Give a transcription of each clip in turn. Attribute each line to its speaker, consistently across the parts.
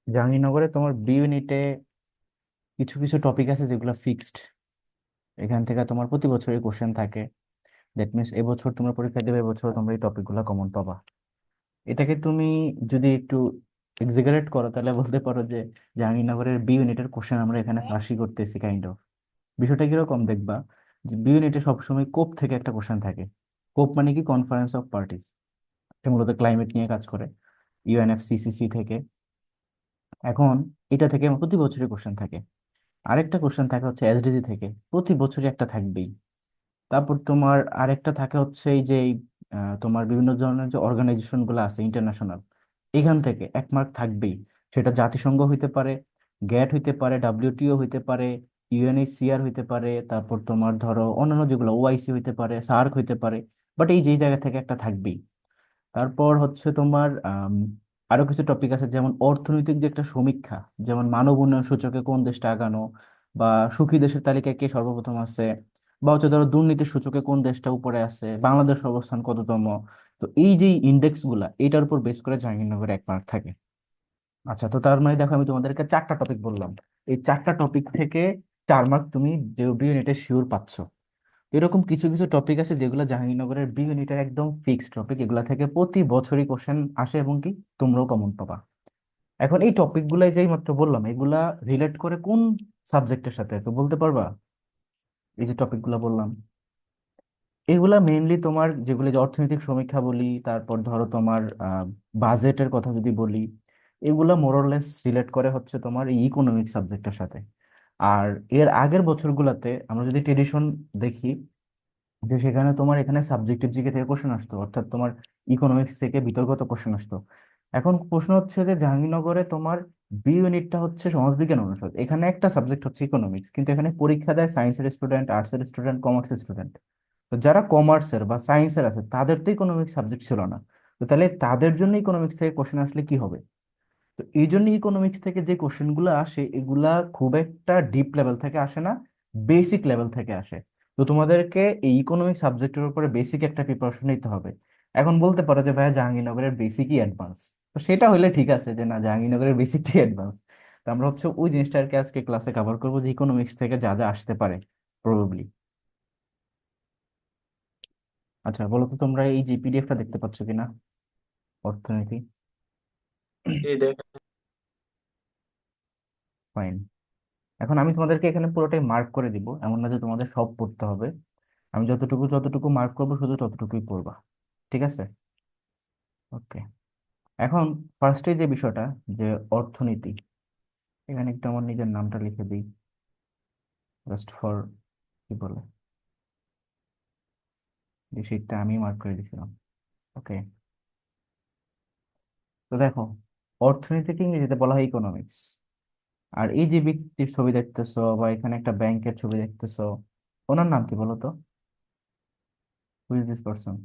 Speaker 1: জাহাঙ্গীরনগরে তোমার বি ইউনিটে কিছু কিছু টপিক আছে যেগুলো ফিক্সড। এখান থেকে তোমার প্রতি বছরই কোশ্চেন থাকে। দ্যাট মিনস এবছর তোমরা পরীক্ষা দেবে, এবছর তোমরা এই টপিকগুলো কমন পাবা। এটাকে তুমি যদি একটু এক্সাজারেট করো তাহলে বলতে পারো যে জাহাঙ্গীরনগরের বি ইউনিটের কোশ্চেন আমরা এখানে ফাঁসি করতেছি কাইন্ড অফ। বিষয়টা কিরকম দেখবা, যে বি ইউনিটে সবসময় কোপ থেকে একটা কোশ্চেন থাকে। কোপ মানে কি? Conference of parties. এটা মূলত ক্লাইমেট নিয়ে কাজ করে, ইউএনএফসিসিসি থেকে। এখন এটা থেকে আমার প্রতি বছরই কোশ্চেন থাকে। আরেকটা কোশ্চেন থাকে হচ্ছে এসডিজি থেকে, প্রতি বছরই একটা থাকবেই। তারপর তোমার আরেকটা থাকে হচ্ছে এই যে তোমার বিভিন্ন ধরনের যে অর্গানাইজেশন গুলো আছে ইন্টারন্যাশনাল, এখান থেকে এক মার্ক থাকবেই। সেটা জাতিসংঘ হইতে পারে, গ্যাট হইতে পারে, ডাব্লিউটিও হইতে পারে, ইউএনএইচসিআর হইতে পারে, তারপর তোমার ধরো অন্যান্য যেগুলো ওআইসি হইতে পারে, সার্ক হইতে পারে। বাট এই যে জায়গা থেকে একটা থাকবেই। তারপর হচ্ছে তোমার আরো কিছু টপিক আছে, যেমন অর্থনৈতিক যে একটা সমীক্ষা, যেমন মানব উন্নয়ন সূচকে কোন দেশটা আগানো, বা সুখী দেশের তালিকায় কে সর্বপ্রথম আছে, বা হচ্ছে ধরো দুর্নীতির সূচকে কোন দেশটা উপরে আছে, বাংলাদেশের অবস্থান কততম। তো এই যে ইন্ডেক্স গুলা, এটার উপর বেস করে জাহাঙ্গীরনগরে এক মার্ক থাকে। আচ্ছা, তো তার মানে দেখো আমি তোমাদেরকে চারটা টপিক বললাম। এই চারটা টপিক থেকে 4 মার্ক তুমি যে বি ইউনিটে শিওর পাচ্ছ। এরকম কিছু কিছু টপিক আছে যেগুলো জাহাঙ্গীরনগরের বি ইউনিটের একদম ফিক্সড টপিক, এগুলা থেকে প্রতি বছরই কোশ্চেন আসে এবং কি তোমরাও কমন পাবা। এখন এই টপিক গুলাই যেই মাত্র বললাম, এগুলা রিলেট করে কোন সাবজেক্টের সাথে তো বলতে পারবা? এই যে টপিক গুলা বললাম, এগুলা মেইনলি তোমার যেগুলো যে অর্থনৈতিক সমীক্ষা বলি, তারপর ধরো তোমার বাজেটের কথা যদি বলি, এগুলা মোরলেস রিলেট করে হচ্ছে তোমার এই ইকোনমিক সাবজেক্টের সাথে। আর এর আগের বছরগুলোতে আমরা যদি ট্রেডিশন দেখি, যে সেখানে তোমার এখানে সাবজেক্টিভ জিকে থেকে কোশ্চেন আসতো, অর্থাৎ তোমার ইকোনমিক্স থেকে বিতর্কত কোশ্চেন আসতো। এখন প্রশ্ন হচ্ছে যে জাহাঙ্গীরনগরে তোমার বি ইউনিটটা হচ্ছে সমাজবিজ্ঞান অনুষদ, এখানে একটা সাবজেক্ট হচ্ছে ইকোনমিক্স, কিন্তু এখানে পরীক্ষা দেয় সায়েন্সের স্টুডেন্ট, আর্টসের স্টুডেন্ট, কমার্সের স্টুডেন্ট। তো যারা কমার্সের বা সায়েন্সের আছে তাদের তো ইকোনমিক্স সাবজেক্ট ছিল না। তো তাহলে তাদের জন্য ইকোনমিক্স থেকে কোশ্চেন আসলে কি হবে? তো এই জন্য ইকোনমিক্স থেকে যে কোশ্চেনগুলো আসে এগুলা খুব একটা ডিপ লেভেল থেকে আসে না, বেসিক লেভেল থেকে আসে। তো তোমাদেরকে এই ইকোনমিক সাবজেক্টের উপরে বেসিক একটা প্রিপারেশন নিতে হবে। এখন বলতে পারো যে ভাইয়া জাহাঙ্গীরনগরের বেসিকই অ্যাডভান্স। তো সেটা হলে ঠিক আছে যে না, জাহাঙ্গীরনগরের বেসিকটাই অ্যাডভান্স। তো আমরা হচ্ছে ওই জিনিসটা আর কি আজকে ক্লাসে কভার করবো, যে ইকোনমিক্স থেকে যা যা আসতে পারে প্রবাবলি। আচ্ছা বলো তো, তোমরা এই যে পিডিএফটা দেখতে পাচ্ছ কিনা, অর্থনীতি?
Speaker 2: জি দেখ।
Speaker 1: ফাইন। এখন আমি তোমাদেরকে এখানে পুরোটাই মার্ক করে দিব, এমন না যে তোমাদের সব পড়তে হবে। আমি যতটুকু যতটুকু মার্ক করবো শুধু ততটুকুই পড়বা। ঠিক আছে? ওকে। এখন ফার্স্টে যে বিষয়টা, যে অর্থনীতি, এখানে একটু আমার নিজের নামটা লিখে দিই, জাস্ট ফর, কি বলে, যে শীটটা আমি মার্ক করে দিয়েছিলাম। ওকে। তো দেখো, অর্থনীতিকে ইংরেজিতে বলা হয় ইকোনমিক্স। আর এই যে ব্যক্তির ছবি দেখতেছো, বা এখানে একটা ব্যাংকের ছবি দেখতেছো, ওনার নাম কি বলো তো? Who is this person?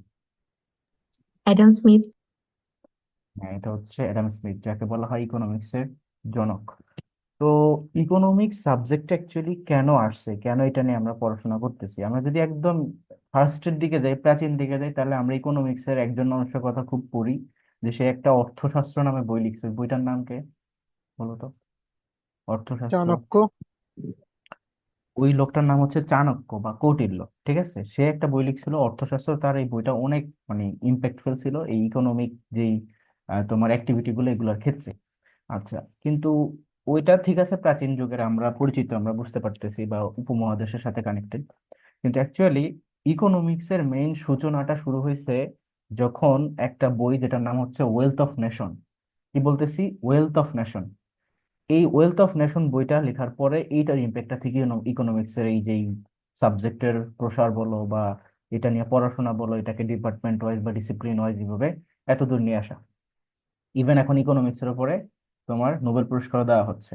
Speaker 2: Adam Smith.
Speaker 1: হ্যাঁ, এটা হচ্ছে অ্যাডাম স্মিথ, যাকে বলা হয় ইকোনমিক্স এর জনক। তো ইকোনমিক্স সাবজেক্ট অ্যাকচুয়ালি কেন আসছে, কেন এটা নিয়ে আমরা পড়াশোনা করতেছি, আমরা যদি একদম ফার্স্টের দিকে যাই, প্রাচীন দিকে যাই, তাহলে আমরা ইকোনমিক্স এর একজন মানুষের কথা খুব পড়ি, যে সে একটা অর্থশাস্ত্র নামে বই লিখছে। বইটার নাম কে বলো তো? অর্থশাস্ত্র।
Speaker 2: চাণক্য।
Speaker 1: ওই লোকটার নাম হচ্ছে চাণক্য বা কৌটিল্য। ঠিক আছে, সে একটা বই লিখছিল অর্থশাস্ত্র। তার এই বইটা অনেক মানে ইম্প্যাক্টফুল ছিল এই ইকোনমিক যেই তোমার অ্যাক্টিভিটি গুলো এগুলোর ক্ষেত্রে। আচ্ছা, কিন্তু ওইটা ঠিক আছে, প্রাচীন যুগের আমরা পরিচিত, আমরা বুঝতে পারতেছি, বা উপমহাদেশের সাথে কানেক্টেড। কিন্তু অ্যাকচুয়ালি ইকোনমিক্স এর মেইন সূচনাটা শুরু হয়েছে যখন একটা বই, যেটার নাম হচ্ছে ওয়েলথ অফ নেশন। কি বলতেছি? Wealth of nation. এই ওয়েলথ অফ নেশন বইটা লেখার পরে এইটার ইম্প্যাক্টটা থেকে ইকোনমিক্স এর এই যে সাবজেক্টের প্রসার বলো, বা এটা নিয়ে পড়াশোনা বলো, এটাকে ডিপার্টমেন্ট ওয়াইজ বা ডিসিপ্লিন ওয়াইজ এভাবে এতদূর নিয়ে আসা। ইভেন এখন ইকোনমিক্স এর উপরে তোমার নোবেল পুরস্কার দেওয়া হচ্ছে।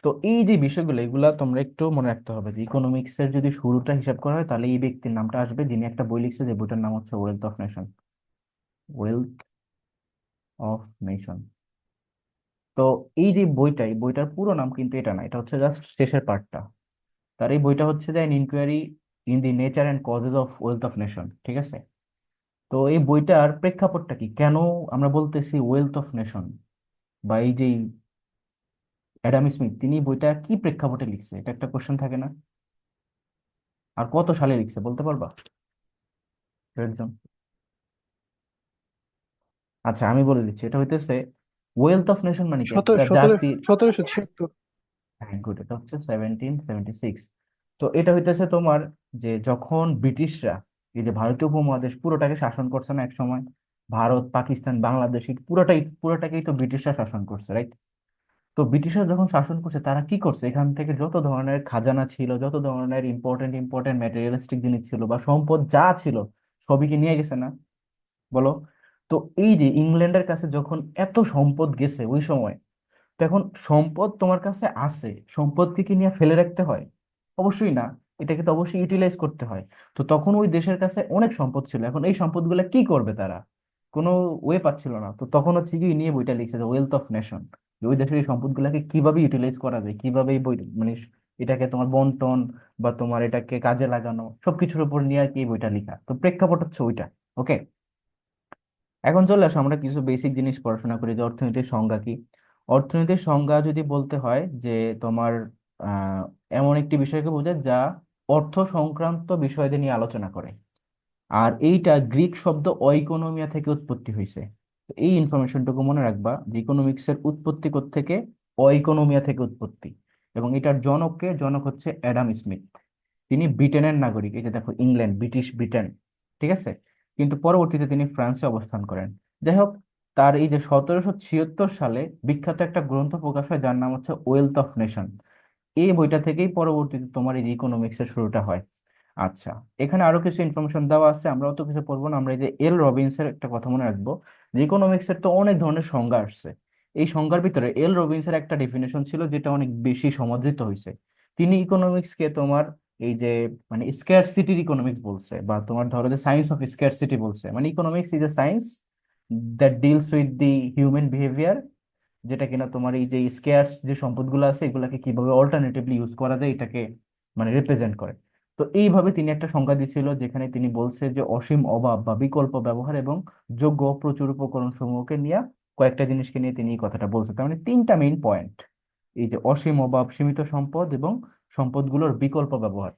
Speaker 1: তো এই যে বিষয়গুলো, এগুলা তোমরা একটু মনে রাখতে হবে, যে ইকোনমিক্স এর যদি শুরুটা হিসাব করা হয় তাহলে এই ব্যক্তির নামটা আসবে, যিনি একটা বই লিখছে, যে বইটার নাম হচ্ছে wealth of nation. Wealth of nation. তো এই যে বইটা, এই বইটার পুরো নাম কিন্তু এটা না, এটা হচ্ছে জাস্ট শেষের পার্টটা। তার এই বইটা হচ্ছে যে inquiry in the nature and causes of wealth of nation. ঠিক আছে? তো এই বইটার প্রেক্ষাপটটা কি, কেন আমরা বলতেছি ওয়েলথ অফ নেশন, বা এই যে অ্যাডাম স্মিথ তিনি বইটা কি প্রেক্ষাপটে লিখছে, এটা একটা কোশ্চেন থাকে না? আর কত সালে লিখছে বলতে পারবা একদম? আচ্ছা আমি বলে দিচ্ছি, এটা হইতেছে ওয়েলথ অফ নেশন, মানে কি একটা
Speaker 3: সতেরো
Speaker 1: জাতির।
Speaker 3: 1776।
Speaker 1: হ্যাঁ গুড, এটা হচ্ছে 1776। তো এটা হইতেছে তোমার যে যখন ব্রিটিশরা এই যে ভারতীয় উপমহাদেশ পুরোটাকে শাসন করছে না এক সময়, ভারত পাকিস্তান বাংলাদেশ এই পুরোটাকেই তো ব্রিটিশরা শাসন করছে, রাইট? তো ব্রিটিশরা যখন শাসন করছে তারা কি করছে, এখান থেকে যত ধরনের খাজানা ছিল, যত ধরনের ইম্পর্টেন্ট ইম্পর্টেন্ট ম্যাটেরিয়ালিস্টিক জিনিস ছিল বা সম্পদ যা ছিল, সবই কি নিয়ে গেছে না, বলো? তো এই যে ইংল্যান্ডের কাছে যখন এত সম্পদ গেছে ওই সময়, তো এখন সম্পদ তোমার কাছে আছে, সম্পদকে কি নিয়ে ফেলে রাখতে হয়? অবশ্যই না, এটাকে তো অবশ্যই ইউটিলাইজ করতে হয়। তো তখন ওই দেশের কাছে অনেক সম্পদ ছিল, এখন এই সম্পদগুলো কি করবে তারা? কোনো ওয়ে পাচ্ছিল না, তো তখন হচ্ছে কি নিয়ে বইটা লিখছে যে ওয়েলথ অফ নেশন, যে ওই দেশের এই সম্পদগুলোকে কিভাবে ইউটিলাইজ করা যায়, কিভাবে এই বই মানে এটাকে তোমার বন্টন বা তোমার এটাকে কাজে লাগানো সবকিছুর উপর নিয়ে আর কি এই বইটা লেখা, তো প্রেক্ষাপট হচ্ছে ওইটা। ওকে, এখন চলে আসো আমরা কিছু বেসিক জিনিস পড়াশোনা করি, যে অর্থনীতির সংজ্ঞা কি। অর্থনীতির সংজ্ঞা যদি বলতে হয় যে তোমার আহ এমন একটি বিষয়কে বোঝায় যা অর্থ সংক্রান্ত বিষয়দের নিয়ে আলোচনা করে। আর এইটা গ্রিক শব্দ অইকোনমিয়া থেকে উৎপত্তি হয়েছে। তো এই ইনফরমেশনটুকু মনে রাখবা যে ইকোনমিক্সের উৎপত্তি থেকে অইকোনমিয়া থেকে উৎপত্তি। এবং এটার জনক হচ্ছে অ্যাডাম স্মিথ। তিনি ব্রিটেনের নাগরিক, এই যে দেখো ইংল্যান্ড, ব্রিটিশ ব্রিটেন, ঠিক আছে? কিন্তু পরবর্তীতে তিনি ফ্রান্সে অবস্থান করেন। যাই হোক, তার এই যে 1776 সালে বিখ্যাত একটা গ্রন্থ প্রকাশ হয় যার নাম হচ্ছে ওয়েলথ অফ নেশন। এই বইটা থেকেই পরবর্তীতে তোমার এই ইকোনমিক্সের শুরুটা হয়। আচ্ছা, এখানে আরো কিছু ইনফরমেশন দেওয়া আছে, আমরা অত কিছু পড়বো না। আমরা এই যে এল রবিনসের একটা কথা মনে রাখবো, যে ইকোনমিক্সের তো অনেক ধরনের সংজ্ঞা আসছে। এই সংজ্ঞার ভিতরে এল রবিনসের একটা ডেফিনেশন ছিল যেটা অনেক বেশি সমাদৃত হয়েছে। তিনি ইকোনমিক্সকে তোমার এই যে মানে স্ক্যারসিটির ইকোনমিক্স বলছে, বা তোমার ধরো যে সায়েন্স অফ স্ক্যারসিটি বলছে, মানে economics is a science that deals with the human behaviour, যেটা কিনা তোমার এই যে স্কেয়ার্স যে সম্পদগুলো আছে এগুলাকে কিভাবে অল্টারনেটিভলি ইউজ করা যায় এটাকে মানে রিপ্রেজেন্ট করে। তো এইভাবে তিনি একটা সংজ্ঞা দিছিল যেখানে তিনি বলছে যে অসীম অভাব বা বিকল্প ব্যবহার এবং যোগ্য ও প্রচুর উপকরণ সমূহকে নিয়ে কয়েকটা জিনিসকে নিয়ে তিনি এই কথাটা বলছে। তার মানে তিনটা মেইন পয়েন্ট, এই যে অসীম অভাব, সীমিত সম্পদ এবং সম্পদগুলোর বিকল্প ব্যবহার।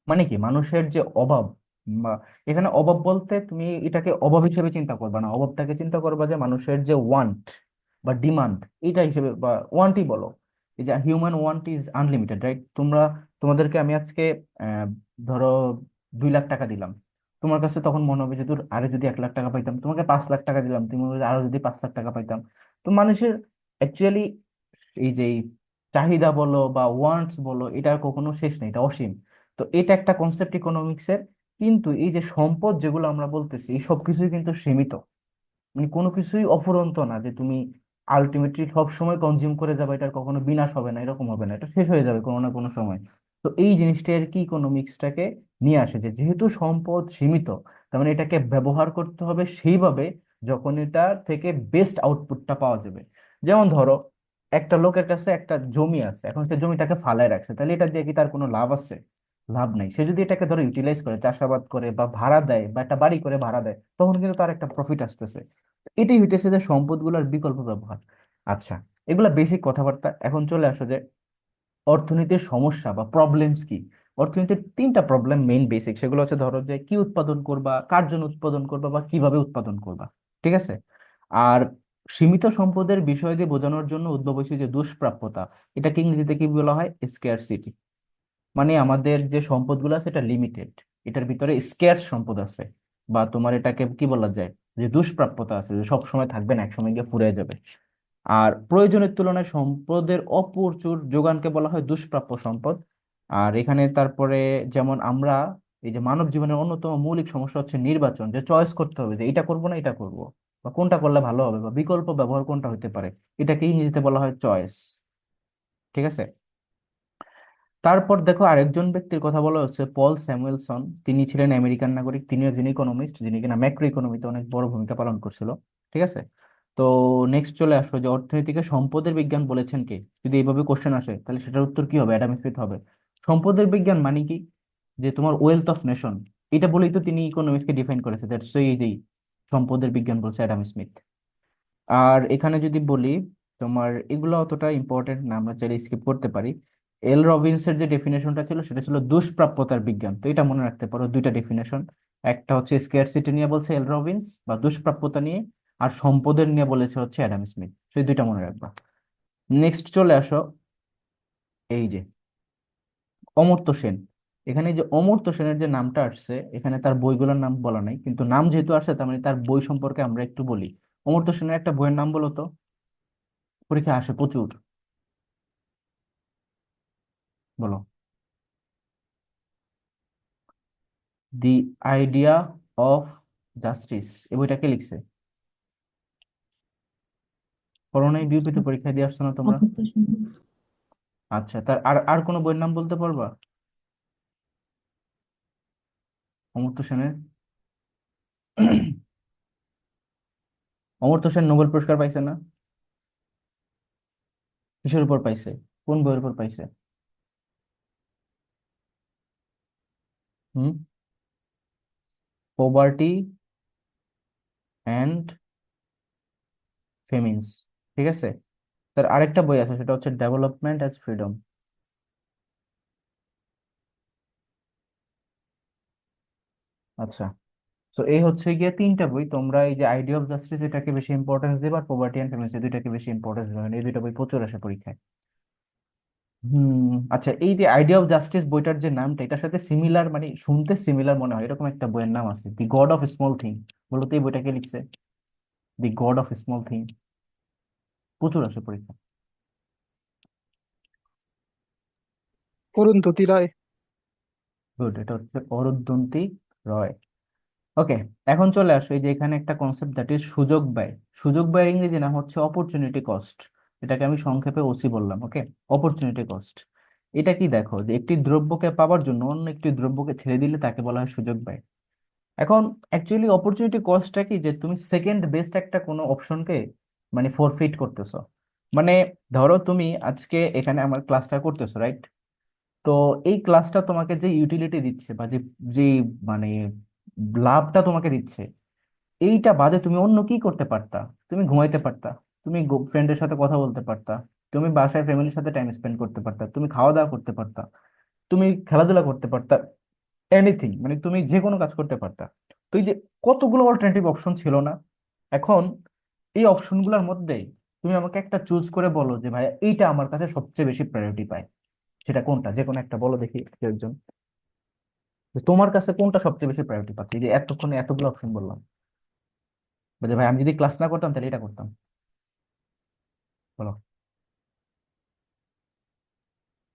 Speaker 1: মানে কি মানুষের যে অভাব, বা এখানে অভাব বলতে তুমি এটাকে অভাব হিসেবে চিন্তা করবা না, অভাবটাকে চিন্তা করবা যে মানুষের যে ওয়ান্ট বা ডিমান্ড, এটা হিসেবে, বা ওয়ান্টই বলো। এই যে human want is unlimited, right? তোমাদেরকে আমি আজকে আহ, ধরো 2 লাখ টাকা দিলাম, তোমার কাছে তখন মনে হবে যে তোর আরে যদি 1 লাখ টাকা পাইতাম, তোমাকে 5 লাখ টাকা দিলাম, তুমি বলবে আরো যদি 5 লাখ টাকা পাইতাম। তো মানুষের অ্যাকচুয়ালি এই যে চাহিদা বলো বা ওয়ান্টস বলো, এটার কখনো শেষ নেই, এটা অসীম। তো এটা একটা কনসেপ্ট ইকোনমিক্সের। কিন্তু এই যে সম্পদ যেগুলো আমরা বলতেছি এই সব কিছুই কিন্তু সীমিত, মানে কোনো কিছুই অফুরন্ত না যে তুমি আলটিমেটলি সব সময় কনজিউম করে যাবে, এটার কখনো বিনাশ হবে না, এরকম হবে না, এটা শেষ হয়ে যাবে কোনো না কোনো সময়। তো এই জিনিসটা আর কি ইকোনমিক্সটাকে নিয়ে আসে, যে যেহেতু সম্পদ সীমিত, তার মানে এটাকে ব্যবহার করতে হবে সেইভাবে যখন এটা থেকে বেস্ট আউটপুটটা পাওয়া যাবে। যেমন ধরো একটা লোকের কাছে একটা জমি আছে, এখন সে জমিটাকে ফালায় রাখছে, তাহলে এটা দিয়ে কি তার কোনো লাভ আছে? লাভ নাই। সে যদি এটাকে ধরো ইউটিলাইজ করে, চাষাবাদ করে বা ভাড়া দেয় বা একটা বাড়ি করে ভাড়া দেয়, তখন কিন্তু তার একটা প্রফিট আসতেছে। এটাই হইতেছে যে সম্পদগুলোর বিকল্প ব্যবহার। আচ্ছা, এগুলা বেসিক কথাবার্তা। এখন চলে আসো যে অর্থনীতির সমস্যা বা প্রবলেমস কি। অর্থনীতির তিনটা প্রবলেম মেইন বেসিক, সেগুলো হচ্ছে ধরো যে কি উৎপাদন করবা, কার জন্য উৎপাদন করবা, বা কিভাবে উৎপাদন করবা, ঠিক আছে? আর সীমিত সম্পদের বিষয় দিয়ে বোঝানোর জন্য উদ্ভব হয়েছে যে দুষ্প্রাপ্যতা, এটাকে ইংরেজিতে কি বলা হয়? স্কেয়ারসিটি। মানে আমাদের যে সম্পদগুলো আছে এটা লিমিটেড, এটার ভিতরে স্কেয়ার্স সম্পদ আছে, বা তোমার এটাকে কি বলা যায় যে দুষ্প্রাপ্যতা আছে, যে সব সময় থাকবে না, একসময় গিয়ে ফুরিয়ে যাবে। আর প্রয়োজনের তুলনায় সম্পদের অপ্রচুর যোগানকে বলা হয় দুষ্প্রাপ্য সম্পদ। আর এখানে তারপরে যেমন আমরা এই যে মানব জীবনের অন্যতম মৌলিক সমস্যা হচ্ছে নির্বাচন, যে চয়েস করতে হবে যে এটা করব না এটা করব, বা কোনটা করলে ভালো হবে, বা বিকল্প ব্যবহার কোনটা হতে পারে, এটাকে ইংরেজিতে বলা হয় চয়েস, ঠিক আছে? তারপর দেখো আরেকজন ব্যক্তির কথা বলা হচ্ছে পল স্যামুয়েলসন। তিনি ছিলেন আমেরিকান নাগরিক, তিনি একজন ইকোনমিস্ট যিনি কিনা ম্যাক্রো ইকোনমিতে অনেক বড় ভূমিকা পালন করছিল, ঠিক আছে? তো নেক্সট চলে আসো যে অর্থনীতিকে সম্পদের বিজ্ঞান বলেছেন কে। যদি এইভাবে কোশ্চেন আসে তাহলে সেটার উত্তর কি হবে? অ্যাডাম স্মিথ হবে। সম্পদের বিজ্ঞান মানে কি, যে তোমার ওয়েলথ অফ নেশন, এটা বলেই তো তিনি ইকোনমিক্সকে ডিফাইন করেছে, দ্যাটস এই যে সম্পদের বিজ্ঞান বলছে অ্যাডাম স্মিথ। আর এখানে যদি বলি তোমার এগুলো অতটা ইম্পর্টেন্ট না, আমরা চাইলে স্কিপ করতে পারি। এল রবিনসের যে ডেফিনেশনটা ছিল সেটা ছিল দুষ্প্রাপ্যতার বিজ্ঞান, তো এটা মনে রাখতে পারো, দুইটা ডেফিনেশন। একটা হচ্ছে স্কেয়ারসিটি নিয়ে বলছে এল রবিনস বা দুষ্প্রাপ্যতা নিয়ে, আর সম্পদের নিয়ে বলেছে হচ্ছে অ্যাডাম স্মিথ, সেই দুইটা মনে রাখবা। নেক্সট চলে আসো, এই যে অমর্ত্য সেন। এখানে এই যে অমর্ত্য সেনের যে নামটা আসছে, এখানে তার বইগুলোর নাম বলা নাই, কিন্তু নাম যেহেতু আসছে তার মানে তার বই সম্পর্কে আমরা একটু বলি। অমর্ত্য সেনের একটা বইয়ের নাম বলো তো, পরীক্ষা আসে প্রচুর, বলো। দি আইডিয়া অফ জাস্টিস, এই বইটা কে লিখছে? করোনায় বিউপিতে পরীক্ষা দিয়ে আসছো না তোমরা?
Speaker 2: অমর্ত্য সেন।
Speaker 1: আচ্ছা, তার আর আর কোনো বইয়ের নাম বলতে পারবা অমর্ত্য সেনের? অমর্ত্য সেন নোবেল পুরস্কার পাইছে না? কিসের উপর পাইছে? কোন বইয়ের উপর পাইছে? হুম, পভার্টি অ্যান্ড ফেমিনস, ঠিক আছে। তার আরেকটা বই আছে, সেটা হচ্ছে ডেভেলপমেন্ট অ্যাজ ফ্রিডম। আচ্ছা, তো এই হচ্ছে গিয়ে তিনটা বই। তোমরা এই যে আইডিয়া অফ জাস্টিস এটাকে বেশি ইম্পর্টেন্স দেবে, আর পভার্টি অ্যান্ড ফেমিনিজম এই দুইটাকে বেশি ইম্পর্টেন্স দেবে, এই দুইটা বই প্রচুর আসে পরীক্ষায়। আচ্ছা, এই যে আইডিয়া অফ জাস্টিস বইটার যে নামটা, এটার সাথে সিমিলার, মানে শুনতে সিমিলার মনে হয়, এরকম একটা বইয়ের নাম আছে, দি গড অফ স্মল থিং। বলো তো এই বইটাকে লিখছে? দি গড অফ স্মল থিং, প্রচুর আসে পরীক্ষা।
Speaker 3: অরুন্ধতী রায়।
Speaker 1: গুড, এটা হচ্ছে অরুন্ধতী রয়। ওকে, এখন চলে আসো এই যে এখানে একটা কনসেপ্ট, দ্যাট ইজ সুযোগ ব্যয়। সুযোগ ব্যয়ের ইংরেজি নাম হচ্ছে অপরচুনিটি কস্ট। এটাকে আমি সংক্ষেপে ওসি বললাম, ওকে। অপরচুনিটি কস্ট, এটা কি দেখো, যে একটি দ্রব্যকে পাওয়ার জন্য অন্য একটি দ্রব্যকে ছেড়ে দিলে তাকে বলা হয় সুযোগ ব্যয়। এখন অ্যাকচুয়ালি অপরচুনিটি কস্টটা কি, যে তুমি সেকেন্ড বেস্ট একটা কোনো অপশনকে মানে ফরফিট করতেছো। মানে ধরো তুমি আজকে এখানে আমার ক্লাসটা করতেছো, রাইট? তো এই ক্লাসটা তোমাকে যে ইউটিলিটি দিচ্ছে, বা যে যে মানে লাভটা তোমাকে দিচ্ছে, এইটা বাদে তুমি অন্য কি করতে পারতা? তুমি ঘুমাইতে পারতা, তুমি ফ্রেন্ডের সাথে কথা বলতে পারতা, তুমি বাসায় ফ্যামিলির সাথে টাইম স্পেন্ড করতে পারতা, তুমি খাওয়া দাওয়া করতে পারতা, তুমি খেলাধুলা করতে পারতা, এনিথিং, মানে তুমি যে কোনো কাজ করতে পারতা। তো এই যে কতগুলো অল্টারনেটিভ অপশন ছিল না? এখন এই অপশনগুলোর মধ্যে তুমি আমাকে একটা চুজ করে বলো যে ভাই এইটা আমার কাছে সবচেয়ে বেশি প্রায়োরিটি পায়, সেটা কোনটা? যে কোনো একটা বলো দেখি কেউ একজন, যে তোমার কাছে কোনটা সবচেয়ে বেশি প্রায়োরিটি পাচ্ছে, এই যে এতক্ষণে এতগুলো অপশন বললাম, যে ভাই আমি যদি ক্লাস না করতাম তাহলে এটা করতাম, বলো।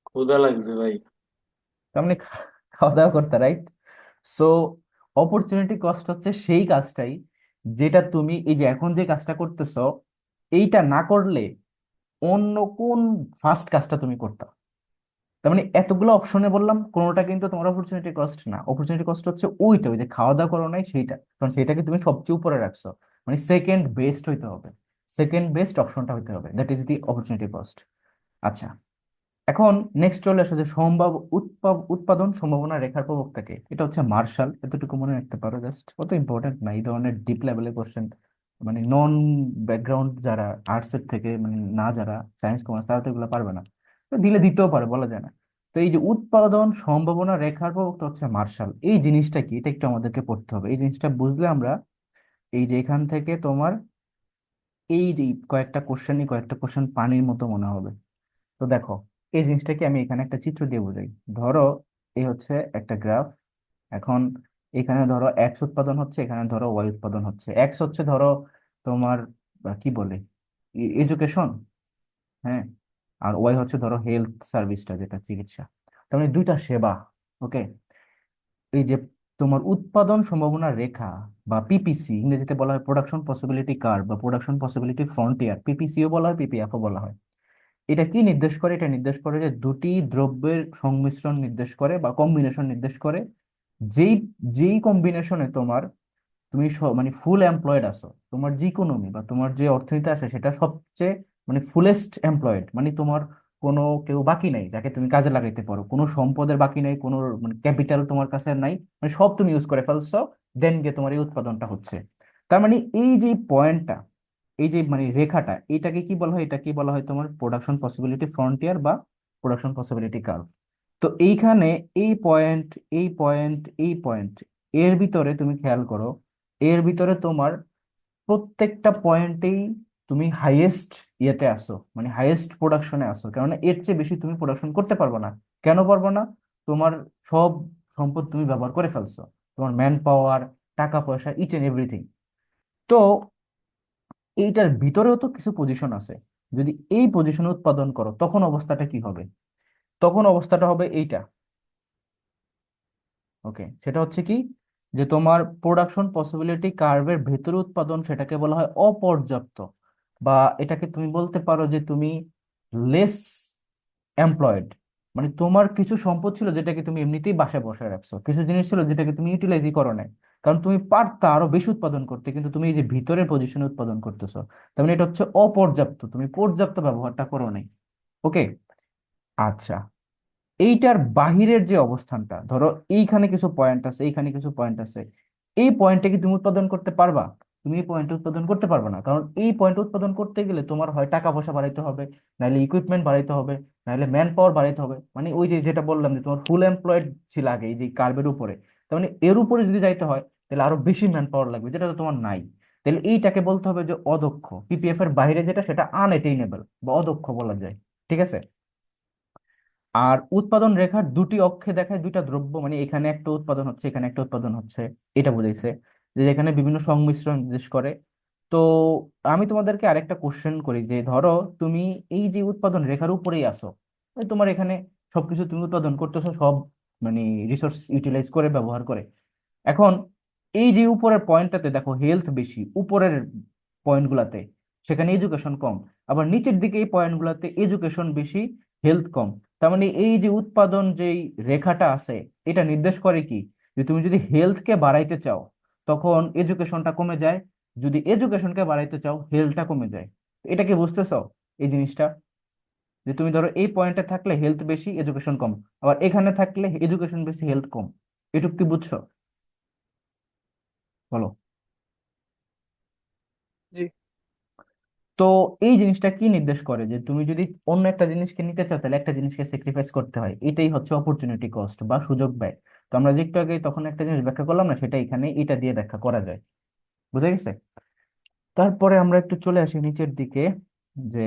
Speaker 2: ক্ষুধা লাগছে ভাই।
Speaker 1: তার মানে খাওয়া দাওয়া করতে, রাইট? সো অপরচুনিটি কস্ট হচ্ছে সেই কাজটাই, যেটা তুমি এই যে এখন যে কাজটা করতেছো, এইটা না করলে অন্য কোন ফার্স্ট কাজটা তুমি করতা। তার মানে এতগুলো অপশনে বললাম, কোনোটা কিন্তু তোমার অপরচুনিটি কস্ট না। অপরচুনিটি কস্ট হচ্ছে ওইটা, ওই যে খাওয়া দাওয়া করো নাই সেইটা, কারণ সেটাকে তুমি সবচেয়ে উপরে রাখছো, মানে সেকেন্ড বেস্ট হইতে হবে, সেকেন্ড বেস্ট অপশনটা হইতে হবে, that is the opportunity cost. আচ্ছা, এখন নেক্সট চলে আসো যে উৎপাদন সম্ভাবনা রেখার প্রবক্তাকে, এটা হচ্ছে মার্শাল, এতটুকু মনে রাখতে পারো জাস্ট, অত ইম্পর্টেন্ট না এই ধরনের ডিপ লেভেলের কোশ্চেন। মানে নন ব্যাকগ্রাউন্ড যারা, আর্টস এর থেকে মানে না, যারা সায়েন্স কমার্স, তারা তো এগুলো পারবে না, তো দিলে দিতেও পারে, বলা যায় না। তো এই যে উৎপাদন সম্ভাবনা রেখার প্রবক্তা হচ্ছে মার্শাল, এই জিনিসটা কি, এটা একটু আমাদেরকে পড়তে হবে। এই জিনিসটা বুঝলে আমরা এই যে এখান থেকে তোমার এই যে কয়েকটা কোশ্চেন পানির মতো মনে হবে। তো দেখো, এই জিনিসটাকে আমি এখানে একটা চিত্র দিয়ে বোঝাই। ধরো এই হচ্ছে একটা গ্রাফ। এখন এখানে ধরো এক্স উৎপাদন হচ্ছে, এখানে ধরো ওয়াই উৎপাদন হচ্ছে। এক্স হচ্ছে ধরো তোমার কি বলে, এডুকেশন, হ্যাঁ। আর ওয়াই হচ্ছে ধরো হেলথ সার্ভিসটা, যেটা চিকিৎসা। তার মানে দুইটা সেবা, ওকে। এই যে তোমার উৎপাদন সম্ভাবনা রেখা বা পিপিসি, ইংরেজিতে বলা হয় প্রোডাকশন পসিবিলিটি কার্ভ বা প্রোডাকশন পসিবিলিটি ফ্রন্টিয়ার, পিপিসিও বলা হয়, পিপিএফও বলা হয়। এটা কি নির্দেশ করে? এটা নির্দেশ করে যে দুটি দ্রব্যের সংমিশ্রণ নির্দেশ করে বা কম্বিনেশন নির্দেশ করে, যেই যেই কম্বিনেশনে তোমার তুমি মানে ফুল এমপ্লয়েড আছো, তোমার যে ইকোনমি বা তোমার যে অর্থনীতি আছে সেটা সবচেয়ে মানে ফুলেস্ট এমপ্লয়েড, মানে তোমার কোনো কেউ বাকি নাই যাকে তুমি কাজে লাগাইতে পারো, কোনো সম্পদের বাকি নাই, কোনো মানে ক্যাপিটাল তোমার কাছে নাই, মানে সব তুমি ইউজ করে ফেলছো, দেন গিয়ে তোমার এই উৎপাদনটা হচ্ছে। তার মানে এই যে পয়েন্টটা, এই যে মানে রেখাটা, এটাকে কি বলা হয়? এটাকে বলা হয় তোমার প্রোডাকশন পসিবিলিটি ফ্রন্টিয়ার বা প্রোডাকশন পসিবিলিটি কার্ভ। তো এইখানে এই পয়েন্ট, এই পয়েন্ট, এই পয়েন্ট, এর ভিতরে তুমি খেয়াল করো, এর ভিতরে তোমার প্রত্যেকটা পয়েন্টেই তুমি হাইয়েস্ট ইয়েতে আসো, মানে হাইয়েস্ট প্রোডাকশনে আসো, কেননা এর চেয়ে বেশি তুমি প্রোডাকশন করতে পারবে না। কেন পারবে না? তোমার সব সম্পদ তুমি ব্যবহার করে ফেলছো, তোমার ম্যান পাওয়ার, টাকা পয়সা, ইচ এন্ড এভরিথিং। তো এইটার ভিতরেও তো কিছু পজিশন আছে। যদি এই পজিশনে উৎপাদন করো তখন অবস্থাটা কি হবে? তখন অবস্থাটা হবে এইটা। ওকে, সেটা হচ্ছে কি, যে তোমার প্রোডাকশন পসিবিলিটি কার্ভের ভেতরে উৎপাদন, সেটাকে বলা হয় অপর্যাপ্ত। বা এটাকে তুমি বলতে পারো যে তুমি লেস এমপ্লয়েড। মানে তোমার কিছু সম্পদ ছিল যেটাকে তুমি এমনিতেই বাসায় বসায় রাখছো, কিছু জিনিস ছিল যেটাকে তুমি ইউটিলাইজই করো নাই, কারণ তুমি পারতা আরো বেশি উৎপাদন করতে, কিন্তু তুমি এই যে ভিতরের পজিশনে উৎপাদন করতেছো, তার মানে এটা হচ্ছে অপর্যাপ্ত, তুমি পর্যাপ্ত ব্যবহারটা করো নাই। ওকে, আচ্ছা, এইটার বাহিরের যে অবস্থানটা, ধরো এইখানে কিছু পয়েন্ট আছে, এইখানে কিছু পয়েন্ট আছে, এই পয়েন্টে কি তুমি উৎপাদন করতে পারবা? তুমি এই পয়েন্টে উৎপাদন করতে পারবে না, কারণ এই পয়েন্ট উৎপাদন করতে গেলে তোমার হয় টাকা পয়সা বাড়াইতে হবে, নাহলে ইকুইপমেন্ট বাড়াইতে হবে, নাহলে ম্যান পাওয়ার বাড়াইতে হবে। মানে ওই যে যেটা বললাম যে তোমার ফুল এমপ্লয়েড ছিল আগে এই যে কার্ভের উপরে, তার মানে এর উপরে যদি যাইতে হয় তাহলে আরো বেশি ম্যান পাওয়ার লাগবে, যেটা তো তোমার নাই। তাহলে এইটাকে বলতে হবে যে অদক্ষ, পিপিএফ এর বাইরে যেটা, সেটা আনএটেইনেবল বা অদক্ষ বলা যায়। ঠিক আছে। আর উৎপাদন রেখার দুটি অক্ষে দেখায় দুইটা দ্রব্য, মানে এখানে একটা উৎপাদন হচ্ছে, এখানে একটা উৎপাদন হচ্ছে, এটা বুঝাইছে, যে এখানে বিভিন্ন সংমিশ্রণ নির্দেশ করে। তো আমি তোমাদেরকে আরেকটা কোশ্চেন করি, যে ধরো তুমি এই যে উৎপাদন রেখার উপরেই আসো, ওই তোমার এখানে সবকিছু তুমি উৎপাদন করতেছো সব, মানে রিসোর্স ইউটিলাইজ করে, ব্যবহার করে। এখন এই যে উপরের পয়েন্টটাতে দেখো হেলথ বেশি, উপরের পয়েন্টগুলাতে সেখানে এডুকেশন কম, আবার নিচের দিকে এই পয়েন্টগুলাতে এডুকেশন বেশি, হেলথ কম। তার মানে এই যে উৎপাদন যেই রেখাটা আছে, এটা নির্দেশ করে কি, যে তুমি যদি হেলথকে বাড়াইতে চাও তখন এডুকেশনটা কমে যায়, যদি এডুকেশনকে বাড়াইতে চাও হেলথটা কমে যায়। এটা কি বুঝতেছো এই জিনিসটা? যে তুমি ধরো এই পয়েন্টে থাকলে হেলথ বেশি, এডুকেশন কম, আবার এখানে থাকলে এডুকেশন বেশি, হেলথ কম। এটুকু কি বুঝছো? বলো।
Speaker 3: জি।
Speaker 1: তো এই জিনিসটা কি নির্দেশ করে, যে তুমি যদি অন্য একটা জিনিসকে নিতে চাও তাহলে একটা জিনিসকে স্যাক্রিফাইস করতে হয়, এটাই হচ্ছে অপরচুনিটি কস্ট বা সুযোগ ব্যয়। তো আমরা যে একটু আগে তখন একটা জিনিস ব্যাখ্যা করলাম না, সেটা এখানে এটা দিয়ে ব্যাখ্যা করা যায়। বুঝা গেছে? তারপরে আমরা একটু চলে আসি নিচের দিকে, যে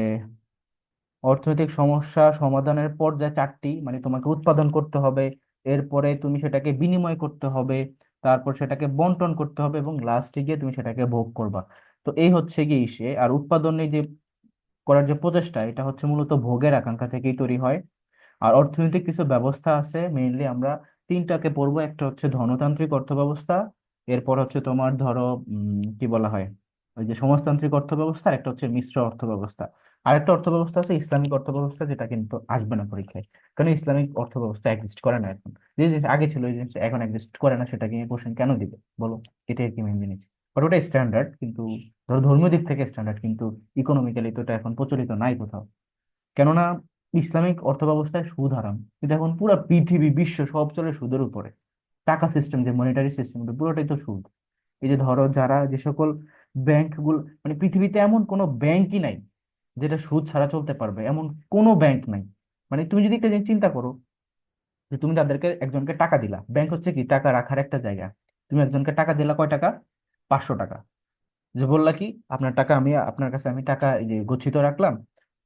Speaker 1: অর্থনৈতিক সমস্যা সমাধানের পর্যায় চারটি, মানে তোমাকে উৎপাদন করতে হবে, এরপরে তুমি সেটাকে বিনিময় করতে হবে, তারপর সেটাকে বন্টন করতে হবে, এবং লাস্টে গিয়ে তুমি সেটাকে ভোগ করবা। তো এই হচ্ছে গিয়ে ইসে, আর উৎপাদনে যে করার যে প্রচেষ্টা, এটা হচ্ছে মূলত ভোগের আকাঙ্ক্ষা থেকেই তৈরি হয়। আর অর্থনৈতিক কিছু ব্যবস্থা আছে, মেইনলি আমরা তিনটাকে পড়বো। একটা হচ্ছে ধনতান্ত্রিক অর্থ ব্যবস্থা, এরপর হচ্ছে তোমার ধরো কি বলা হয়, ওই যে সমাজতান্ত্রিক অর্থ ব্যবস্থা, আর একটা হচ্ছে মিশ্র অর্থ ব্যবস্থা। আরেকটা অর্থ ব্যবস্থা আছে ইসলামিক অর্থ ব্যবস্থা, যেটা কিন্তু আসবে না পরীক্ষায়, কারণ ইসলামিক অর্থ ব্যবস্থা এক্সিস্ট করে না এখন। যে জিনিস আগে ছিল ওই জিনিস এখন এক্সিস্ট করে না, সেটাকে নিয়ে কোশ্চেন কেন দিবে বলো? এটাই আর কি মেইন জিনিস। বাট ওটা স্ট্যান্ডার্ড, কিন্তু ধরো ধর্মীয় দিক থেকে স্ট্যান্ডার্ড, কিন্তু ইকোনমিক্যালি তো এটা এখন প্রচলিত নাই কোথাও। কেননা ইসলামিক অর্থ ব্যবস্থায় সুদ হারাম, কিন্তু এখন পুরো পৃথিবী বিশ্ব সব চলে সুদের উপরে। টাকা সিস্টেম, যে মনিটারি সিস্টেম, পুরোটাই তো সুদ। এই যে ধরো যারা যে সকল ব্যাংক গুলো, মানে পৃথিবীতে এমন কোনো ব্যাংকই নাই যেটা সুদ ছাড়া চলতে পারবে, এমন কোনো ব্যাংক নাই। মানে তুমি যদি একটা জিনিস চিন্তা করো, যে তুমি তাদেরকে একজনকে টাকা দিলা, ব্যাংক হচ্ছে কি টাকা রাখার একটা জায়গা, তুমি একজনকে টাকা দিলা কয় টাকা? 500 টাকা। যে বললা কি, আপনার টাকা আমি আপনার কাছে আমি টাকা এই যে গচ্ছিত রাখলাম,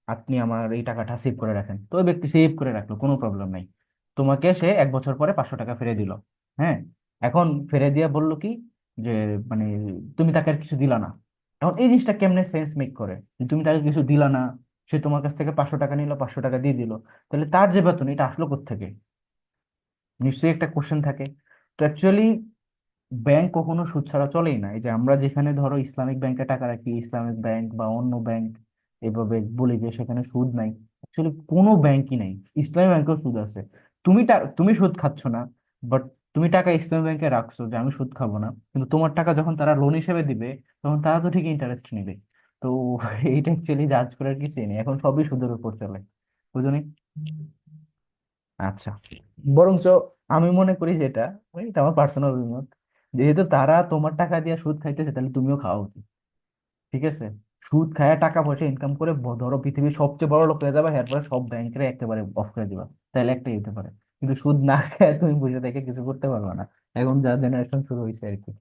Speaker 1: আপনি আমার এই টাকাটা সেভ করে রাখেন। তো ওই ব্যক্তি সেভ করে রাখলো, কোনো প্রবলেম নাই। তোমাকে সে 1 বছর পরে 500 টাকা ফিরে দিল। হ্যাঁ, এখন ফিরে দিয়ে বললো কি, যে মানে তুমি তাকে আর কিছু দিলা না। এখন এই জিনিসটা কেমনে সেন্স মেক করে, যে তুমি তাকে কিছু দিলা না, সে তোমার কাছ থেকে 500 টাকা নিল, 500 টাকা দিয়ে দিল, তাহলে তার যে বেতন এটা আসলো কোত্থেকে? নিশ্চয়ই একটা কোশ্চেন থাকে। তো অ্যাকচুয়ালি ব্যাংক কখনো সুদ ছাড়া চলেই না। এই যে আমরা যেখানে ধরো ইসলামিক ব্যাংকে টাকা রাখি, ইসলামিক ব্যাংক বা অন্য ব্যাংক এভাবে বলি যে সেখানে সুদ নাই, অ্যাকচুয়ালি কোনো ব্যাংকই নাই। ইসলামী ব্যাংকেও সুদ আছে। তুমি সুদ খাচ্ছ না, বাট তুমি টাকা ইসলামী ব্যাংকে রাখছো যে আমি সুদ খাবো না, কিন্তু তোমার টাকা যখন তারা লোন হিসেবে দিবে তখন তারা তো ঠিক ইন্টারেস্ট নিবে। তো এইটা অ্যাকচুয়ালি জাজ করার কিছুই নেই, এখন সবই সুদের উপর চলে। বুঝলি? আচ্ছা, বরঞ্চ আমি মনে করি যেটা, মানে এটা আমার পার্সোনাল অভিমত, যেহেতু তারা তোমার টাকা দিয়ে সুদ খাইতেছে তাহলে তুমিও খাওয়া উচিত। ঠিক আছে? সুদ খায় টাকা পয়সা ইনকাম করে ধরো পৃথিবীর সবচেয়ে বড় লোক হয়ে যাবে, এরপরে সব ব্যাংকের একেবারে অফ করে দিবা, তাহলে একটাই হতে পারে। কিন্তু সুদ না খায় তুমি বসে থেকে কিছু করতে পারবে না। এখন যা জেনারেশন শুরু হয়েছে আর কি।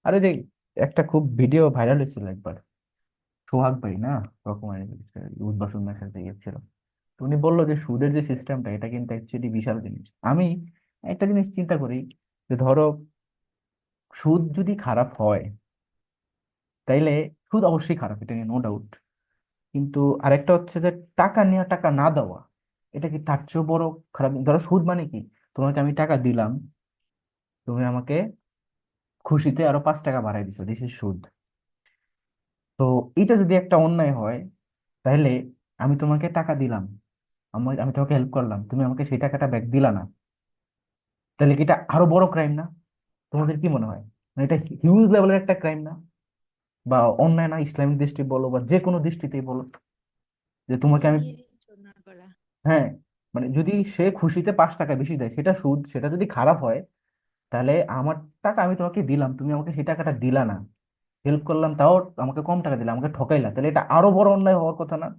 Speaker 1: আরে যে একটা খুব ভিডিও ভাইরাল হয়েছিল একবার, সোহাগ ভাই না, রকমারি উদ্বাসন মেশাতে গিয়েছিল। তো উনি বললো যে সুদের যে সিস্টেমটা এটা কিন্তু অ্যাকচুয়ালি বিশাল জিনিস। আমি একটা জিনিস চিন্তা করি, যে ধরো সুদ যদি খারাপ হয়, তাইলে সুদ অবশ্যই খারাপ, এটা নিয়ে নো ডাউট। কিন্তু আরেকটা হচ্ছে যে টাকা নেওয়া টাকা না দেওয়া, এটা কি তার চেয়েও বড় খারাপ? ধরো সুদ মানে কি, তোমাকে আমি টাকা দিলাম, তুমি আমাকে খুশিতে আরো 5 টাকা বাড়াই দিছো, দিস ইজ সুদ। তো এটা যদি একটা অন্যায় হয়, তাহলে আমি তোমাকে টাকা দিলাম, আমি আমি তোমাকে হেল্প করলাম, তুমি আমাকে সেই টাকাটা ব্যাক দিলা না, তাহলে কি এটা আরো বড় ক্রাইম না? তোমাদের কি মনে হয়? মানে এটা হিউজ লেভেলের একটা ক্রাইম না, বা অন্যায় না? ইসলামিক দৃষ্টি বলো বা যে কোনো দৃষ্টিতেই বলো, যে তোমাকে আমি,
Speaker 3: নিজেরই চোদনা করা।
Speaker 1: হ্যাঁ, মানে যদি সে খুশিতে 5 টাকা বেশি দেয় সেটা সুদ, সেটা যদি খারাপ হয়, তাহলে আমার টাকা আমি তোমাকে দিলাম, তুমি আমাকে সেই টাকাটা দিলা না, হেল্প করলাম তাও আমাকে কম টাকা দিলা, আমাকে ঠকাইলা, তাহলে এটা আরো বড় অন্যায় হওয়ার কথা না?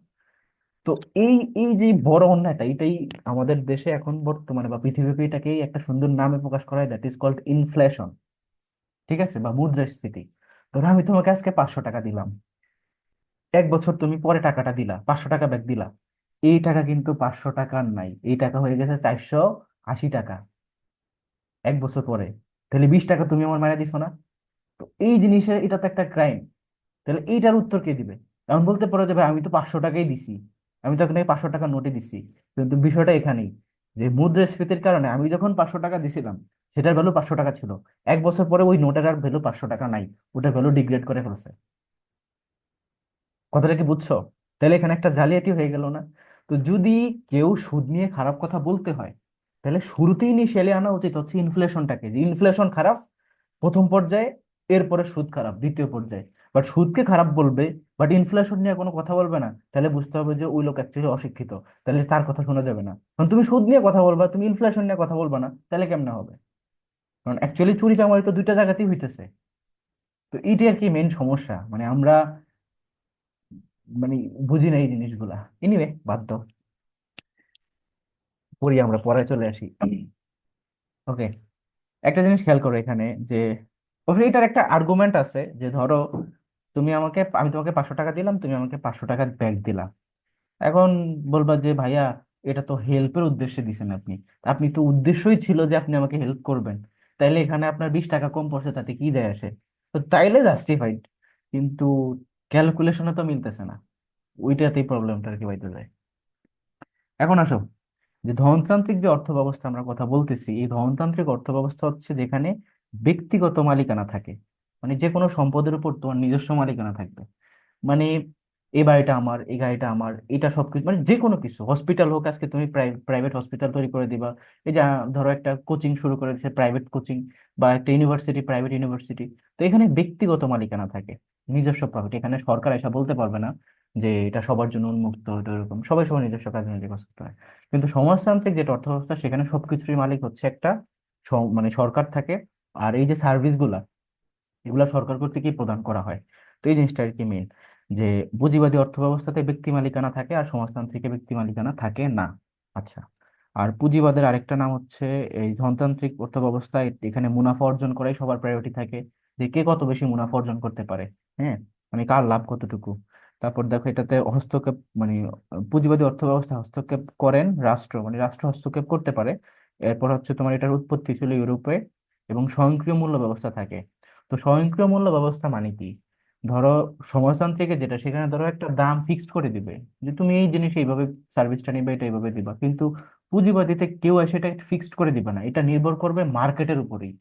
Speaker 1: তো এই এই যে বড় অন্যায়টা, এটাই আমাদের দেশে এখন বর্তমানে বা পৃথিবীতে এটাকেই একটা সুন্দর নামে প্রকাশ করা হয়, দ্যাট ইজ কল্ড ইনফ্লেশন। ঠিক আছে, বা মুদ্রাস্ফীতি। ধরো আমি তোমাকে আজকে 500 টাকা দিলাম, 1 বছর তুমি পরে টাকাটা দিলা, 500 টাকা ব্যাক দিলা, এই টাকা কিন্তু 500 টাকা নাই, এই টাকা হয়ে গেছে 480 টাকা 1 বছর পরে। তাহলে 20 টাকা তুমি আমার মাইনে দিছো না? তো এই জিনিসের এটা তো একটা ক্রাইম। তাহলে এইটার উত্তর কে দিবে? এমন বলতে পারো যে ভাই আমি তো 500 টাকাই দিছি, আমি তো আপনাকে 500 টাকা নোটে দিছি। কিন্তু বিষয়টা এখানেই, যে মুদ্রাস্ফীতির কারণে আমি যখন 500 টাকা দিছিলাম, সেটার ভ্যালু 500 টাকা ছিল, 1 বছর পরে ওই নোটের আর ভ্যালু 500 টাকা নাই, ওটার ভ্যালু ডিগ্রেড করে ফেলছে। কথাটা কি বুঝছো? তাহলে এখানে একটা জালিয়াতি হয়ে গেল না? তো যদি কেউ সুদ নিয়ে খারাপ কথা বলতে হয়, তাহলে শুরুতেই ইনিশিয়ালি আনা উচিত হচ্ছে ইনফ্লেশনটাকে, যে ইনফ্লেশন খারাপ প্রথম পর্যায়ে, এরপরে সুদ খারাপ দ্বিতীয় পর্যায়ে। বাট সুদকে খারাপ বলবে, বাট ইনফ্লেশন নিয়ে কোনো কথা বলবে না, তাহলে বুঝতে হবে যে ওই লোক অ্যাকচুয়ালি অশিক্ষিত, তাহলে তার কথা শোনা যাবে না। কারণ তুমি সুদ নিয়ে কথা বলবা, তুমি ইনফ্লেশন নিয়ে কথা বলবা না, তাহলে কেমনে হবে? কারণ অ্যাকচুয়ালি চুরি চামারি তো দুইটা জায়গাতেই হইতেছে। তো এইটাই আর কি মেইন সমস্যা, মানে আমরা মানে বুঝি না এই জিনিসগুলা। এনিওয়ে, বাদ দাও, পড়ি, আমরা পরে চলে আসি। ওকে, একটা জিনিস খেয়াল করো এখানে, যে অবশ্যই এটার একটা আর্গুমেন্ট আছে, যে ধরো আমি তোমাকে 500 টাকা দিলাম, তুমি আমাকে 500 টাকা ব্যাক দিলা। এখন বলবা যে ভাইয়া, এটা তো হেল্পের উদ্দেশ্যে দিছেন আপনি, আপনি তো উদ্দেশ্যই ছিল যে আপনি আমাকে হেল্প করবেন, তাইলে এখানে আপনার 20 টাকা কম পড়ছে, তাতে কি যায় আসে? তো তাইলে জাস্টিফাইড, কিন্তু ক্যালকুলেশনে তো মিলতেছে না, ওইটাতেই প্রবলেমটা আর কি বাইতে যায়। এখন আসো, যে ধনতান্ত্রিক যে অর্থ ব্যবস্থা আমরা কথা বলতেছি, এই ধনতান্ত্রিক অর্থ ব্যবস্থা হচ্ছে যেখানে ব্যক্তিগত মালিকানা থাকে, মানে যে কোনো সম্পদের উপর তোমার নিজস্ব মালিকানা থাকবে। মানে এই বাড়িটা আমার, এই গাড়িটা আমার, এটা সবকিছু, মানে যে কোনো কিছু, হসপিটাল হোক, আজকে তুমি প্রাইভেট হসপিটাল তৈরি করে দিবা, এই যে ধরো একটা কোচিং শুরু করেছে, প্রাইভেট কোচিং, বা একটা ইউনিভার্সিটি, প্রাইভেট ইউনিভার্সিটি, তো এখানে ব্যক্তিগত মালিকানা থাকে, নিজস্ব প্রপার্টি। এখানে সরকার এসে বলতে পারবে না যে এটা সবার জন্য উন্মুক্ত, এটা এরকম, সবাই সবার নিজস্ব কাজে নিজে কাজ করতে হয়। কিন্তু সমাজতান্ত্রিক যেটা অর্থ ব্যবস্থা, সেখানে সবকিছুরই মালিক হচ্ছে একটা মানে সরকার থাকে। আর এই যে সার্ভিস গুলা, এগুলা সরকার কর্তৃকই প্রদান করা হয়। তো এই জিনিসটা আর কি মেন, যে পুঁজিবাদী অর্থ ব্যবস্থাতে ব্যক্তি মালিকানা থাকে, আর সমাজতান্ত্রিকে ব্যক্তি মালিকানা থাকে না। আচ্ছা, আর পুঁজিবাদের আরেকটা নাম হচ্ছে এই ধনতান্ত্রিক অর্থ ব্যবস্থা, এখানে মুনাফা অর্জন করাই সবার প্রায়োরিটি থাকে, যে কে কত বেশি মুনাফা অর্জন করতে পারে। হ্যাঁ, মানে কার লাভ কতটুকু। তারপর দেখো এটাতে হস্তক্ষেপ, মানে পুঁজিবাদী অর্থ ব্যবস্থা হস্তক্ষেপ করেন রাষ্ট্র, মানে রাষ্ট্র হস্তক্ষেপ করতে পারে। এরপর হচ্ছে তোমার এটার উৎপত্তি ছিল ইউরোপে, এবং স্বয়ংক্রিয় মূল্য ব্যবস্থা থাকে। তো স্বয়ংক্রিয় মূল্য ব্যবস্থা মানে কি? ধরো সমাজতান্ত্রিকে যেটা, সেখানে ধরো একটা দাম ফিক্সড করে দিবে, যে তুমি এই জিনিস এইভাবে সার্ভিসটা নিবে, এটা এইভাবে দিবা। কিন্তু পুঁজিবাদীতে কেউ এসে এটা ফিক্সড করে দিবে না, এটা নির্ভর করবে মার্কেটের উপরেই।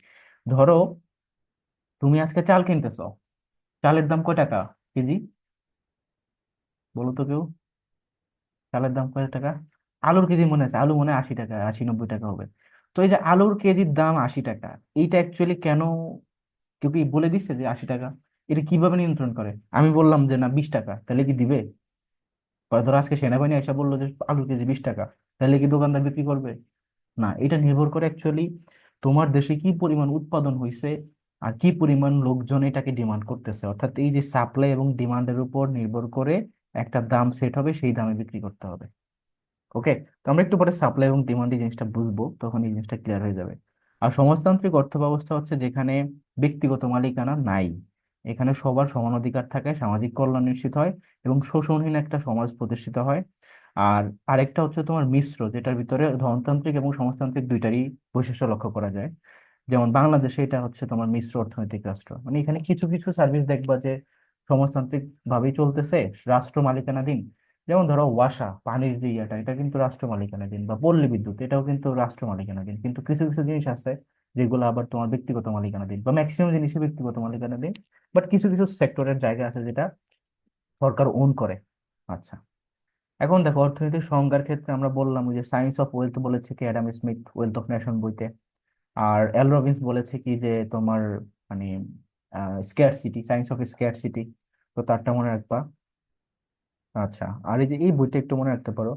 Speaker 1: ধরো তুমি আজকে চাল কিনতেছো, চালের দাম কয় টাকা কেজি? বলো তো কেউ, চালের দাম কয় টাকা? আলুর কেজি মনে আছে, আলু মনে হয় 80 টাকা, 80-90 টাকা হবে। তো এই যে আলুর কেজির দাম 80 টাকা, এইটা অ্যাকচুয়ালি কেন, কেউ কি বলে দিচ্ছে যে 80 টাকা? এটা কিভাবে নিয়ন্ত্রণ করে? আমি বললাম যে না 20 টাকা, তাহলে কি দিবে? বা ধরো আজকে সেনাবাহিনী এসে বললো যে আলুর কেজি 20 টাকা, তাহলে কি দোকানদার বিক্রি করবে? না, এটা নির্ভর করে অ্যাকচুয়ালি তোমার দেশে কি পরিমাণ উৎপাদন হয়েছে, আর কি পরিমাণ লোকজন এটাকে ডিমান্ড করতেছে, অর্থাৎ এই যে সাপ্লাই এবং ডিমান্ডের উপর নির্ভর করে একটা দাম সেট হবে, সেই দামে বিক্রি করতে হবে। ওকে। তো আমরা একটু পরে সাপ্লাই এবং ডিমান্ড এই জিনিসটা বুঝবো, তখন এই জিনিসটা ক্লিয়ার হয়ে যাবে। আর সমাজতান্ত্রিক অর্থ ব্যবস্থা হচ্ছে যেখানে ব্যক্তিগত মালিকানা নাই, এখানে সবার সমান অধিকার থাকে, সামাজিক কল্যাণ নিশ্চিত হয় এবং শোষণহীন একটা সমাজ প্রতিষ্ঠিত হয়। আর আরেকটা হচ্ছে তোমার মিশ্র, যেটার ভিতরে ধনতান্ত্রিক এবং সমাজতান্ত্রিক দুইটারই বৈশিষ্ট্য লক্ষ্য করা যায়। যেমন বাংলাদেশে এটা হচ্ছে তোমার মিশ্র অর্থনৈতিক রাষ্ট্র, মানে এখানে কিছু কিছু সার্ভিস দেখবা যে সমাজতান্ত্রিক ভাবেই চলতেছে, রাষ্ট্র মালিকানাধীন। যেমন ধরো ওয়াসা, পানির যে ইয়েটা, এটা কিন্তু রাষ্ট্র মালিকানাধীন, বা পল্লী বিদ্যুৎ, এটাও কিন্তু রাষ্ট্র মালিকানাধীন। কিন্তু কিছু কিছু জিনিস আছে যেগুলো আবার তোমার ব্যক্তিগত মালিকানাধীন, বা ম্যাক্সিমাম জিনিসই ব্যক্তিগত মালিকানাধীন। বাট কিছু কিছু সেক্টরের জায়গা আছে যেটা সরকার ওন করে। আচ্ছা, এখন দেখো অর্থনৈতিক সংজ্ঞার ক্ষেত্রে আমরা বললাম ওই যে সায়েন্স অফ ওয়েলথ বলেছে কি Adam Smith wealth of nation বইতে। আর এল রবিন্স বলেছে কি যে তোমার মানে স্ক্যারসিটি, সায়েন্স অফ স্ক্যারসিটি। তো তারটা মনে রাখবা। আচ্ছা, আর এই যে এই বইটা একটু মনে রাখতে পারো,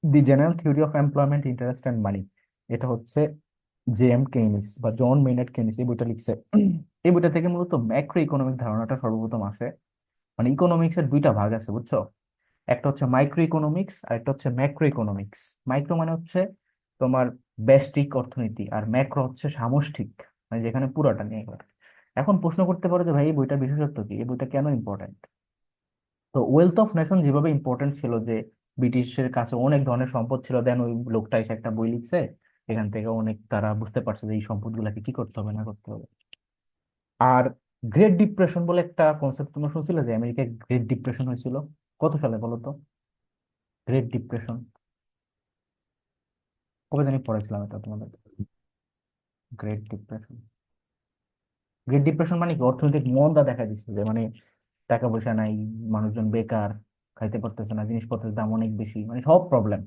Speaker 1: the general theory of employment interest and money. এটা হচ্ছে জে এম কেনিস বা জন মেইনার্ড কেনিস এই বইটা লিখছে। এই বইটা থেকে মূলত ম্যাক্রো ইকোনমিক ধারণাটা সর্বপ্রথম আসে। মানে ইকোনমিক্স এর দুইটা ভাগ আছে, বুঝছো? একটা হচ্ছে মাইক্রো ইকোনমিক্স আর একটা হচ্ছে ম্যাক্রো ইকোনমিক্স। মাইক্রো মানে হচ্ছে তোমার ব্যষ্টিক অর্থনীতি, আর ম্যাক্রো হচ্ছে সামষ্টিক, মানে যেখানে পুরোটা নিয়ে গেল। এখন প্রশ্ন করতে পারো যে ভাই এই বইটার বিশেষত্ব কি, এই বইটা কেন ইম্পর্টেন্ট? তো ওয়েলথ অফ নেশন যেভাবে ইম্পর্টেন্ট ছিল যে ব্রিটিশের কাছে অনেক ধরনের সম্পদ ছিল, দেন ওই লোকটা এসে একটা বই লিখছে, এখান থেকে অনেক তারা বুঝতে পারছে যে এই সম্পদগুলোকে কি করতে হবে না করতে হবে। আর গ্রেট ডিপ্রেশন বলে একটা কনসেপ্ট তোমরা শুনছিলে, যে আমেরিকায় গ্রেট ডিপ্রেশন হয়েছিল কত সালে বলো তো? গ্রেট ডিপ্রেশন কবে জানি পড়েছিলাম এটা তোমাদের। গ্রেট ডিপ্রেশন, গ্রেট ডিপ্রেশন মানে কি? অর্থনৈতিক মন্দা দেখা দিচ্ছে, যে মানে টাকা পয়সা নাই, মানুষজন বেকার, খাইতে পারতেছে না, জিনিসপত্রের দাম অনেক বেশি, মানে সব প্রবলেম।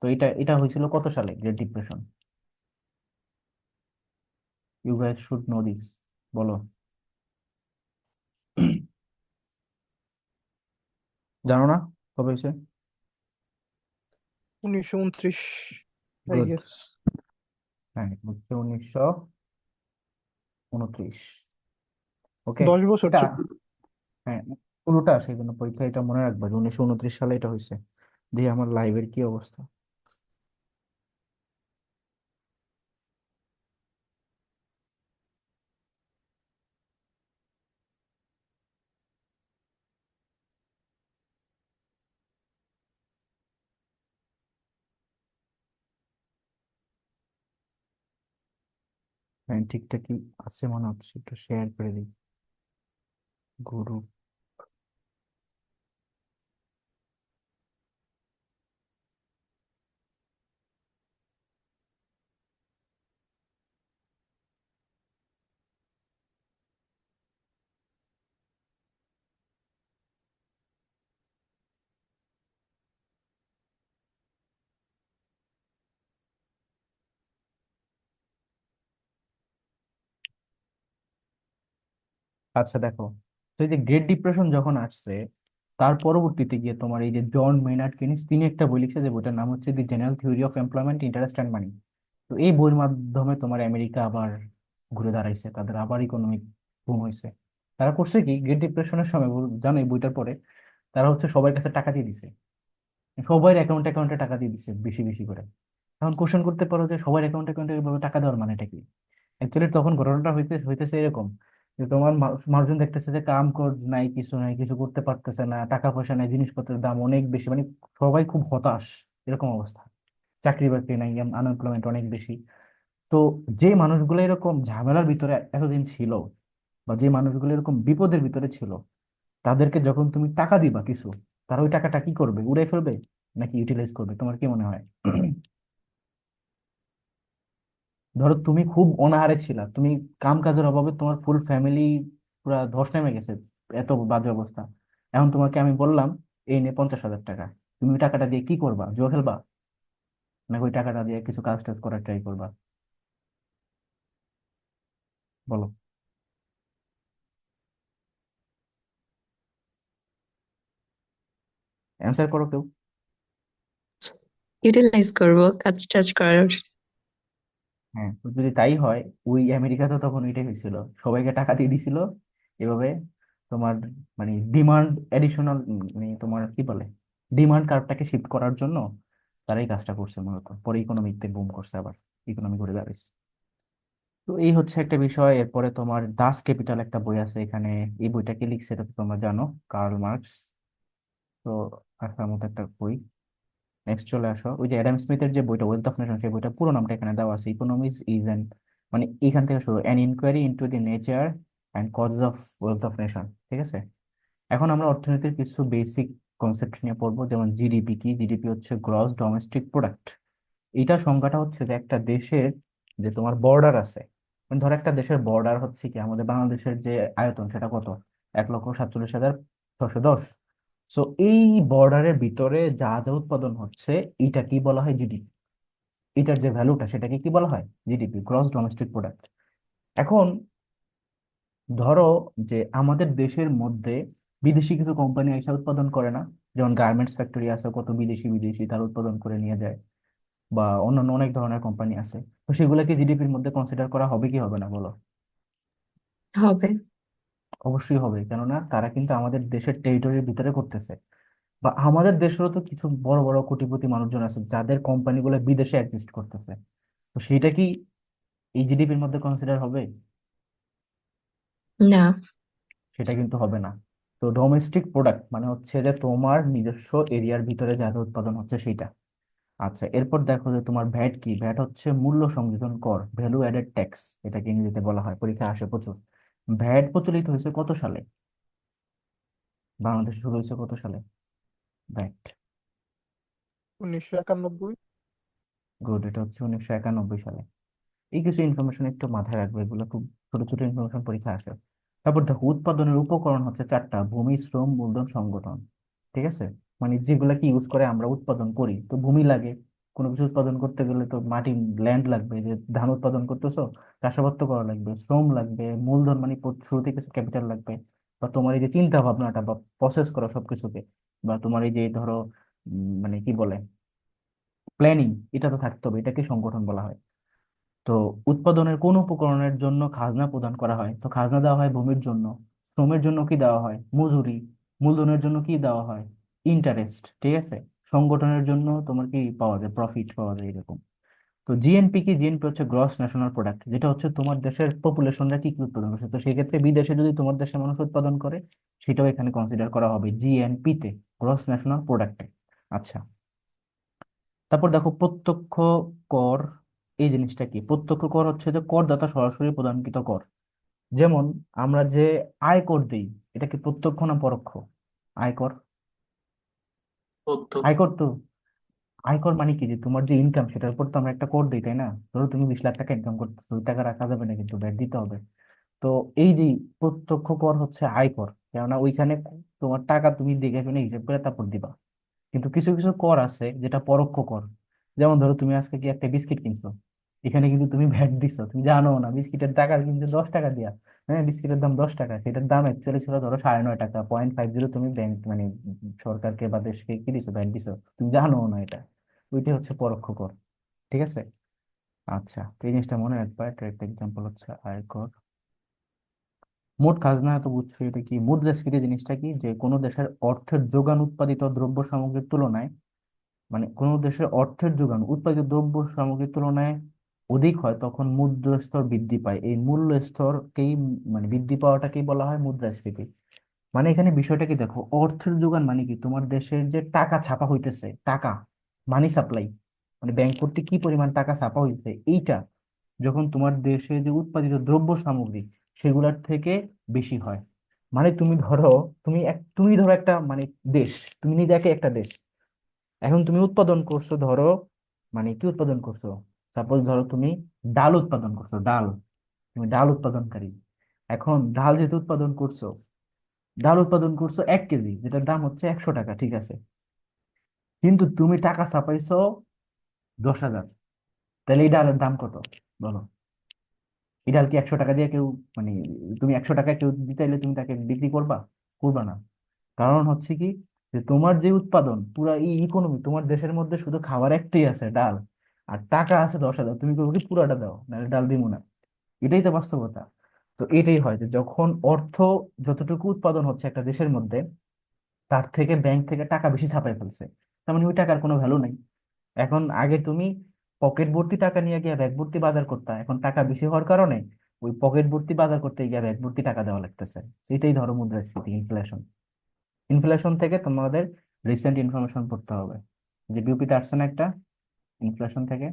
Speaker 1: তো এটা এটা হয়েছিল কত সালে great depression? You guys should know this, বলো। জানো না কবে হয়েছে?
Speaker 3: 1929, আই
Speaker 1: গুড।
Speaker 3: গেস।
Speaker 1: হ্যাঁ, হচ্ছে 1929। ওকে।
Speaker 3: 10 বছর
Speaker 1: এটা,
Speaker 3: ছিল।
Speaker 1: হ্যাঁ, পুরোটা সেই জন্য পরীক্ষা এটা মনে রাখবা যে 1929 সালে এটা হয়েছে। দিয়ে আমার লাইভের কি অবস্থা। হ্যাঁ, ঠিকঠাকই আছে মনে হচ্ছে, একটু শেয়ার করে দিই গুরু। আচ্ছা দেখো, তো এই যে গ্রেট ডিপ্রেশন যখন আসছে, তার পরবর্তীতে গিয়ে তোমার এই যে জন মেইনার্ড কেনিস, তিনি একটা বই লিখছে, যে বইটার নাম হচ্ছে the general theory of employment interest and money. তো এই বইয়ের মাধ্যমে তোমার আমেরিকা আবার ঘুরে দাঁড়াইছে, তাদের আবার ইকোনমিক বুম হয়েছে। তারা করছে কি গ্রেট ডিপ্রেশনের সময়, জানো এই বইটার পরে তারা হচ্ছে সবার কাছে টাকা দিয়ে দিছে, সবার অ্যাকাউন্টে অ্যাকাউন্টে টাকা দিয়ে দিছে বেশি বেশি করে। এখন কোশ্চেন করতে পারো যে সবার অ্যাকাউন্টে অ্যাকাউন্টে এভাবে টাকা দেওয়ার মানেটা কি? অ্যাকচুয়ালি তখন ঘটনাটা হইতেছে এরকম, যে তোমার মানুষজন দেখতেছে যে কাম কাজ নাই, কিছু নাই, কিছু করতে পারতেছে না, টাকা পয়সা নাই, জিনিসপত্রের দাম অনেক বেশি, মানে সবাই খুব হতাশ, এরকম অবস্থা। চাকরি বাকরি নাই, আনএমপ্লয়মেন্ট অনেক বেশি। তো যে মানুষগুলো এরকম ঝামেলার ভিতরে এতদিন ছিল, বা যে মানুষগুলো এরকম বিপদের ভিতরে ছিল, তাদেরকে যখন তুমি টাকা দিবা কিছু, তারা ওই টাকাটা কি করবে? উড়াই ফেলবে নাকি ইউটিলাইজ করবে? তোমার কি মনে হয়? ধরো তুমি খুব অনাহারে ছিলা, তুমি কাম কাজের অভাবে তোমার ফুল ফ্যামিলি পুরা ধস নেমে গেছে, এত বাজে অবস্থা। এখন তোমাকে আমি বললাম এই নে 50,000 টাকা, তুমি ওই টাকাটা দিয়ে কি করবা? জুয়া খেলবা নাকি ওই টাকাটা দিয়ে কিছু কাজ টাজ করার ট্রাই করবা? বলো। অ্যান্সার করো কেউ।
Speaker 4: ইউটিলাইজ করব, কাজ টাজ করার।
Speaker 1: হ্যাঁ, তো যদি তাই হয়, ওই আমেরিকা তো তখন ওইটাই হয়েছিল, সবাইকে টাকা দিয়ে দিছিল এভাবে তোমার মানে ডিমান্ড এডিশনাল, মানে তোমার কি বলে, ডিমান্ড কার্ভটাকে শিফট করার জন্য তারাই কাজটা করছে মূলত। পরে ইকোনমিতে বুম করছে, আবার ইকোনমি ঘুরে দাঁড়িয়েছে। তো এই হচ্ছে একটা বিষয়। এরপরে তোমার দাস ক্যাপিটাল একটা বই আছে এখানে, এই বইটা কে লিখছে এটা তো তোমরা জানো, কার্ল মার্কস। তো আসার মতো একটা বই। নেক্সট চলে আসো, ওই যে অ্যাডাম স্মিথের যে বইটা ওয়েলথ অফ নেশন, সেই বইটা পুরো নামটা এখানে দেওয়া আছে, ইকোনমিক্স ইজ অ্যান, মানে এখান থেকে শুরু, an inquiry into the nature and causes of wealth of nation. ঠিক আছে, এখন আমরা অর্থনীতির কিছু বেসিক কনসেপ্ট নিয়ে পড়বো, যেমন জিডিপি কি। জিডিপি হচ্ছে গ্রস ডোমেস্টিক প্রোডাক্ট। এটা সংজ্ঞাটা হচ্ছে যে একটা দেশের যে তোমার বর্ডার আছে, মানে ধর একটা দেশের বর্ডার হচ্ছে কি, আমাদের বাংলাদেশের যে আয়তন সেটা কত, 1,47,610। সো এই বর্ডারের ভিতরে যা যা উৎপাদন হচ্ছে, এটা কি বলা হয়, জিডিপি। এটার যে ভ্যালুটা সেটাকে কি বলা হয়, জিডিপি, গ্রস ডোমেস্টিক প্রোডাক্ট। এখন ধরো যে আমাদের দেশের মধ্যে বিদেশি কিছু কোম্পানি এসে উৎপাদন করে না, যেমন গার্মেন্টস ফ্যাক্টরি আছে, কত বিদেশি বিদেশি তারা উৎপাদন করে নিয়ে যায়, বা অন্যান্য অনেক ধরনের কোম্পানি আছে। তো সেগুলোকে জিডিপির মধ্যে কনসিডার করা হবে কি হবে না বলো?
Speaker 4: হবে।
Speaker 1: অবশ্যই হবে, কেননা তারা কিন্তু আমাদের দেশের টেরিটরির ভিতরে করতেছে। বা আমাদের দেশেরও তো কিছু বড় বড় কোটিপতি মানুষজন আছে যাদের কোম্পানিগুলো বিদেশে এক্সিস্ট করতেছে। তো সেইটা কি এই জিডিপির মধ্যে কনসিডার হবে?
Speaker 4: না।
Speaker 1: সেটা কিন্তু হবে না। তো ডোমেস্টিক প্রোডাক্ট মানে হচ্ছে যে তোমার নিজস্ব এরিয়ার ভিতরে যা যা উৎপাদন হচ্ছে সেইটা। আচ্ছা, এরপর দেখো যে তোমার ভ্যাট কি। ভ্যাট হচ্ছে মূল্য সংযোজন কর, ভ্যালু অ্যাডেড ট্যাক্স, এটাকে ইংরেজিতে বলা হয়, পরীক্ষা আসে প্রচুর। ভ্যাট প্রচলিত হয়েছে কত সালে, বাংলাদেশ শুরু হয়েছে কত সালে ভ্যাট?
Speaker 3: 1991।
Speaker 1: গুড, এটা হচ্ছে 1991 সালে। এই কিছু ইনফরমেশন একটু মাথায় রাখবে, এগুলো খুব ছোট ছোট ইনফরমেশন পরীক্ষা আসে। তারপর দেখো উৎপাদনের উপকরণ হচ্ছে চারটা: ভূমি, শ্রম, মূলধন, সংগঠন। ঠিক আছে, মানে যেগুলা কি ইউজ করে আমরা উৎপাদন করি। তো ভূমি লাগে, কোনো কিছু উৎপাদন করতে গেলে তো মাটি, ল্যান্ড লাগবে, যে ধান উৎপাদন করতেছো, চাষাবাদ তো করা লাগবে। শ্রম লাগবে, মূলধন মানে শুরুতে কিছু ক্যাপিটাল লাগবে, বা তোমার এই যে চিন্তা ভাবনাটা বা প্রসেস করা সবকিছুকে, বা তোমার এই যে ধরো মানে কি বলে, প্ল্যানিং, এটা তো থাকতে হবে, এটাকে সংগঠন বলা হয়। তো উৎপাদনের কোন উপকরণের জন্য খাজনা প্রদান করা হয়? তো খাজনা দেওয়া হয় ভূমির জন্য। শ্রমের জন্য কি দেওয়া হয়, মজুরি। মূলধনের জন্য কি দেওয়া হয়, ইন্টারেস্ট। ঠিক আছে, সংগঠনের জন্য তোমার কি পাওয়া যায়, প্রফিট পাওয়া যায়, এরকম। তো জিএনপি কি? জিএনপি হচ্ছে গ্রস ন্যাশনাল প্রোডাক্ট, যেটা হচ্ছে তোমার দেশের পপুলেশনরা কি কি উৎপাদন করছে। তো সেক্ষেত্রে বিদেশে যদি তোমার দেশের মানুষ উৎপাদন করে, সেটাও এখানে কনসিডার করা হবে জিএনপি তে, গ্রস ন্যাশনাল প্রোডাক্টে। আচ্ছা, তারপর দেখো প্রত্যক্ষ কর। এই জিনিসটা কি? প্রত্যক্ষ কর হচ্ছে যে করদাতা সরাসরি প্রদানকৃত কর। যেমন আমরা যে আয় কর দিই, এটা কি প্রত্যক্ষ না পরোক্ষ? আয়কর,
Speaker 2: প্রত্যক্ষ।
Speaker 1: আয়কর তো, আয়কর মানে কি, যে তোমার যে ইনকাম সেটার উপর তো আমরা একটা কর দিই, তাই না? ধরো তুমি 20 লাখ টাকা ইনকাম করতেছো, ওই টাকা রাখা যাবে না, কিন্তু ব্যাট দিতে হবে। তো এই যে প্রত্যক্ষ কর হচ্ছে আয়কর, কেননা ওইখানে তোমার টাকা তুমি দেখে শুনে হিসেব করে তারপর দিবা। কিন্তু কিছু কিছু কর আছে যেটা পরোক্ষ কর। যেমন ধরো তুমি আজকে কি একটা বিস্কিট কিনছো, এখানে কিন্তু তুমি ভ্যাট দিছো, তুমি জানো না বিস্কিটের টাকা কিন্তু 10 টাকা দিয়া। হ্যাঁ, বিস্কিটের দাম 10 টাকা, সেটার দাম অ্যাকচুয়ালি ছিল ধরো 9.5 টাকা, 0.50, তুমি ব্যাংক মানে সরকারকে বা দেশকে কি দিছো, ভ্যাট দিছো, তুমি জানো না এটা। ওইটাই হচ্ছে পরোক্ষ কর। ঠিক আছে। আচ্ছা, তো এই জিনিসটা মনে রাখবা, এটা একটা এক্সাম্পল হচ্ছে আয়কর। মোট খাজনা তো বুঝছো, এটা কি? মুদ্রাস্ফীতি জিনিসটা কি, যে কোনো দেশের অর্থের যোগান উৎপাদিত দ্রব্য সামগ্রীর তুলনায়, মানে কোনো দেশের অর্থের যোগান উৎপাদিত দ্রব্য সামগ্রীর তুলনায় অধিক হয়, তখন মুদ্রাস্তর বৃদ্ধি পায়। এই মূল্য স্তরকেই মানে বৃদ্ধি পাওয়াটাকেই বলা হয় মুদ্রাস্ফীতি। মানে এখানে বিষয়টা কি দেখো, অর্থের যোগান মানে কি, তোমার দেশের যে টাকা ছাপা হইতেছে, টাকা, মানি সাপ্লাই, মানে ব্যাংক কর্তৃক কি পরিমাণ টাকা ছাপা হইতেছে, এইটা যখন তোমার দেশে যে উৎপাদিত দ্রব্য সামগ্রী সেগুলোর থেকে বেশি হয়। মানে তুমি ধরো একটা মানে দেশ, তুমি নিজেকে একটা দেশ, এখন তুমি উৎপাদন করছো ধরো, মানে কি উৎপাদন করছো, সাপোজ ধরো তুমি ডাল উৎপাদন করছো, ডাল, তুমি ডাল উৎপাদনকারী। এখন ডাল যেহেতু উৎপাদন করছো, ডাল উৎপাদন করছো 1 কেজি, যেটার দাম হচ্ছে 100 টাকা, ঠিক আছে। কিন্তু তুমি টাকা ছাপাইছো 10,000, তাহলে এই ডালের দাম কত বলো? এই ডাল কি 100 টাকা দিয়ে কেউ, মানে তুমি 100 টাকায় কেউ দিতে চাইলে তুমি তাকে বিক্রি করবা? করবা না। কারণ হচ্ছে কি, যে তোমার যে উৎপাদন, পুরা এই ইকোনমি, তোমার দেশের মধ্যে শুধু খাবার একটাই আছে, ডাল। আর টাকা আছে 10,000, তুমি কি পুরোটা দাও, নাহলে ডাল দিমু না। এটাই তো বাস্তবতা। তো এটাই হয় যে যখন অর্থ যতটুকু উৎপাদন হচ্ছে একটা দেশের মধ্যে, তার থেকে ব্যাংক থেকে টাকা বেশি ছাপাই ফেলছে, তার মানে ওই টাকার কোনো ভ্যালু নেই। এখন আগে তুমি পকেট ভর্তি টাকা নিয়ে গিয়ে ব্যাগ ভর্তি বাজার করতে, এখন টাকা বেশি হওয়ার কারণে ওই পকেট ভর্তি বাজার করতে গিয়ে ব্যাগ ভর্তি টাকা দেওয়া লাগতেছে। এটাই ধরো মুদ্রাস্ফীতি, ইনফ্লেশন। ইনফ্লেশন থেকে তোমাদের রিসেন্ট ইনফরমেশন পড়তে হবে, যে বিউপিতে আসছে না একটা, ইনফ্লেশন থেকে।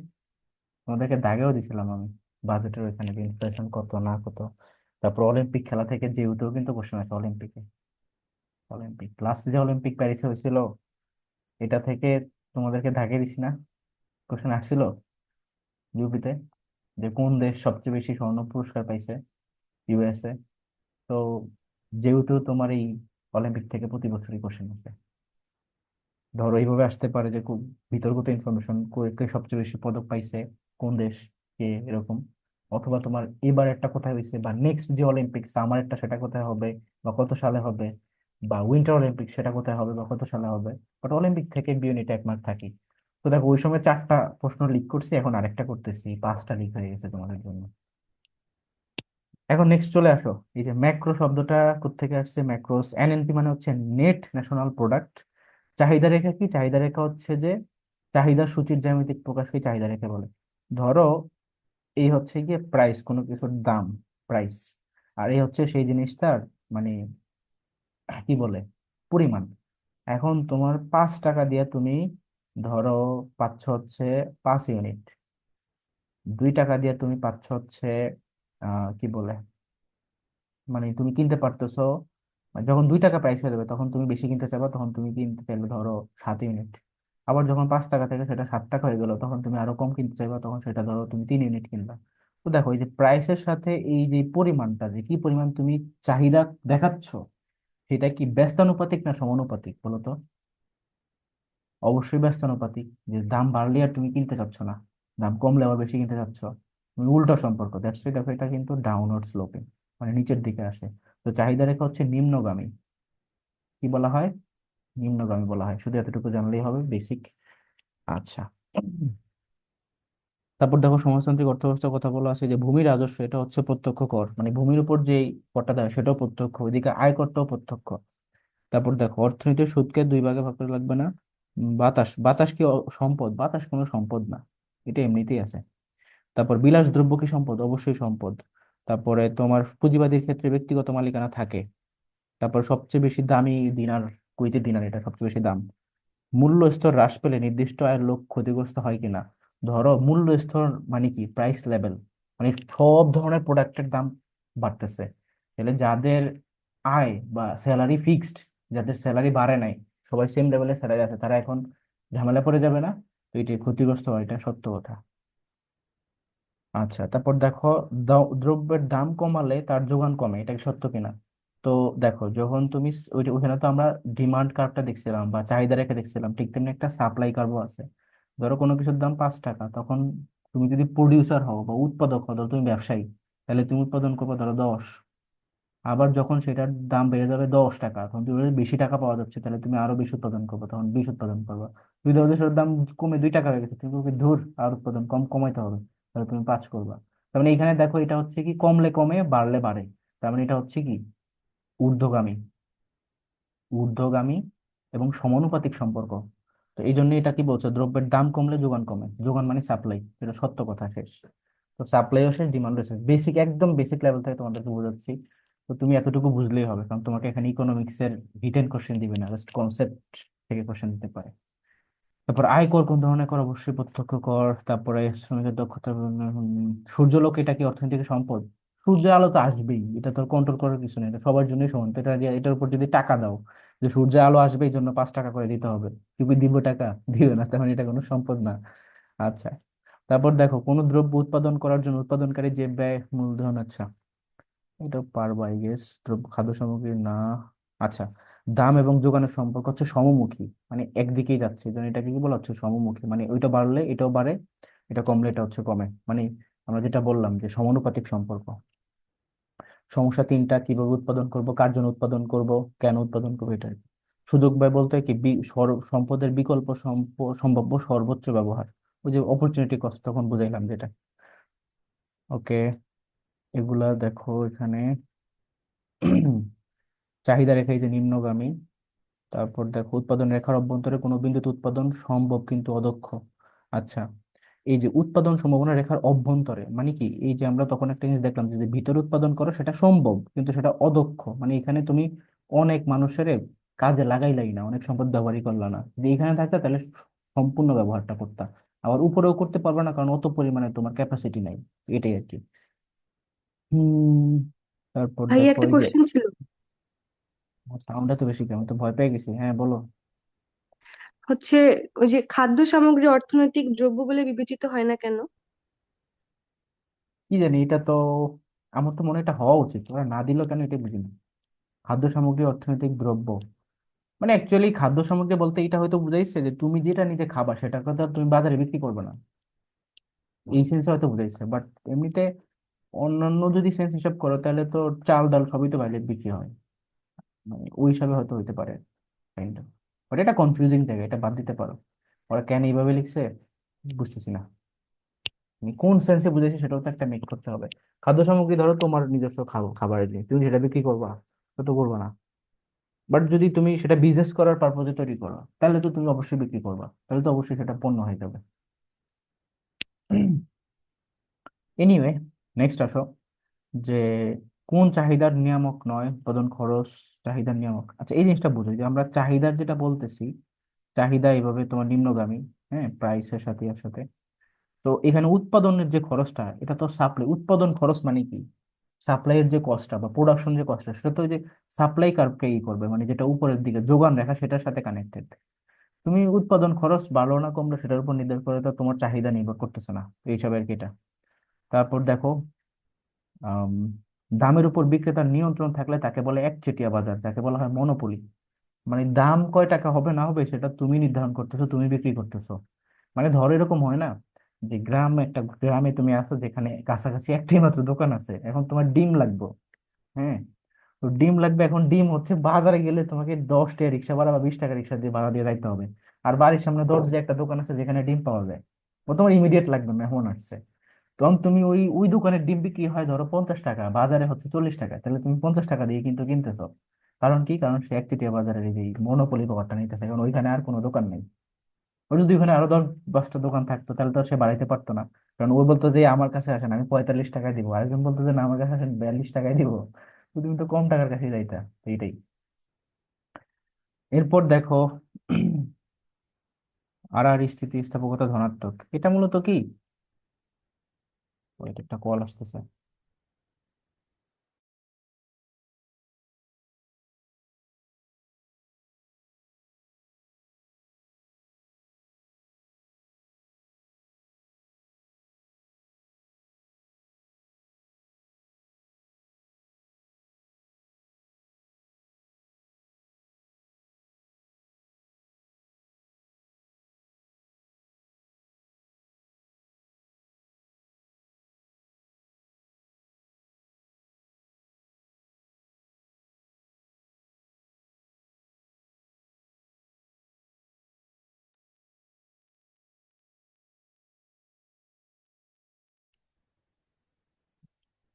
Speaker 1: তোমাদেরকে দাগেও দিছিলাম আমি বাজেটের ওইখানে, যে ইনফ্লেশন কত না কত। তারপর অলিম্পিক খেলা থেকে যেহেতু কিন্তু কোশ্চেন আছে অলিম্পিকে। অলিম্পিক লাস্ট যে অলিম্পিক প্যারিসে হয়েছিল, এটা থেকে তোমাদেরকে দাগিয়ে দিছি না, কোশ্চেন আসছিল ইউপিতে, যে কোন দেশ সবচেয়ে বেশি স্বর্ণ পুরস্কার পাইছে, ইউএসএ। তো যেহেতু তোমার এই অলিম্পিক থেকে প্রতি বছরই কোশ্চেন আসে, ধরো এইভাবে আসতে পারে যে খুব বিতর্কিত ইনফরমেশন, কে সবচেয়ে বেশি পদক পাইছে, কোন দেশ, কে, এরকম। অথবা তোমার এবার একটা কোথায় হয়েছে, বা নেক্সট যে অলিম্পিক সামার একটা সেটা কোথায় হবে বা কত সালে হবে, বা উইন্টার অলিম্পিক সেটা কোথায় হবে বা কত সালে হবে। বাট অলিম্পিক থেকে বিউনিট 1 মার্ক থাকি। তো দেখো ওই সময় 4টা প্রশ্ন লিক করছি, এখন আরেকটা করতেছি, 5টা লিক হয়ে গেছে তোমাদের জন্য। এখন নেক্সট চলে আসো, এই যে ম্যাক্রো শব্দটা কোত্থেকে আসছে, ম্যাক্রোস, এনএনপি মানে হচ্ছে নেট ন্যাশনাল প্রোডাক্ট। চাহিদা রেখা কি, চাহিদা রেখা হচ্ছে যে চাহিদা সূচির জ্যামিতিক প্রকাশকে চাহিদা রেখা বলে। ধরো এই হচ্ছে গিয়ে প্রাইস, কোনো কিছুর দাম, প্রাইস। আর এই হচ্ছে সেই জিনিসটার মানে কি বলে, পরিমাণ। এখন তোমার 5 টাকা দিয়ে তুমি ধরো পাচ্ছ হচ্ছে 5 ইউনিট, 2 টাকা দিয়ে তুমি পাচ্ছ হচ্ছে কি বলে, মানে তুমি কিনতে পারতেছো, মানে যখন 2 টাকা প্রাইস হয়ে যাবে তখন তুমি বেশি কিনতে চাইবা, তখন তুমি কিনতে চাইলে ধরো 7 ইউনিট। আবার যখন 5 টাকা থেকে সেটা 7 টাকা হয়ে গেল, তখন তুমি আরো কম কিনতে চাইবা, তখন সেটা ধরো তুমি 3 ইউনিট কিনবা। তো দেখো এই যে প্রাইসের সাথে এই যে পরিমাণটা, যে কি পরিমাণ তুমি চাহিদা দেখাচ্ছ, সেটা কি ব্যস্তানুপাতিক না সমানুপাতিক বলো তো? অবশ্যই ব্যস্তানুপাতিক, যে দাম বাড়লে আর তুমি কিনতে চাচ্ছ না, দাম কমলে আবার বেশি কিনতে চাচ্ছ। তুমি উল্টো সম্পর্ক, দ্যাটস দেখো এটা কিন্তু ডাউনওয়ার্ড স্লোপিং, মানে নিচের দিকে আসে। তো চাহিদা রেখা হচ্ছে নিম্নগামী, কি বলা হয়, নিম্নগামী বলা হয়। শুধু এতটুকু জানলেই হবে, বেসিক। আচ্ছা, তারপর দেখো সমাজতান্ত্রিক অর্থব্যবস্থার কথা বলা আছে, যে ভূমি রাজস্ব এটা হচ্ছে প্রত্যক্ষ কর, মানে ভূমির উপর যে করটা দেয় সেটাও প্রত্যক্ষ, ওইদিকে আয় করটাও প্রত্যক্ষ। তারপর দেখো অর্থনীতির সুদকে 2 ভাগে ভাগ করে লাগবে না। বাতাস, বাতাস কি সম্পদ? বাতাস কোনো সম্পদ না, এটা এমনিতেই আছে। তারপর বিলাস দ্রব্য কি সম্পদ? অবশ্যই সম্পদ। তারপরে তোমার পুঁজিবাদীর ক্ষেত্রে ব্যক্তিগত মালিকানা থাকে। তারপর সবচেয়ে বেশি দামি দিনার, কুইতের দিনার, এটা সবচেয়ে বেশি দাম। মূল্য স্তর হ্রাস পেলে নির্দিষ্ট আয়ের লোক ক্ষতিগ্রস্ত হয় কিনা। ধরো মূল্য স্তর মানে কি, প্রাইস লেভেল, মানে সব ধরনের প্রোডাক্টের দাম বাড়তেছে, তাহলে যাদের আয় বা স্যালারি ফিক্সড, যাদের স্যালারি বাড়ে নাই, সবাই সেম লেভেলের স্যালারি আছে, তারা এখন ঝামেলা পড়ে যাবে না? তো এটি ক্ষতিগ্রস্ত হয়, এটা সত্য কথা। আচ্ছা, তারপর দেখো দ্রব্যের দাম কমালে তার যোগান কমে, এটা কি সত্য কিনা? তো দেখো যখন তুমি ওইখানে তো আমরা ডিমান্ড কার্ভটা দেখছিলাম বা চাহিদা রেখে দেখছিলাম, ঠিক তেমনি একটা সাপ্লাই কার্ভও আছে। ধরো কোনো কিছুর দাম 5 টাকা, তখন তুমি যদি প্রডিউসার হও বা উৎপাদক হও, ধরো তুমি ব্যবসায়ী, তাহলে তুমি উৎপাদন করবে ধরো 10। আবার যখন সেটার দাম বেড়ে যাবে 10 টাকা, তখন তুমি যদি বেশি টাকা পাওয়া যাচ্ছে, তাহলে তুমি আরো বেশি উৎপাদন করবে, তখন 20 উৎপাদন করবে। যদি ধরো সেটার দাম কমে 2 টাকা হয়ে গেছে, তুমি বলবে ধুর, আর উৎপাদন কমাইতে হবে, তাহলে তুমি 5 করবা। তার মানে এখানে দেখো এটা হচ্ছে কি, কমলে কমে বাড়লে বাড়ে, তার মানে এটা হচ্ছে কি ঊর্ধ্বগামী, ঊর্ধ্বগামী এবং সমানুপাতিক সম্পর্ক। তো এই জন্য এটা কি বলছে, দ্রব্যের দাম কমলে যোগান কমে, যোগান মানে সাপ্লাই, এটা সত্য কথা, শেষ। তো সাপ্লাইও শেষ, ডিমান্ডও শেষ, বেসিক, একদম বেসিক লেভেল থেকে তোমাদেরকে বোঝাচ্ছি। তো তুমি এতটুকু বুঝলেই হবে, কারণ তোমাকে এখানে ইকোনমিক্স এর রিটেন কোশ্চেন দিবে না, জাস্ট কনসেপ্ট থেকে কোশ্চেন দিতে পারে। তারপর আয় কর কোন ধরনের কর, অবশ্যই প্রত্যক্ষ কর। তারপরে শ্রমিকের দক্ষতা, সূর্যালোক এটা কি অর্থনৈতিক সম্পদ? সূর্যের আলো তো আসবেই, এটা তো কন্ট্রোল করার কিছু নেই, এটা সবার জন্যই সমান। তো এটার উপর যদি টাকা দাও, যে সূর্যের আলো আসবে এই জন্য 5 টাকা করে দিতে হবে, তুমি দিব টাকা? দিবে না, তার মানে এটা কোনো সম্পদ না। আচ্ছা, তারপর দেখো কোন দ্রব্য উৎপাদন করার জন্য উৎপাদনকারী যে ব্যয় মূলধন, আচ্ছা এটা পারবো আই গেস, দ্রব্য খাদ্য সামগ্রী না। আচ্ছা, দাম এবং যোগানের সম্পর্ক হচ্ছে সমমুখী, মানে একদিকেই যাচ্ছে, এই জন্য এটাকে কি বলা হচ্ছে, সমমুখী, মানে ওইটা বাড়লে এটাও বাড়ে, এটা কমলে এটা হচ্ছে কমে, মানে আমরা যেটা বললাম যে সমানুপাতিক সম্পর্ক। সমস্যা 3টা, কিভাবে উৎপাদন করব, কার জন্য উৎপাদন করব, কেন উৎপাদন করবো, এটা আর কি। সুযোগ ব্যয় বলতে কি সম্পদের বিকল্প সম্ভাব্য সর্বোচ্চ ব্যবহার। ওই যে অপরচুনিটি কস্ট তখন বুঝাইলাম যেটা। ওকে, এগুলা দেখো এখানে। চাহিদা রেখা এই যে নিম্নগামী। তারপর দেখো উৎপাদন রেখার অভ্যন্তরে কোনো বিন্দুতে উৎপাদন সম্ভব কিন্তু অদক্ষ। আচ্ছা, এই যে উৎপাদন সম্ভাবনা রেখার অভ্যন্তরে মানে কি, এই যে আমরা তখন একটা জিনিস দেখলাম যে যে ভিতরে উৎপাদন করো সেটা সম্ভব কিন্তু সেটা অদক্ষ, মানে এখানে তুমি অনেক মানুষের কাজে লাগাইলাই না, অনেক সম্পদ ব্যবহারই করলা না। যদি এখানে থাকতে তাহলে সম্পূর্ণ ব্যবহারটা করতা। আবার উপরেও করতে পারবে না কারণ অত পরিমাণে তোমার ক্যাপাসিটি নাই। এটাই আর কি। হুম। তারপর
Speaker 5: ভাই
Speaker 1: দেখো
Speaker 5: একটা
Speaker 1: এই যে
Speaker 5: কোশ্চেন ছিল,
Speaker 1: সাউন্ডটা তো বেশি, কেমন তো ভয় পেয়ে গেছি। হ্যাঁ বলো।
Speaker 5: হচ্ছে ওই যে খাদ্য সামগ্রী অর্থনৈতিক দ্রব্য বলে বিবেচিত হয় না কেন?
Speaker 1: কি জানি, এটা তো আমার তো মনে হয় এটা হওয়া উচিত, ওরা না দিল কেন এটা বুঝি না। খাদ্য সামগ্রী অর্থনৈতিক দ্রব্য মানে অ্যাকচুয়ালি খাদ্য সামগ্রী বলতে এটা হয়তো বুঝাইছে যে তুমি যেটা নিজে খাবা সেটা কথা তুমি বাজারে বিক্রি করবে না, এই সেন্সে হয়তো বুঝাইছে। বাট এমনিতে অন্যান্য যদি সেন্স হিসাব করো তাহলে তো চাল ডাল সবই তো বাইরে বিক্রি হয়, মানে ওই হিসাবে হয়তো হইতে পারে কাইন্ড অফ। বাট এটা কনফিউজিং জায়গা, এটা বাদ দিতে পারো। ওরা কেন এইভাবে লিখছে বুঝতেছি না, তুমি কোন সেন্সে বুঝেছি সেটাও তো একটা মেক করতে হবে। খাদ্য সামগ্রী ধরো তোমার নিজস্ব খাবারের জিনিস, তুমি সেটা বিক্রি করবা? তো তো করবা না। বাট যদি তুমি সেটা বিজনেস করার পারপোজে তৈরি করো তাহলে তো তুমি অবশ্যই বিক্রি করবা, তাহলে তো অবশ্যই সেটা পণ্য হয়ে যাবে। এনিওয়ে, নেক্সট আসো যে কোন চাহিদার নিয়ামক নয় উৎপাদন খরচ। চাহিদার নিয়ামক, আচ্ছা এই জিনিসটা বুঝো যে আমরা চাহিদার যেটা বলতেছি, চাহিদা এইভাবে তোমার নিম্নগামী, হ্যাঁ প্রাইসের সাথে এর সাথে। তো এখানে উৎপাদনের যে খরচটা এটা তো সাপ্লাই, উৎপাদন খরচ মানে কি, সাপ্লাইয়ের যে কস্টটা বা প্রোডাকশন যে কস্টটা সেটা তো ওই যে সাপ্লাই কার্ভকে ই করবে, মানে যেটা উপরের দিকে যোগান রেখা সেটার সাথে কানেক্টেড। তুমি উৎপাদন খরচ বাড়লো না কমলো সেটার উপর নির্ভর করে তো তোমার চাহিদা নির্ভর করতেছে না, এই হিসাবে আর কি এটা। তারপর দেখো আম, দামের উপর বিক্রেতার নিয়ন্ত্রণ থাকলে তাকে বলে একচেটিয়া বাজার, যাকে বলা হয় মনোপলি। মানে দাম কয় টাকা হবে না হবে সেটা তুমি নির্ধারণ করতেছো, তুমি বিক্রি করতেছো। মানে ধরো এরকম হয় না যে একটা গ্রামে তুমি আছো যেখানে কাছাকাছি একটাই মাত্র দোকান আছে, এখন তোমার ডিম লাগবে। হ্যাঁ, তো ডিম লাগবে, এখন ডিম হচ্ছে বাজারে গেলে তোমাকে 10 টাকা রিক্সা ভাড়া বা 20 টাকা রিক্সা দিয়ে ভাড়া দিয়ে যাইতে হবে। আর বাড়ির সামনে দরজা একটা দোকান আছে যেখানে ডিম পাওয়া যায়, ও তোমার ইমিডিয়েট লাগবে, মেহমান আসছে। তখন তুমি ওই ওই দোকানের ডিম বিক্রি হয় ধরো 50 টাকা, বাজারে হচ্ছে 40 টাকা, তাহলে তুমি 50 টাকা দিয়ে কিন্তু কিনতেছো। কারণ কি, কারণ সে একচেটিয়া বাজারের এই যে মনোপলি পাওয়ারটা নিতেছে, কারণ ওইখানে আর কোনো দোকান নেই। ওর যদি ওখানে আরো 10-12টা দোকান থাকতো তাহলে তো আর সে বাড়াইতে পারতো না। কারণ ও বলতো যে আমার কাছে আসেন আমি 45 টাকায় দিব, আরেকজন বলতো যে না আমার কাছে আসেন 42 টাকায় দিব। তো তুমি তো কম টাকার কাছে যাইতা। তো এইটাই। এরপর দেখো আর আর স্থিতিস্থাপকতা ধনাত্মক, এটা মূলত কি, ওইটা একটা কল আসতেছে।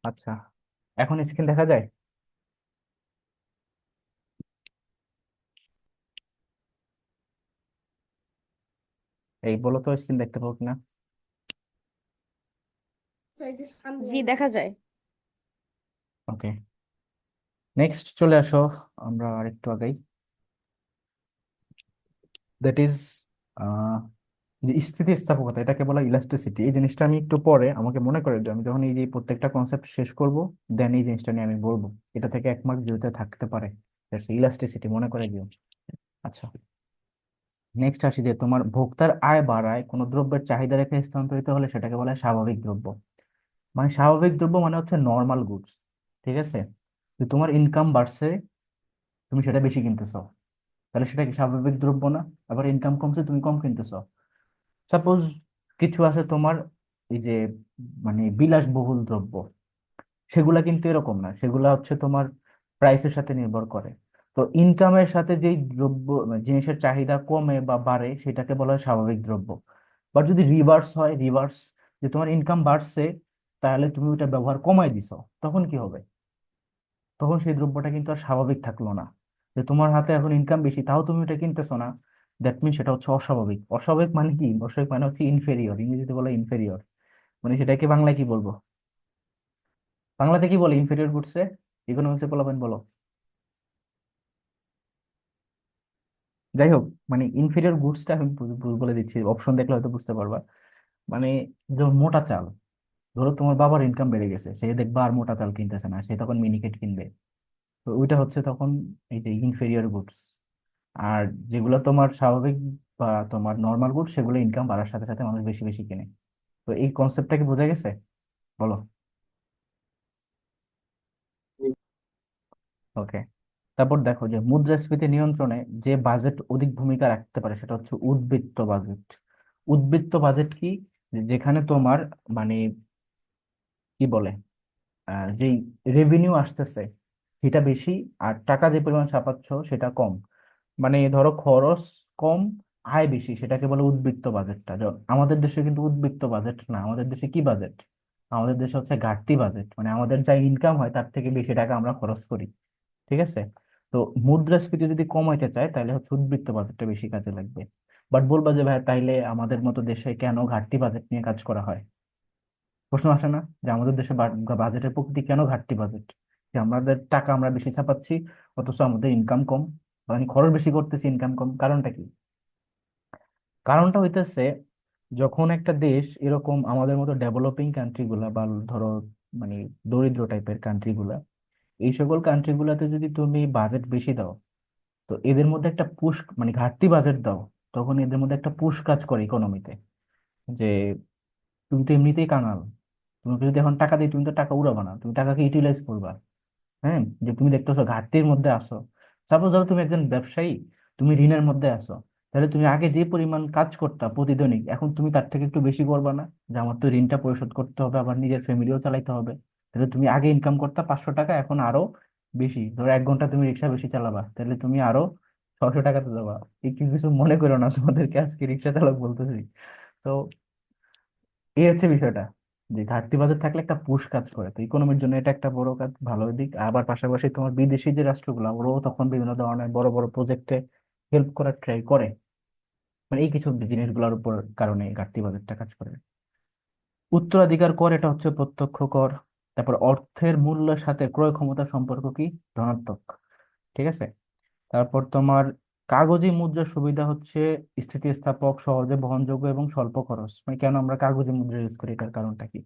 Speaker 1: আচ্ছা, এখন স্ক্রিন দেখা যায়? এই বলো তো স্ক্রিন দেখতে পাবো কিনা।
Speaker 6: জি দেখা যায়।
Speaker 1: ওকে, নেক্সট চলে আসো, আমরা আরেকটু আগাই। দ্যাট ইজ যে স্থিতিস্থাপকতা, এটাকে বলা ইলাস্টিসিটি। এই জিনিসটা আমি একটু পরে আমাকে মনে করে দিও, আমি যখন এই যে প্রত্যেকটা কনসেপ্ট শেষ করব দেন এই জিনিসটা নিয়ে আমি বলবো। এটা থেকে 1 মার্ক যেটা থাকতে পারে, ইলাস্টিসিটি মনে করে দিও। আচ্ছা, নেক্সট আসি যে তোমার ভোক্তার আয় বাড়ায় কোনো দ্রব্যের চাহিদা রেখে স্থানান্তরিত হলে সেটাকে বলা হয় স্বাভাবিক দ্রব্য। মানে স্বাভাবিক দ্রব্য মানে হচ্ছে নর্মাল গুডস, ঠিক আছে? যে তোমার ইনকাম বাড়ছে, তুমি সেটা বেশি কিনতেছো, তাহলে সেটা কি স্বাভাবিক দ্রব্য না? আবার ইনকাম কমছে, তুমি কম কিনতেছো। সাপোজ কিছু আছে তোমার এই যে মানে বিলাসবহুল দ্রব্য, সেগুলা কিন্তু এরকম না, সেগুলা হচ্ছে তোমার প্রাইসের সাথে নির্ভর করে। তো ইনকামের সাথে যেই দ্রব্য মানে জিনিসের চাহিদা কমে বা বাড়ে সেটাকে বলা হয় স্বাভাবিক দ্রব্য। বাট যদি রিভার্স হয়, রিভার্স, যে তোমার ইনকাম বাড়ছে তাহলে তুমি ওটা ব্যবহার কমাই দিছো, তখন কি হবে? তখন সেই দ্রব্যটা কিন্তু আর স্বাভাবিক থাকলো না। যে তোমার হাতে এখন ইনকাম বেশি তাও তুমি ওটা কিনতেছো না, দ্যাট মিন সেটা হচ্ছে অস্বাভাবিক। অস্বাভাবিক মানে কি? অস্বাভাবিক মানে হচ্ছে ইনফেরিয়র, ইংরেজিতে বলে ইনফেরিয়র। মানে সেটাকে বাংলায় কি বলবো? বাংলাতে কি বলে ইনফেরিয়র গুডসে? ইকোনমিক্সে পোলাপাইন বলো। যাই হোক, মানে ইনফেরিয়র গুডসটা আমি বলে দিচ্ছি, অপশন দেখলে হয়তো বুঝতে পারবা। মানে যেমন মোটা চাল, ধরো তোমার বাবার ইনকাম বেড়ে গেছে, সে দেখবা আর মোটা চাল কিনতেছে না, সে তখন মিনিকেট কিনবে। তো ওইটা হচ্ছে তখন এই যে ইনফেরিয়র গুডস। আর যেগুলো তোমার স্বাভাবিক বা তোমার নর্মাল গুড, সেগুলো ইনকাম বাড়ার সাথে সাথে মানুষ বেশি বেশি কিনে। তো এই কনসেপ্টটা কি বোঝা গেছে? বলো। ওকে। তারপর দেখো যে মুদ্রাস্ফীতি নিয়ন্ত্রণে যে বাজেট অধিক ভূমিকা রাখতে পারে সেটা হচ্ছে উদ্বৃত্ত বাজেট। উদ্বৃত্ত বাজেট কি? যেখানে তোমার মানে কি বলে, যেই রেভিনিউ আসতেছে সেটা বেশি, আর টাকা যে পরিমাণ ছাপাচ্ছ সেটা কম। মানে ধরো খরচ কম, আয় বেশি, সেটাকে বলে উদ্বৃত্ত বাজেটটা। আমাদের দেশে কিন্তু উদ্বৃত্ত বাজেট না, আমাদের দেশে কি বাজেট? আমাদের দেশে হচ্ছে ঘাটতি বাজেট, মানে আমাদের যা ইনকাম হয় তার থেকে বেশি টাকা আমরা খরচ করি। ঠিক আছে? তো মুদ্রাস্ফীতি যদি কমাইতে চায় তাহলে হচ্ছে উদ্বৃত্ত বাজেটটা বেশি কাজে লাগবে। বাট বলবা যে ভাই তাইলে আমাদের মতো দেশে কেন ঘাটতি বাজেট নিয়ে কাজ করা হয়? প্রশ্ন আসে না যে আমাদের দেশে বাজেটের প্রকৃতি কেন ঘাটতি বাজেট? যে আমাদের টাকা আমরা বেশি ছাপাচ্ছি অথচ আমাদের ইনকাম কম, মানে খরচ বেশি করতেছি, ইনকাম কম। কারণটা কি? কারণটা হইতেছে, যখন একটা দেশ এরকম আমাদের মতো ডেভেলপিং কান্ট্রি গুলা বা ধরো মানে দরিদ্র টাইপের কান্ট্রি গুলা, এই সকল কান্ট্রি গুলাতে যদি তুমি বাজেট বেশি দাও, তো এদের মধ্যে একটা পুশ, মানে ঘাটতি বাজেট দাও, তখন এদের মধ্যে একটা পুশ কাজ করে ইকোনমিতে। যে তুমি তো এমনিতেই কাঙাল, তোমাকে যদি এখন টাকা দিই তুমি তো টাকা উড়াবা না, তুমি টাকাকে ইউটিলাইজ করবা। হ্যাঁ, যে তুমি দেখতেছো ঘাটতির মধ্যে আসো। সাপোজ ধরো তুমি একজন ব্যবসায়ী, তুমি ঋণের মধ্যে আসো, তাহলে তুমি আগে যে পরিমাণ কাজ করতা প্রতিদিনই, এখন তুমি তার থেকে একটু বেশি করবা না? যে আমার তো ঋণটা পরিশোধ করতে হবে, আবার নিজের ফ্যামিলিও চালাইতে হবে। তাহলে তুমি আগে ইনকাম করতে 500 টাকা, এখন আরো বেশি, ধরো 1 ঘন্টা তুমি রিক্সা বেশি চালাবা, তাহলে তুমি আরো 600 টাকাতে যাবা। এই কি কিছু মনে করো না, তোমাদেরকে আজকে রিক্সা চালক বলতেছি। তো এই হচ্ছে বিষয়টা, যে ঘাটতি বাজার থাকলে একটা পুশ কাজ করে, তো ইকোনমির জন্য এটা একটা বড় কাজ, ভালো দিক। আবার পাশাপাশি তোমার বিদেশি যে রাষ্ট্রগুলো, ওরাও তখন বিভিন্ন ধরনের বড় বড় প্রজেক্টে হেল্প করার ট্রাই করে। মানে এই কিছু জিনিসগুলোর উপর কারণে ঘাটতি বাজারটা কাজ করে। উত্তরাধিকার কর, এটা হচ্ছে প্রত্যক্ষ কর। তারপর অর্থের মূল্যের সাথে ক্রয় ক্ষমতার সম্পর্ক কি? ধনাত্মক। ঠিক আছে? তারপর তোমার কাগজি মুদ্রার সুবিধা হচ্ছে স্থিতিস্থাপক, সহজে বহনযোগ্য এবং স্বল্প খরচ। মানে কেন আমরা কাগজি মুদ্রা ইউজ করি, এটার কারণটা কি?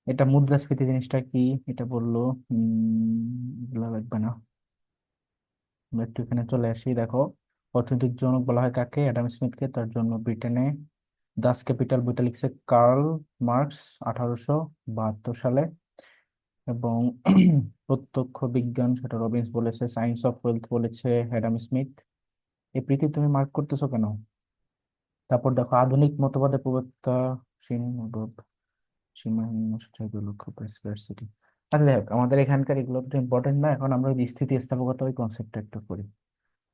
Speaker 1: এটা মুদ্রাস্ফীতি জিনিসটা কি এটা বললো। এগুলা লাগবে না, আমরা একটু এখানে চলে আসি। দেখো, অর্থনৈতিক জনক বলা হয় কাকে? অ্যাডাম স্মিথকে। তার জন্য ব্রিটেনে দাস ক্যাপিটাল বইটা লিখছে কার্ল মার্কস 1872 সালে। এবং প্রত্যক্ষ বিজ্ঞান, সেটা রবিন্স বলেছে। সায়েন্স অফ ওয়েলথ বলেছে অ্যাডাম স্মিথ। এই পৃথিবী তুমি মার্ক করতেছো কেন? তারপর দেখো, আধুনিক মতবাদের প্রবক্তা সীমাহীন সূচকের লক্ষ্য স্কারসিটি। আচ্ছা যাই হোক, আমাদের এখানকার এগুলো তো ইম্পর্টেন্ট না, এখন আমরা ওই যে স্থিতিস্থাপকতা ওই কনসেপ্টটা একটু করি।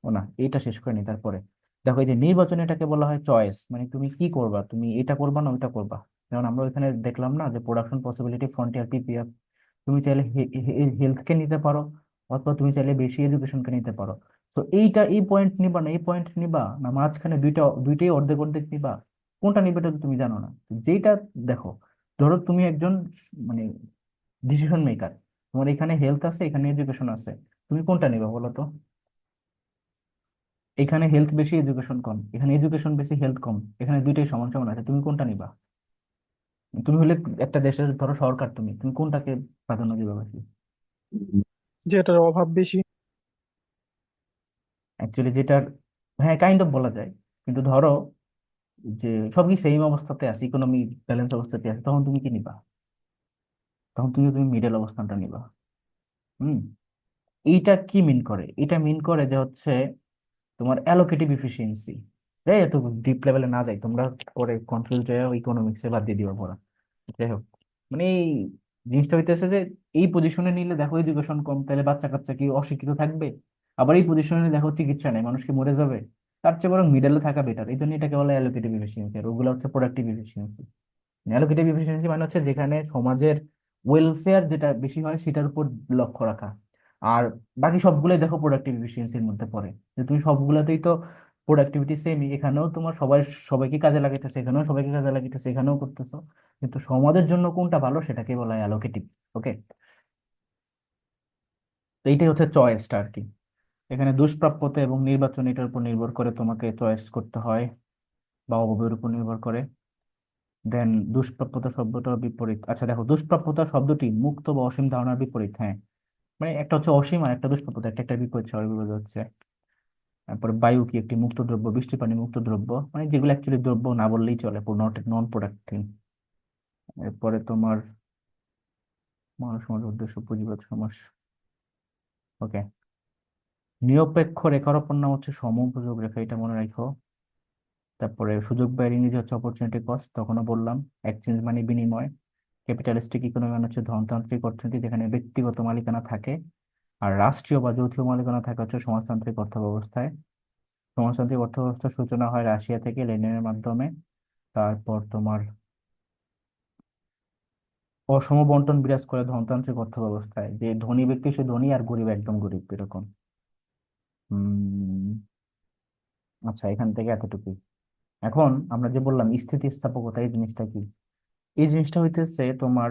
Speaker 1: ও না, এইটা শেষ করে নি। তারপরে দেখো, এই যে নির্বাচন, এটাকে বলা হয় চয়েস। মানে তুমি কি করবা, তুমি এটা করবা না ওইটা করবা। যেমন আমরা ওইখানে দেখলাম না যে প্রোডাকশন পসিবিলিটি ফ্রন্টিয়ার, পিপিএফ। তুমি চাইলে হেলথকে নিতে পারো, অথবা তুমি চাইলে বেশি এডুকেশনকে নিতে পারো। তো এইটা, এই পয়েন্ট নিবা না এই পয়েন্ট নিবা, না মাঝখানে দুইটাই অর্ধেক অর্ধেক নিবা? কোনটা নিবে এটা তো তুমি জানো না। যেটা দেখো, ধরো তুমি একজন মানে ডিসিশন মেকার, তোমার এখানে হেলথ আছে, এখানে এডুকেশন আছে, তুমি কোনটা নিবে বলো তো? এখানে হেলথ বেশি এডুকেশন কম, এখানে এডুকেশন বেশি হেলথ কম, এখানে দুইটাই সমান সমান আছে, তুমি কোনটা নিবা? তুমি হলে একটা দেশের ধরো সরকার, তুমি তুমি কোনটাকে প্রাধান্য দিবে বেশি?
Speaker 3: যেটার অভাব বেশি।
Speaker 1: অ্যাকচুয়ালি যেটার, হ্যাঁ কাইন্ড অফ বলা যায়। কিন্তু ধরো যে সবই সেম অবস্থাতে আছে, ইকোনমি ব্যালেন্স অবস্থাতে আছে, তখন তুমি কি নিবা? তখন তুমি মিডল অবস্থানটা নিবা। হুম। এইটা কি মিন করে? এটা মিন করে যে হচ্ছে তোমার অ্যালোকেটিভ এফিসিয়েন্সি। এই এত ডিপ লেভেলে না যাই, তোমরা পরে কনফিউজ হয়ে ইকোনমিক্সে বাদ দিয়ে দিবা পড়া। যাই হোক, মানে এই জিনিসটা হইতেছে যে এই পজিশনে নিলে দেখো এডুকেশন কম, তাহলে বাচ্চা কাচ্চা কি অশিক্ষিত থাকবে? আবার এই পজিশনে দেখো চিকিৎসা নেই, মানুষ কি মরে যাবে? তার চেয়ে বরং মিডলে থাকা বেটার, এই জন্য এটাকে বলে অ্যালোকেটিভ এফিসিয়েন্সি, আর ওগুলো হচ্ছে প্রোডাক্টিভ এফিসিয়েন্সি। অ্যালোকেটিভ এফিসিয়েন্সি মানে হচ্ছে যেখানে সমাজের ওয়েলফেয়ার যেটা বেশি হয় সেটার উপর লক্ষ্য রাখা। আর বাকি সবগুলোই দেখো প্রোডাক্টিভ এফিসিয়েন্সির মধ্যে পড়ে, যে তুমি সবগুলাতেই তো প্রোডাক্টিভিটি সেমই, এখানেও তোমার সবাইকে কাজে লাগাইতেছে, এখানেও সবাইকে কাজে লাগাইতেছে, এখানেও করতেছো, কিন্তু সমাজের জন্য কোনটা ভালো সেটাকে বলা হয় অ্যালোকেটিভ। ওকে, তো এইটাই হচ্ছে চয়েসটা আর কি। এখানে দুষ্প্রাপ্যতা এবং নির্বাচন এটার উপর নির্ভর করে তোমাকে চয়েস করতে হয়, বা অভাবের উপর নির্ভর করে। দেন দুষ্প্রাপ্যতা শব্দটার বিপরীত, আচ্ছা দেখো, দুষ্প্রাপ্যতা শব্দটি মুক্ত বা অসীম ধারণার বিপরীত। হ্যাঁ, মানে একটা হচ্ছে অসীম আর একটা দুষ্প্রাপ্যতা, একটা একটা বিপরীত স্বভাবের বিপরীত হচ্ছে। তারপরে বায়ু কি একটি মুক্ত দ্রব্য, বৃষ্টি পানি মুক্ত দ্রব্য, মানে যেগুলো অ্যাকচুয়ালি দ্রব্য না বললেই চলে, নন প্রোডাক্টিভ। এরপরে তোমার মানব সমাজ উদ্দেশ্য পুঁজিবাদ সমাস। ওকে, নিরপেক্ষ রেখার অপর নাম হচ্ছে সমোপযোগ রেখা, এটা মনে রাখো। তারপরে সুযোগ ব্যয়ের ইংরেজি হচ্ছে অপরচুনিটি কস্ট, তখনও বললাম। এক্সচেঞ্জ মানে বিনিময়। ক্যাপিটালিস্টিক ইকোনমি মানে হচ্ছে ধনতান্ত্রিক অর্থনীতি, যেখানে ব্যক্তিগত মালিকানা থাকে। আর রাষ্ট্রীয় বা যৌথ মালিকানা থাকে হচ্ছে সমাজতান্ত্রিক অর্থ ব্যবস্থায়। সমাজতান্ত্রিক অর্থ ব্যবস্থার সূচনা হয় রাশিয়া থেকে, লেনিনের মাধ্যমে। তারপর তোমার অসম বন্টন বিরাজ করে ধনতান্ত্রিক অর্থ ব্যবস্থায়, যে ধনী ব্যক্তি সে ধনী আর গরিব একদম গরিব এরকম। হম আচ্ছা, এখান থেকে এতটুকুই। এখন আমরা যে বললাম স্থিতিস্থাপকতা, এই জিনিসটা কি? এই জিনিসটা হইতেছে তোমার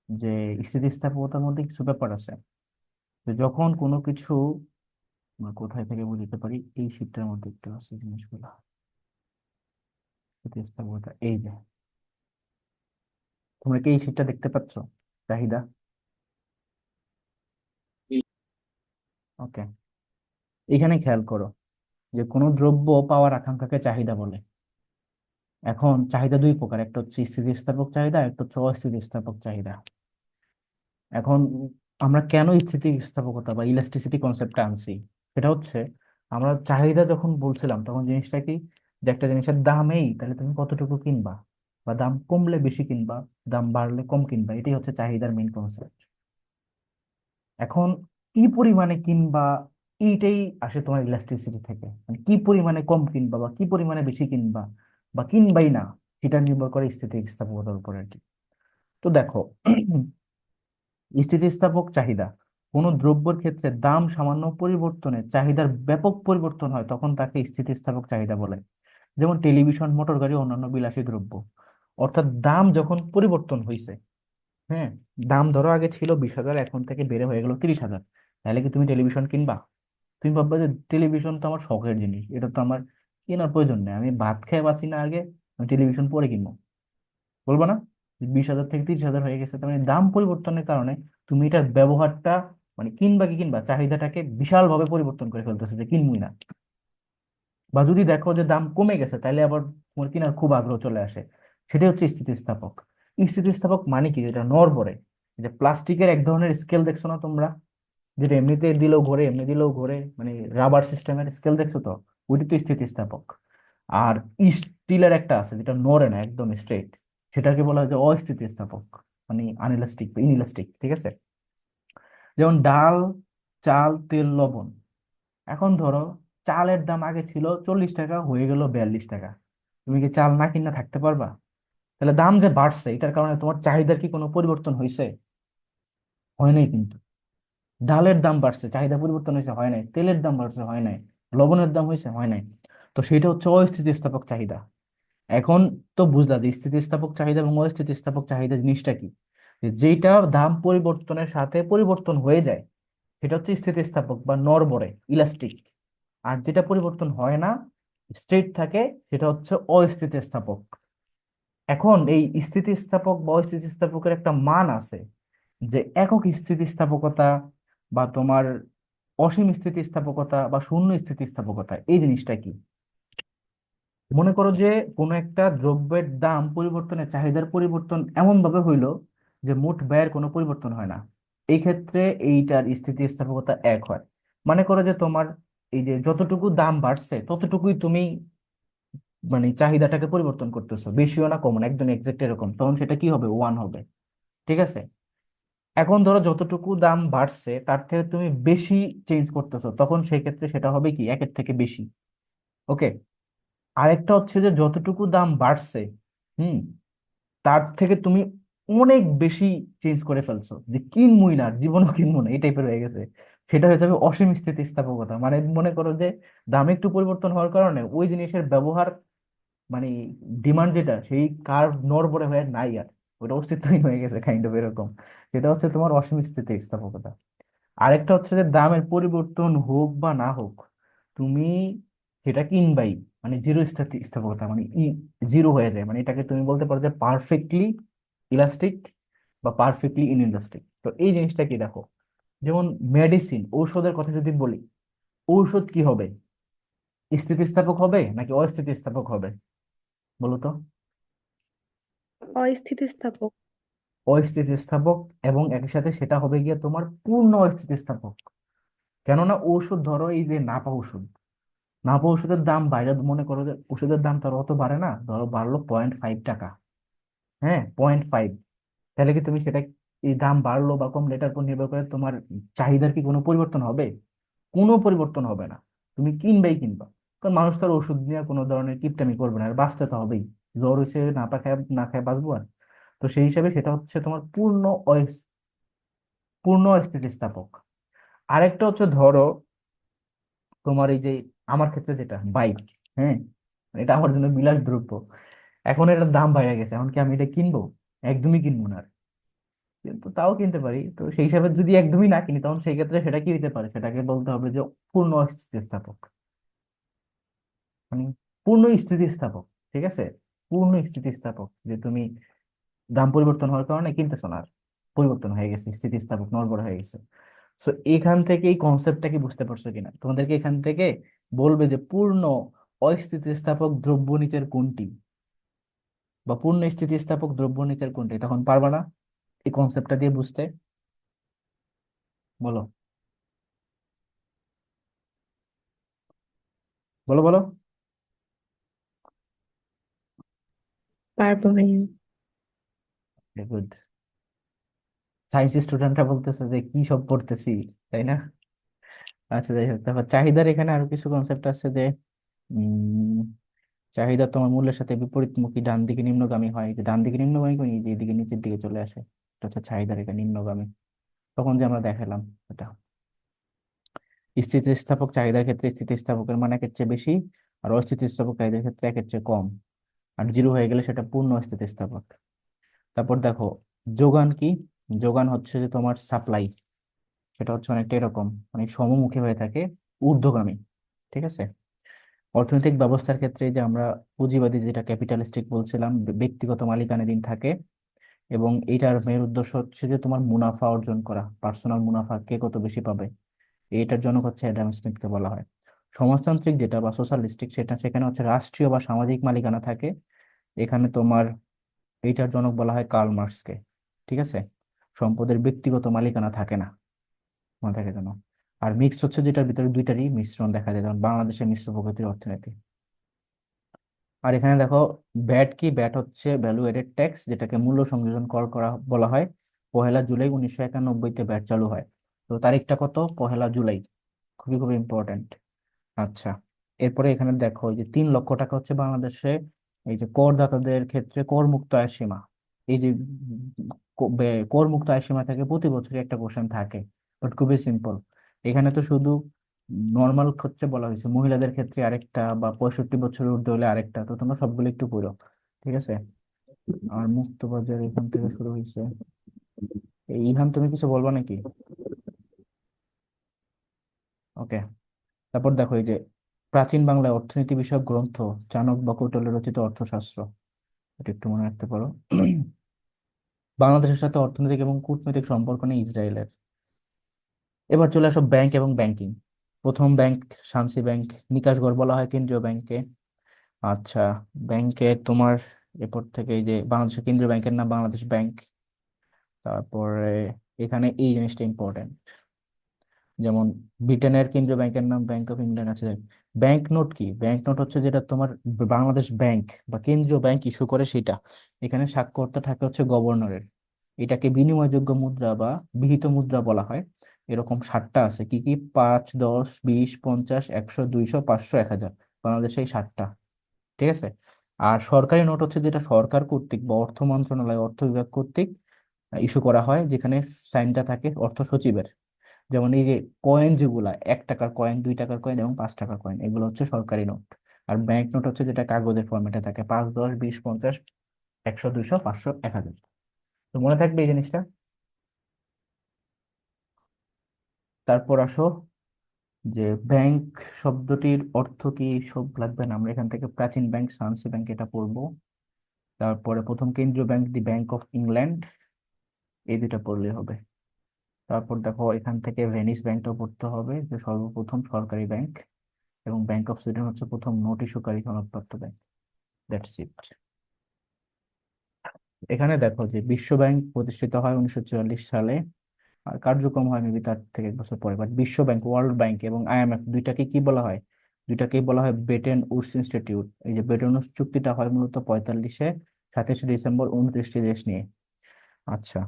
Speaker 1: যে স্থিতিস্থাপকতার মধ্যে কিছু ব্যাপার আছে। তো যখন কোনো কিছু, আমরা কোথায় থেকে বুঝতে পারি, এই শীটটার মধ্যে একটু আছে জিনিসগুলো। স্থিতিস্থাপকতা এই যে, তোমরা কি এই শীটটা দেখতে পাচ্ছ? চাহিদা। ওকে, এখানে খেয়াল করো যে কোনো দ্রব্য পাওয়ার আকাঙ্ক্ষাকে চাহিদা বলে। এখন চাহিদা দুই প্রকার, একটা হচ্ছে স্থিতিস্থাপক চাহিদা, একটা হচ্ছে অস্থিতিস্থাপক চাহিদা। এখন আমরা কেন স্থিতিস্থাপকতা বা ইলাস্টিসিটি কনসেপ্টটা আনছি, সেটা হচ্ছে আমরা চাহিদা যখন বলছিলাম তখন জিনিসটা কি, যে একটা জিনিসের দামেই তাহলে তুমি কতটুকু কিনবা, বা দাম কমলে বেশি কিনবা, দাম বাড়লে কম কিনবা, এটাই হচ্ছে চাহিদার মেইন কনসেপ্ট। এখন কি পরিমাণে কিনবা, এইটাই আসে তোমার ইলাস্টিসিটি থেকে, মানে কি পরিমাণে কম কিনবা বা কি পরিমাণে বেশি কিনবা বা কিনবাই না, সেটা নির্ভর করে স্থিতিস্থাপকতার উপর আর কি। তো দেখো, স্থিতিস্থাপক চাহিদা, কোনো দ্রব্যের ক্ষেত্রে দাম সামান্য পরিবর্তনে চাহিদার ব্যাপক পরিবর্তন হয়, তখন তাকে স্থিতিস্থাপক চাহিদা বলে। যেমন টেলিভিশন, মোটর গাড়ি, অন্যান্য বিলাসী দ্রব্য। অর্থাৎ দাম যখন পরিবর্তন হয়েছে, হ্যাঁ, দাম ধরো আগে ছিল 20,000, এখন থেকে বেড়ে হয়ে গেল 30,000, তাহলে কি তুমি টেলিভিশন কিনবা? তুমি ভাববা যে টেলিভিশন তো আমার শখের জিনিস, এটা তো আমার কেনার প্রয়োজন নেই, আমি ভাত খেয়ে বাঁচি না আগে, আমি টেলিভিশন পরে কিনবো, বলবো না? 20,000 থেকে 30,000 হয়ে গেছে, তার মানে দাম পরিবর্তনের কারণে তুমি এটার ব্যবহারটা, মানে কিনবা কি কিনবা চাহিদাটাকে বিশাল ভাবে পরিবর্তন করে ফেলতেছে, যে কিনবই না। বা যদি দেখো যে দাম কমে গেছে, তাহলে আবার তোমার কেনার খুব আগ্রহ চলে আসে। সেটাই হচ্ছে স্থিতিস্থাপক। স্থিতিস্থাপক মানে কি, যেটা নড়বড়ে, যে প্লাস্টিকের এক ধরনের স্কেল দেখছো না তোমরা, যেটা এমনিতে দিলেও ঘোরে, এমনি দিলেও ঘোরে, মানে রাবার সিস্টেমের স্কেল দেখছো তো, ওইটি তো স্থিতিস্থাপক। আর স্টিলের একটা আছে যেটা নড়ে না, একদম স্ট্রেট, সেটাকে বলা হয় যে অস্থিতিস্থাপক, মানে আনইলাস্টিক বা ইনইলাস্টিক, ঠিক আছে? যেমন ডাল, চাল, তেল, লবণ। এখন ধরো চালের দাম আগে ছিল 40 টাকা, হয়ে গেল 42 টাকা, তুমি কি চাল না কিনা থাকতে পারবা? তাহলে দাম যে বাড়ছে, এটার কারণে তোমার চাহিদার কি কোনো পরিবর্তন হয়েছে? হয় নাই কিন্তু। ডালের দাম বাড়ছে, চাহিদা পরিবর্তন হয়েছে? হয় নাই। তেলের দাম বাড়ছে? হয় নাই। লবণের দাম হয়েছে? হয় নাই। তো সেটা হচ্ছে অস্থিতিস্থাপক চাহিদা। এখন তো বুঝলা যে স্থিতিস্থাপক চাহিদা এবং অস্থিতিস্থাপক চাহিদা জিনিসটা কি, যে যেটা দাম পরিবর্তনের সাথে পরিবর্তন হয়ে যায় সেটা হচ্ছে স্থিতিস্থাপক বা নড়বড়ে, ইলাস্টিক। আর যেটা পরিবর্তন হয় না, স্ট্রেট থাকে, সেটা হচ্ছে অস্থিতিস্থাপক। এখন এই স্থিতিস্থাপক বা অস্থিতিস্থাপকের একটা মান আছে, যে একক স্থিতিস্থাপকতা বা তোমার অসীম স্থিতিস্থাপকতা বা শূন্য স্থিতিস্থাপকতা, এই জিনিসটা কি? মনে করো যে কোনো একটা দ্রব্যের দাম পরিবর্তনে চাহিদার পরিবর্তন এমন ভাবে হইলো যে মোট ব্যয়ের কোনো পরিবর্তন হয় না, এই ক্ষেত্রে এইটার স্থিতিস্থাপকতা এক হয়। মনে করো যে তোমার এই যে যতটুকু দাম বাড়ছে ততটুকুই তুমি, মানে চাহিদাটাকে পরিবর্তন করতেছো, বেশিও না কমও না, একদম এক্সাক্ট এরকম, তখন সেটা কি হবে? ওয়ান হবে, ঠিক আছে? এখন ধরো যতটুকু দাম বাড়ছে তার থেকে তুমি বেশি চেঞ্জ করতেছো, তখন সেই ক্ষেত্রে সেটা হবে কি? একের থেকে বেশি। ওকে, আরেকটা হচ্ছে যে যতটুকু দাম বাড়ছে, হুম, তার থেকে তুমি অনেক বেশি চেঞ্জ করে ফেলছো, যে কিনবই না, জীবনও কিনবো না, এই টাইপের হয়ে গেছে। সেটা হয়ে যাবে অসীম স্থিতিস্থাপকতা। মানে মনে করো যে দাম একটু পরিবর্তন হওয়ার কারণে ওই জিনিসের ব্যবহার, মানে ডিমান্ড যেটা, সেই কার নড়বড়ে হয়ে নাই আর, ওটা অস্তিত্বহীন হয়ে গেছে, কাইন্ড অফ এরকম। সেটা হচ্ছে তোমার অসীম স্থিতিস্থাপকতা। আরেকটা হচ্ছে যে দামের পরিবর্তন হোক বা না হোক, তুমি সেটা কিনবাই। মানে জিরো স্থিতিস্থাপকতা, মানে জিরো হয়ে যায়। মানে এটাকে তুমি বলতে পারো যে পারফেক্টলি ইলাস্টিক বা পারফেক্টলি ইনইলাস্টিক। তো এই জিনিসটা কি, দেখো, যেমন মেডিসিন, ঔষধের কথা যদি বলি, ঔষধ কি হবে, স্থিতিস্থাপক হবে নাকি অস্থিতিস্থাপক হবে, বলো তো?
Speaker 5: অস্থিতিস্থাপক।
Speaker 1: অস্থিতিস্থাপক, এবং একই সাথে সেটা হবে গিয়ে তোমার পূর্ণ অস্থিতিস্থাপক। কেননা ঔষধ, ধরো এই যে নাপা ওষুধ, নাপা ওষুধের দাম বাইরে, মনে করো যে ওষুধের দাম তার অত বাড়ে না, ধরো বাড়লো 0.5 টাকা, হ্যাঁ 0.5, তাহলে কি তুমি সেটা, এই দাম বাড়লো বা কমলো এটার উপর নির্ভর করে তোমার চাহিদার কি কোনো পরিবর্তন হবে? কোনো পরিবর্তন হবে না। তুমি কিনবেই কিনবা, কারণ মানুষ তার ওষুধ নিয়ে কোনো ধরনের কিপটামি করবে না, আর বাঁচতে তো হবেই। জ্বর হয়েছে, না পা খায় না খায় বাঁচবো আর। তো সেই হিসাবে সেটা হচ্ছে তোমার পূর্ণ স্থিতিস্থাপক। আরেকটা হচ্ছে ধরো তোমার এই যে, আমার ক্ষেত্রে যেটা বাইক, হ্যাঁ, এটা আমার জন্য বিলাস দ্রব্য। এখন এটার দাম বাইরে গেছে, এখন কি আমি এটা কিনবো? একদমই কিনবো না আর। কিন্তু তাও কিনতে পারি। তো সেই হিসাবে যদি একদমই না কিনি, তখন সেই ক্ষেত্রে সেটা কি হতে পারে, সেটাকে বলতে হবে যে পূর্ণ স্থিতিস্থাপক, মানে পূর্ণ স্থিতিস্থাপক। ঠিক আছে, পূর্ণ স্থিতিস্থাপক, যে তুমি দাম পরিবর্তন হওয়ার কারণে কিনতেছো না আর, পরিবর্তন হয়ে গেছে, স্থিতিস্থাপক, নড়বড় হয়ে গেছে। সো এখান থেকে এই কনসেপ্টটা কি বুঝতে পারছো কিনা, তোমাদেরকে এখান থেকে বলবে যে পূর্ণ অস্থিতিস্থাপক দ্রব্য নিচের কোনটি, বা পূর্ণ স্থিতিস্থাপক দ্রব্য নিচের কোনটি, তখন পারবা না এই কনসেপ্টটা দিয়ে বুঝতে? বলো, বলো, বলো।
Speaker 4: পারবো ভাইয়া।
Speaker 1: গুড। সায়েন্স স্টুডেন্টরা বলতেছে যে কি সব পড়তেছি, তাই না? আচ্ছা, যাই হোক, তারপর চাহিদার এখানে আরো কিছু কনসেপ্ট আছে যে, উম চাহিদা তোমার মূল্যের সাথে বিপরীতমুখী, ডান দিকে নিম্নগামী হয়। যে ডান দিকে নিম্নগামী করি, যে এদিকে নিচের দিকে চলে আসে, এটা হচ্ছে চাহিদার এখানে নিম্নগামী। তখন যে আমরা দেখালাম এটা। স্থিতিস্থাপক চাহিদার ক্ষেত্রে স্থিতিস্থাপকের মান একের চেয়ে বেশি, আর অস্থিতিস্থাপক চাহিদার ক্ষেত্রে একের চেয়ে কম। আর জিরো হয়ে গেলে সেটা পূর্ণ অস্থিতিস্থাপক। তারপর দেখো, যোগান কি? যোগান হচ্ছে যে তোমার সাপ্লাই, সেটা হচ্ছে অনেকটা এরকম, মানে সমমুখী হয়ে থাকে, ঊর্ধ্বগামী। ঠিক আছে। অর্থনৈতিক ব্যবস্থার ক্ষেত্রে যে আমরা পুঁজিবাদী, যেটা ক্যাপিটালিস্টিক বলছিলাম, ব্যক্তিগত মালিকানাধীন থাকে, এবং এইটার মেয়ের উদ্দেশ্য হচ্ছে যে তোমার মুনাফা অর্জন করা, পার্সোনাল মুনাফা কে কত বেশি পাবে। এইটার জনক হচ্ছে অ্যাডাম স্মিথকে বলা হয়। সমাজতান্ত্রিক যেটা বা সোশ্যালিস্টিক, সেটা সেখানে হচ্ছে রাষ্ট্রীয় বা সামাজিক মালিকানা থাকে, এখানে তোমার এইটার জনক বলা হয় কার্ল মার্কসকে। ঠিক আছে। সম্পদের ব্যক্তিগত মালিকানা থাকে না, মাথায় রেখে যেন। আর মিক্সড হচ্ছে যেটার ভিতরে দুইটারই মিশ্রণ দেখা যায়, যেমন বাংলাদেশের মিশ্র প্রকৃতির অর্থনীতি। আর এখানে দেখো, ভ্যাট কি? ভ্যাট হচ্ছে ভ্যালু এডেড ট্যাক্স, যেটাকে মূল্য সংযোজন কর করা বলা হয়। 1 জুলাই 1991-তে ভ্যাট চালু হয়। তো তারিখটা কত? 1 জুলাই। খুবই খুবই ইম্পর্টেন্ট। আচ্ছা, এরপরে এখানে দেখো, এই যে 3 লক্ষ টাকা হচ্ছে বাংলাদেশে এই যে করদাতাদের ক্ষেত্রে কর মুক্ত আয়ের সীমা। এই যে কর মুক্ত আয়ের সীমা থেকে প্রতি বছরই একটা কোশ্চেন থাকে, বাট খুবই সিম্পল। এখানে তো শুধু নর্মাল ক্ষেত্রে বলা হয়েছে, মহিলাদের ক্ষেত্রে আরেকটা, বা 65 বছরের ঊর্ধ্বে হলে আরেকটা। তো তোমরা সবগুলো একটু পড়ো, ঠিক আছে। আর মুক্ত বাজার এখান থেকে শুরু হয়েছে। এই ইহান, তুমি কিছু বলবা নাকি? ওকে। তারপর দেখো, এই যে প্রাচীন বাংলায় অর্থনীতি বিষয়ক গ্রন্থ, চাণক্য বা কৌটিল্য রচিত অর্থশাস্ত্র, এটা একটু মনে রাখতে পারো। বাংলাদেশের সাথে অর্থনৈতিক এবং কূটনৈতিক সম্পর্ক নেই ইসরায়েলের। এবার চলে আসো ব্যাংক এবং ব্যাংকিং। প্রথম ব্যাংক শামসি ব্যাংক, নিকাশগড় বলা হয় কেন্দ্রীয় ব্যাংকে। আচ্ছা, ব্যাংকের তোমার এরপর থেকে এই যে বাংলাদেশের কেন্দ্রীয় ব্যাংকের নাম বাংলাদেশ ব্যাংক। তারপরে এখানে এই জিনিসটা ইম্পর্টেন্ট, যেমন ব্রিটেনের কেন্দ্রীয় ব্যাংকের নাম ব্যাংক অফ ইংল্যান্ড আছে। ব্যাংক নোট কি? ব্যাংক নোট হচ্ছে যেটা তোমার বাংলাদেশ ব্যাংক বা কেন্দ্রীয় ব্যাংক ইস্যু করে সেটা। এখানে স্বাক্ষরটা থাকে হচ্ছে গভর্নরের। এটাকে বিনিময়যোগ্য মুদ্রা বা বিহিত মুদ্রা বলা হয়। এরকম 7টা আছে, কি কি? 5, 10, 20, 50, 100, 200, 500, 1000 বাংলাদেশে এই 7টা। ঠিক আছে। আর সরকারি নোট হচ্ছে যেটা সরকার কর্তৃক বা অর্থ মন্ত্রণালয় অর্থ বিভাগ কর্তৃক ইস্যু করা হয়, যেখানে সাইনটা থাকে অর্থ সচিবের। যেমন এই যে কয়েন যেগুলা, 1 টাকার কয়েন, 2 টাকার কয়েন এবং 5 টাকার কয়েন, এগুলো হচ্ছে সরকারি নোট। আর ব্যাংক নোট হচ্ছে যেটা কাগজের ফরম্যাটে থাকে, 5, 10, 20, 50, 100, 200, 500, 1000। তো মনে থাকবে এই জিনিসটা। তারপর আসো যে ব্যাংক শব্দটির অর্থ কি, সব লাগবে না, আমরা এখান থেকে প্রাচীন ব্যাংক, সানসি ব্যাংক এটা পড়বো। তারপরে প্রথম কেন্দ্রীয় bank the bank of England, এই দুটা পড়লে হবে। তারপর দেখো এখান থেকে ভেনিস ব্যাংকটাও পড়তে হবে, যে সর্বপ্রথম সরকারি ব্যাংক। এবং ব্যাংক অফ সুইডেন হচ্ছে প্রথম নোট ইস্যুকারী সনদপ্রাপ্ত ব্যাংক। That's it. এখানে দেখো যে বিশ্ব ব্যাংক প্রতিষ্ঠিত হয় 1944 সালে, আর কার্যক্রম হয় মেবি তার থেকে 1 বছর পরে। বাট বিশ্ব ব্যাংক, ওয়ার্ল্ড ব্যাংক এবং আইএমএফ দুইটাকে কি বলা হয়? দুইটাকেই বলা হয় ব্রেটেন উডস ইনস্টিটিউট। এই যে ব্রেটেন উডস চুক্তিটা হয় মূলত 45-এ, 27শে ডিসেম্বর 29টি দেশ নিয়ে। আচ্ছা,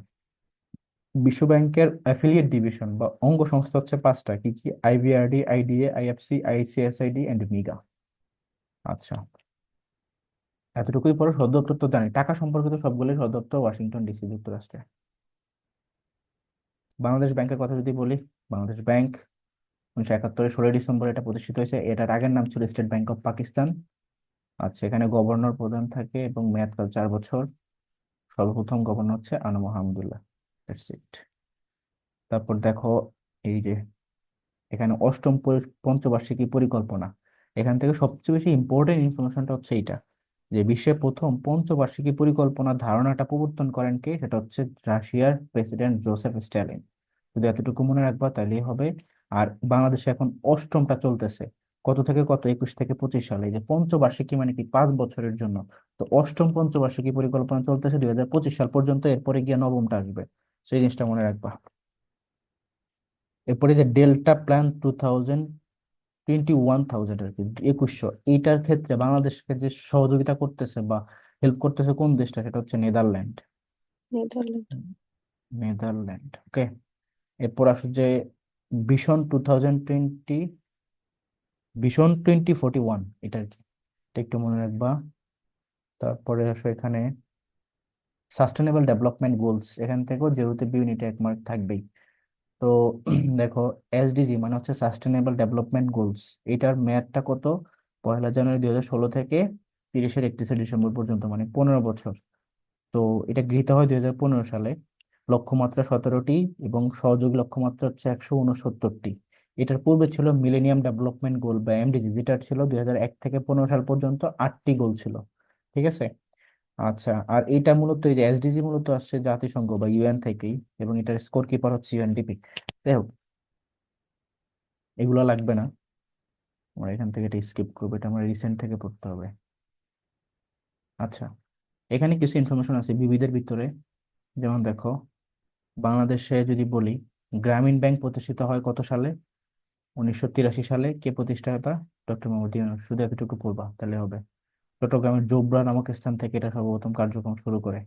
Speaker 1: বিশ্ব ব্যাংকের অ্যাফিলিয়েট ডিভিশন বা অঙ্গ সংস্থা হচ্ছে 5টা। কি কি? IBRD, IDA, IFC, ICSID and MIGA. আচ্ছা, এতটুকুই পরে সদর দপ্তর তো জানি। টাকা সম্পর্কিত সবগুলোই সদর দপ্তর ওয়াশিংটন ডিসি, যুক্তরাষ্ট্রে। বাংলাদেশ ব্যাংকের কথা যদি বলি, বাংলাদেশ ব্যাংক 1971-এর 16 ডিসেম্বর এটা প্রতিষ্ঠিত হয়েছে। এটার আগের নাম ছিল স্টেট ব্যাংক অফ পাকিস্তান। আচ্ছা, এখানে গভর্নর প্রধান থাকে এবং মেয়াদকাল 4 বছর। সর্বপ্রথম গভর্নর হচ্ছে আনম আহমদুল্লাহ। That's it. তারপর দেখো এই যে এখানে অষ্টম পঞ্চবার্ষিকী পরিকল্পনা। এখান থেকে সবচেয়ে বেশি ইম্পর্টেন্ট ইনফরমেশনটা হচ্ছে এইটা, যে বিশ্বের প্রথম পঞ্চবার্ষিকী পরিকল্পনার ধারণাটা প্রবর্তন করেন কে? সেটা হচ্ছে রাশিয়ার প্রেসিডেন্ট জোসেফ স্ট্যালিন। যদি এতটুকু মনে রাখবা তাহলেই হবে। আর বাংলাদেশে এখন অষ্টমটা চলতেছে। কত থেকে কত? 21 থেকে 25 সালে। এই যে পঞ্চবার্ষিকী মানে কি? 5 বছরের জন্য। তো অষ্টম পঞ্চবার্ষিকী পরিকল্পনা চলতেছে 2025 সাল পর্যন্ত, এরপরে গিয়ে নবমটা আসবে। সেই জিনিসটা মনে রাখবা। এরপরে যে ডেল্টা প্ল্যান 21,000 আর কি, 2100, এইটার ক্ষেত্রে বাংলাদেশকে যে সহযোগিতা করতেছে বা হেল্প করতেছে কোন দেশটা? সেটা হচ্ছে নেদারল্যান্ড।
Speaker 5: নেদারল্যান্ড।
Speaker 1: নেদারল্যান্ড, ওকে। এরপর আসো যে ভিশন 2020, ভিশন 2041, এটা আর কি, এটা একটু মনে রাখবা। তারপরে আসো এখানে সাস্টেনেবল ডেভেলপমেন্ট গোলস, এখান থেকেও যেহেতু বিউনিটে 1 মার্ক থাকবেই। তো দেখো এসডিজি মানে হচ্ছে সাস্টেনেবল ডেভেলপমেন্ট গোলস, এটার মেয়াদটা কত? 1লা জানুয়ারি 2016 থেকে 31শে ডিসেম্বর পর্যন্ত, মানে 15 বছর। তো এটা গৃহীত হয় 2015 সালে। লক্ষ্যমাত্রা 17টি এবং সহযোগী লক্ষ্যমাত্রা হচ্ছে 169টি। এটার পূর্বে ছিল মিলেনিয়াম ডেভেলপমেন্ট গোল বা এমডিজি, যেটা ছিল 2001 থেকে 15 সাল পর্যন্ত 8টি গোল ছিল। ঠিক আছে। আচ্ছা, আর এটা মূলত এই যে এসডিজি মূলত আসছে জাতিসংঘ বা ইউএন থেকেই, এবং এটার স্কোর কিপার হচ্ছে ইউএনডিপি। যাই হোক, এগুলো লাগবে না, আমরা এখান থেকে এটা স্কিপ করবো, এটা আমরা রিসেন্ট থেকে পড়তে হবে। আচ্ছা, এখানে কিছু ইনফরমেশন আছে বিবিধের ভিতরে। যেমন দেখো, বাংলাদেশে যদি বলি, গ্রামীণ ব্যাংক প্রতিষ্ঠিত হয় কত সালে? 1983 সালে। কে প্রতিষ্ঠাতা? ডক্টর মোহাম্মদ ইউনূস। শুধু এতটুকু পড়বা তাহলে হবে। চট্টগ্রামের জোবরা নামক স্থান থেকে এটা সর্বপ্রথম কার্যক্রম শুরু করে।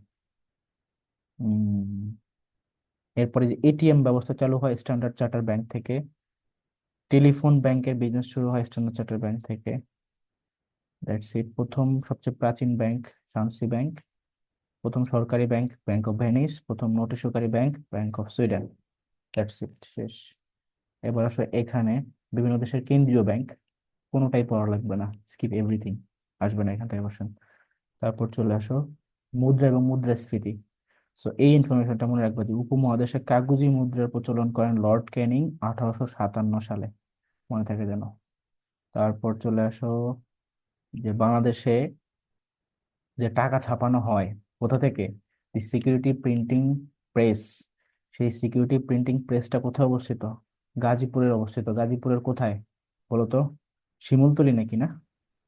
Speaker 1: উম এরপরে যে এটিএম ব্যবস্থা চালু হয় স্ট্যান্ডার্ড চার্টার ব্যাংক থেকে। টেলিফোন ব্যাংকের বিজনেস শুরু হয় স্ট্যান্ডার্ড চার্টার ব্যাংক থেকে। That's it. প্রথম সবচেয়ে প্রাচীন ব্যাংক সানসি ব্যাংক। প্রথম সরকারি ব্যাংক ব্যাংক অফ ভেনিস। প্রথম নোট ইস্যুকারী bank bank of Sweden. That's it, শেষ। এবার আসলে এখানে বিভিন্ন দেশের কেন্দ্রীয় ব্যাংক, কোনোটাই পড়া লাগবে না, স্কিপ এভরিথিং, আসবে না এখান থেকে বসেন। তারপর চলে আসো মুদ্রা এবং মুদ্রাস্ফীতি। সো এই ইনফরমেশনটা মনে রাখবো যে উপমহাদেশে কাগজি মুদ্রার প্রচলন করেন লর্ড ক্যানিং 1857 সালে, মনে থাকে যেন। তারপর চলে আসো যে বাংলাদেশে যে টাকা ছাপানো হয় কোথা থেকে? দি সিকিউরিটি প্রিন্টিং প্রেস। সেই সিকিউরিটি প্রিন্টিং প্রেসটা কোথায় অবস্থিত? গাজীপুরের অবস্থিত। গাজীপুরের কোথায় বলো তো? শিমুলতলি নাকি না?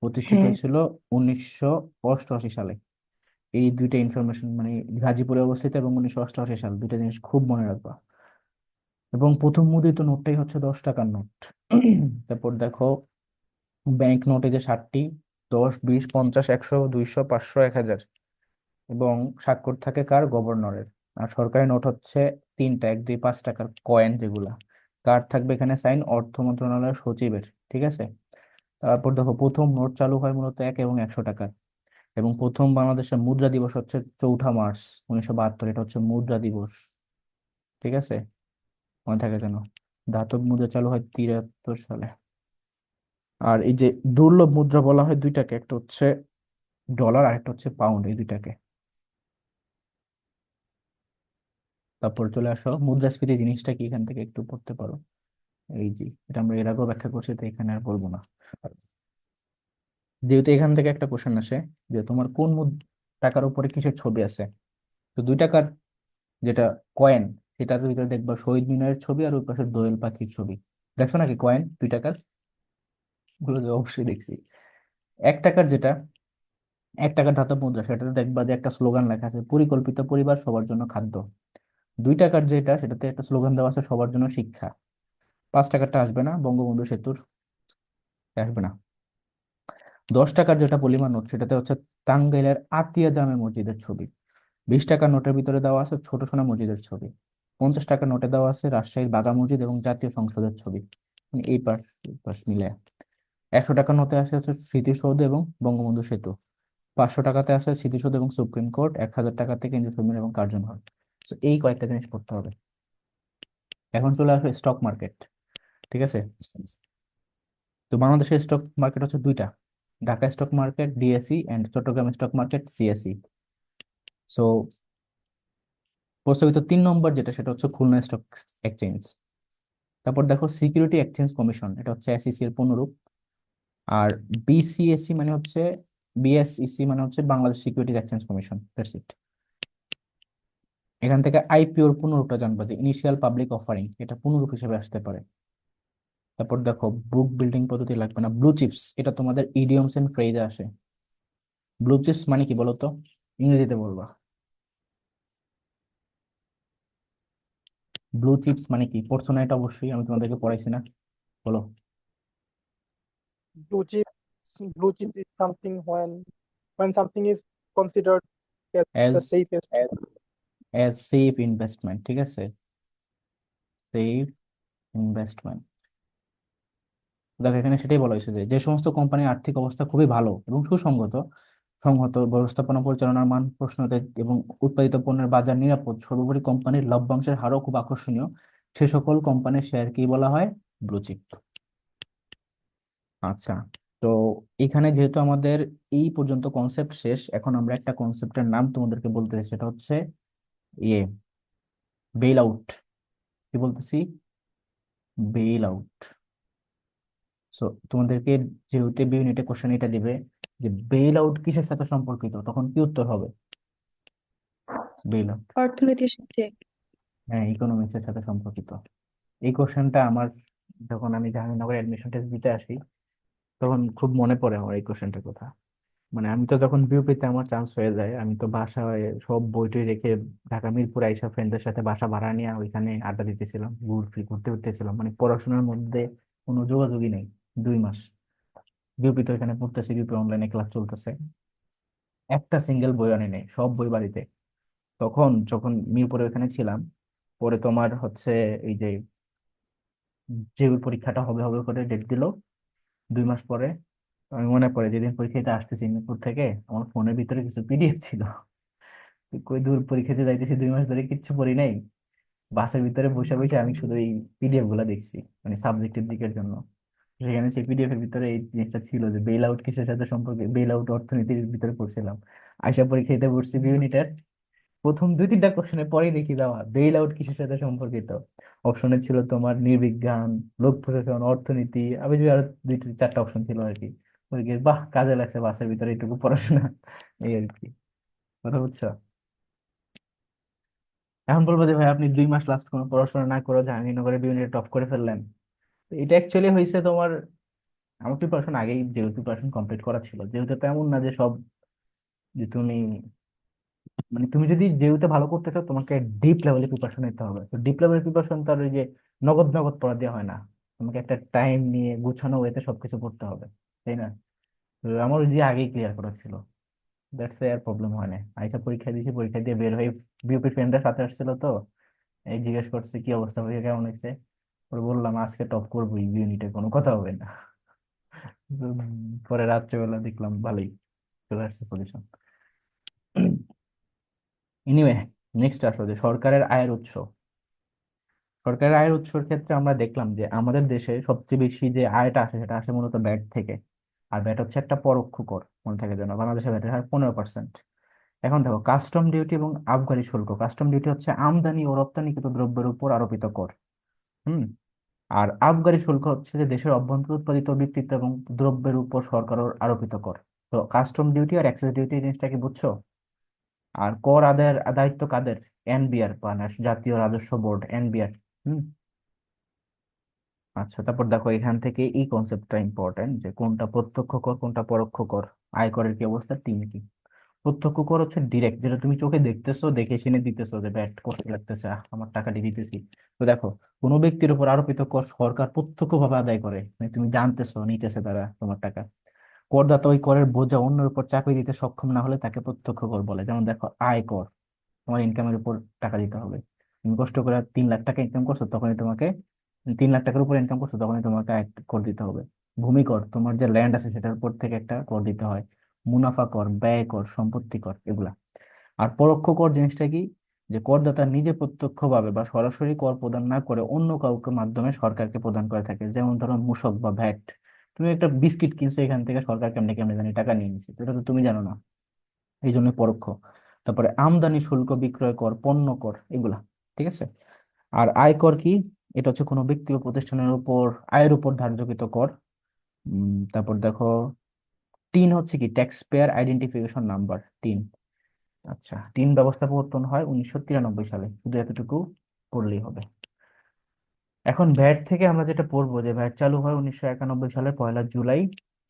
Speaker 1: প্রতিষ্ঠিত
Speaker 4: হ্যাঁ।
Speaker 1: হয়েছিল 1988 সালে। এই দুইটা ইনফরমেশন, মানে গাজীপুরে অবস্থিত এবং 1988 সাল, দুইটা জিনিস খুব মনে রাখবা। এবং প্রথম মুদ্রিত নোটটাই হচ্ছে 10 টাকার নোট। তারপর দেখো ব্যাংক নোটে যে 7টি, 10, 20, 50, 100, 200, 500, 1000, এবং স্বাক্ষর থাকে কার? গভর্নরের। আর সরকারি নোট হচ্ছে 3টা, 1, 2, 5 টাকার কয়েন যেগুলা, কার থাকবে এখানে? সাইন অর্থ মন্ত্রণালয়ের সচিবের। ঠিক আছে। তারপর দেখো প্রথম নোট চালু হয় মূলত 1 এবং 100 টাকার, এবং প্রথম বাংলাদেশের মুদ্রা দিবস হচ্ছে 4 মার্চ 1972, এটা হচ্ছে মুদ্রা দিবস। ঠিক আছে, মনে থাকে যেন। ধাতব মুদ্রা চালু হয় 73 সালে। আর এই যে দুর্লভ মুদ্রা বলা হয় দুইটাকে, একটা হচ্ছে ডলার আর একটা হচ্ছে পাউন্ড, এই দুইটাকে। তারপর চলে আসো মুদ্রাস্ফীতি জিনিসটা কি, এখান থেকে একটু পড়তে পারো। এই যে এটা আমরা এর আগেও ব্যাখ্যা করছি, তো এখানে আর বলবো না। যেহেতু এখান থেকে একটা কোশ্চেন আসে যে তোমার কোন টাকার উপরে কিসের ছবি আছে, তো 2 টাকার যেটা কয়েন, সেটার ভিতরে দেখবা শহীদ মিনারের ছবি আর ওই পাশে দোয়েল পাখির ছবি। দেখছো নাকি কয়েন 2 টাকার? গুলো তো অবশ্যই দেখছি। 1 টাকার যেটা, 1 টাকার ধাতব মুদ্রা, সেটাতে দেখবা যে একটা স্লোগান লেখা আছে, পরিকল্পিত পরিবার সবার জন্য খাদ্য। 2 টাকার যেটা, সেটাতে একটা স্লোগান দেওয়া আছে, সবার জন্য শিক্ষা। 5 টাকারটা আসবে না, বঙ্গবন্ধু সেতুর আসবে না। 10 টাকার যেটা পলিমার নোট, সেটাতে হচ্ছে টাঙ্গাইলের আতিয়া জামে মসজিদের ছবি। 20 টাকার নোটের ভিতরে দেওয়া আছে ছোট সোনা মসজিদের ছবি। 50 টাকার নোটে দেওয়া আছে রাজশাহীর বাঘা মসজিদ এবং জাতীয় সংসদের ছবি। মানে এই পাশ এই পাশ মিলে। 100 টাকার নোটে আছে হচ্ছে স্মৃতিসৌধ এবং বঙ্গবন্ধু সেতু। 500 টাকাতে আছে স্মৃতিসৌধ এবং সুপ্রিম কোর্ট। 1000 টাকাতে কেন্দ্রীয় সম্মেলন এবং কার্জন হল। তো এই কয়েকটা জিনিস পড়তে হবে। এখন চলে আসবে স্টক মার্কেট। ঠিক আছে, তো বাংলাদেশের স্টক মার্কেট হচ্ছে দুইটা, Dhaka stock market DSE and Chittagong stock market CSE. So প্রস্তাবিত 3 নম্বর যেটা, সেটা হচ্ছে খুলনা স্টক এক্সচেঞ্জ। তারপর দেখো সিকিউরিটি এক্সচেঞ্জ কমিশন, এটা হচ্ছে এসইসি এর পুনরূপ। আর বিসিএসসি মানে হচ্ছে, বিএসইসি মানে হচ্ছে Bangladesh securities exchange commission, that's it. এখান থেকে আইপিওর পুনরূপটা জানবা, যে ইনিশিয়াল পাবলিক অফারিং, এটা পুনরূপ হিসেবে আসতে পারে। তারপর দেখো বুক বিল্ডিং পদ্ধতি লাগবে না। ব্লু চিপস, এটা তোমাদের ইডিয়মস এন্ড ফ্রেজে আসে। ব্লু চিপস মানে কি বলো তো, ইংরেজিতে বলবা। ব্লু চিপস মানে কি পড়ছো না? এটা অবশ্যই আমি তোমাদেরকে পড়াইছি না, বলো।
Speaker 3: Blue chip, blue chip is something when something is considered as the
Speaker 1: as
Speaker 3: safest.
Speaker 1: As safe investment, ঠিক আছে, সেফ ইনভেস্টমেন্ট। দেখো এখানে সেটাই বলা হয়েছে যে যে সমস্ত কোম্পানির আর্থিক অবস্থা খুবই ভালো এবং সুসংগত, সংহত, ব্যবস্থাপনা পরিচালনার মান প্রশ্নতে এবং উৎপাদিত পণ্যের বাজার নিরাপদ, সর্বোপরি কোম্পানির লভ্যাংশের হারও খুব আকর্ষণীয়, সে সকল কোম্পানির শেয়ার কি বলা হয়? Blue chip. আচ্ছা, তো এখানে যেহেতু আমাদের এই পর্যন্ত কনসেপ্ট শেষ, এখন আমরা একটা কনসেপ্টের নাম তোমাদেরকে বলতেছি, সেটা হচ্ছে ইয়ে বেইল আউট। কি বলতেছি? Bail out. সো তোমাদেরকে যেহেতু ইউনিটে কোশ্চেন এটা দিবে যে বেইল আউট কিসের সাথে সম্পর্কিত, তখন কি উত্তর হবে? বেইল আউট,
Speaker 5: অর্থনীতির সাথে।
Speaker 1: হ্যাঁ, ইকোনমিক্স এর সাথে সম্পর্কিত। এই কোশ্চেনটা আমার, যখন আমি জাহাঙ্গীরনগর অ্যাডমিশন টেস্ট দিতে আসি, তখন খুব মনে পড়ে আমার এই কোশ্চেনটার কথা। মানে আমি তো যখন বিউপিতে আমার চান্স হয়ে যায়, আমি তো বাসায় সব বই টই রেখে ঢাকা মিরপুরে আইসা ফ্রেন্ডদের সাথে বাসা ভাড়া নিয়ে ওইখানে আড্ডা দিতেছিলাম, ঘুরতে ঘুরতেছিলাম, মানে পড়াশোনার মধ্যে কোনো যোগাযোগই নেই 2 মাস। বিউপি তো এখানে পড়তেছি, বিউপি অনলাইনে ক্লাস চলতেছে, একটা সিঙ্গেল বই আনি নেই, সব বই বাড়িতে। তখন যখন মিরপুরে ওখানে ছিলাম, পরে তোমার হচ্ছে এই যে যে ওই পরীক্ষাটা হবে হবে করে ডেট দিল 2 মাস পরে। আমি মনে পড়ে যেদিন পরীক্ষা দিতে আসতেছি মিরপুর থেকে, আমার ফোনের ভিতরে কিছু পিডিএফ ছিল। কই দূর, পরীক্ষা দিতে যাইতেছি 2 মাস ধরে কিচ্ছু পড়ি নাই, বাসের ভিতরে বসে বসে আমি শুধু এই পিডিএফ গুলা দেখছি, মানে সাবজেক্টিভ দিকের জন্য। সেখানে সেই পিডিএফ এর ভিতরে এই জিনিসটা ছিল যে বেল আউট কিসের সাথে সম্পর্কে, বেল আউট অর্থনীতির ভিতরে পড়ছিলাম। আয়সা পরীক্ষা দিতে পড়ছি ইউনিটের প্রথম 2-3টা কোশ্চেনের পরেই দেখি দেওয়া বেইল আউট কিসের সাথে সম্পর্কিত। অপশনে ছিল তোমার নৃবিজ্ঞান, লোক প্রশাসন, অর্থনীতি, আমি যে আরো 2-4টা অপশন ছিল আর কি। ওই গিয়ে বাহ, কাজে লাগছে বাসের ভিতরে এইটুকু পড়াশোনা, এই আর কি। কথা বুঝছো? এখন বলবো যে ভাই আপনি 2 মাস লাস্ট কোনো পড়াশোনা না করে জাহাঙ্গীরনগরের বিভিন্ন টপ করে ফেললেন। তো এটা অ্যাকচুয়ালি হয়েছে তোমার, আমার প্রিপারেশন আগেই যেহেতু প্রিপারেশন কমপ্লিট করা ছিল, যেহেতু তেমন না যে সব, যে তুমি, মানে তুমি যদি যেহেতু ভালো করতে চাও তোমাকে ডিপ লেভেলে প্রিপারেশন নিতে হবে। তো ডিপ লেভেলের প্রিপারেশন তো আর ওই যে নগদ নগদ পড়া দেওয়া হয় না, তোমাকে একটা টাইম নিয়ে গুছানো ওয়েতে সবকিছু পড়তে হবে, তাই না? তো আমার ওই যে আগেই ক্লিয়ার করা ছিল, দ্যাটস আর প্রবলেম হয় না। আইসা পরীক্ষা দিয়েছি, পরীক্ষা দিয়ে বের হয়ে বিউপি ফ্রেন্ডের সাথে আসছিল, তো এই জিজ্ঞেস করছে কি অবস্থা, পরীক্ষা কেমন হয়েছে। পরে বললাম আজকে টপ করবো, ইউনিটে কোনো কথা হবে না। পরে রাত্রেবেলা দেখলাম ভালোই চলে আসছে পজিশন। এনিওয়ে, নেক্সট আসো যে সরকারের আয়ের উৎস। সরকারের আয়ের উৎসের ক্ষেত্রে আমরা দেখলাম যে আমাদের দেশে সবচেয়ে বেশি যে আয়টা আসে সেটা আসে মূলত ভ্যাট থেকে। আর ভ্যাট হচ্ছে একটা পরোক্ষ কর, মনে থাকে যেন, বাংলাদেশে ভ্যাটের হার 15%। এখন দেখো কাস্টম ডিউটি এবং আবগারি শুল্ক। কাস্টম ডিউটি হচ্ছে আমদানি ও রপ্তানিকৃত দ্রব্যের উপর আরোপিত কর। হুম। আর আবগারি শুল্ক হচ্ছে যে দেশের অভ্যন্তরে উৎপাদিত বিক্রিত এবং দ্রব্যের উপর সরকারের আরোপিত কর। তো কাস্টম ডিউটি আর এক্সাইজ ডিউটি জিনিসটা কি বুঝছো? আর কর আদায়ের দায়িত্ব কাদের? এনবিআর বা জাতীয় রাজস্ব বোর্ড, এনবিআর। হুম। আচ্ছা, তারপর দেখো এখান থেকে এই কনসেপ্টটা ইম্পর্টেন্ট যে কোনটা প্রত্যক্ষ কর কোনটা পরোক্ষ কর, আয়করের কি অবস্থা, তিন কি। প্রত্যক্ষ কর হচ্ছে ডিরেক্ট, যেটা তুমি চোখে দেখতেছো, দেখে শুনে দিতেছো, যে ব্যাট করতে লাগতেছে, আমার টাকা দিয়ে দিতেছি। তো দেখো, কোনো ব্যক্তির উপর আরোপিত কর সরকার প্রত্যক্ষভাবে আদায় করে, মানে তুমি জানতেছো নিতেছে তারা তোমার টাকা। করদাতা ওই করের বোঝা অন্যের উপর চাপিয়ে দিতে সক্ষম না হলে তাকে প্রত্যক্ষ কর বলে। যেমন দেখো আয় কর, তোমার ইনকামের উপর টাকা দিতে হবে। তুমি কষ্ট করে 3 লাখ টাকা ইনকাম করছো, তখনই তোমাকে 3 লাখ টাকার উপর ইনকাম করছো, তখনই তোমাকে একটা কর দিতে হবে। ভূমি কর, তোমার যে ল্যান্ড আছে সেটার উপর থেকে একটা কর দিতে হয়। মুনাফা কর, ব্যয় কর, সম্পত্তি কর, এগুলা। আর পরোক্ষ কর জিনিসটা কি? যে করদাতা নিজে প্রত্যক্ষভাবে বা সরাসরি কর প্রদান না করে অন্য কাউকে মাধ্যমে সরকারকে প্রদান করে থাকে। যেমন ধরো মূসক বা ভ্যাট। তুমি একটা বিস্কিট কিনছো, এখান থেকে সরকার কেমনে কেমনে জানি টাকা নিয়ে নিচ্ছে, এটা তো তুমি জানো না, এই জন্য পরোক্ষ। তারপরে আমদানি শুল্ক, বিক্রয় কর, পণ্য কর, এগুলা। ঠিক আছে। আর আয়কর কি? এটা হচ্ছে কোনো ব্যক্তি ও প্রতিষ্ঠানের উপর আয়ের উপর ধার্যকৃত কর। তারপর দেখো টিন হচ্ছে কি? Tax payer identification number, tin. আচ্ছা, টিন ব্যবস্থা প্রবর্তন হয় 1993 সালে, শুধু এতটুকু পড়লেই হবে। এখন ভ্যাট থেকে আমরা যেটা পড়বো, যে ভ্যাট চালু হয় 1991 সালের 1লা জুলাই।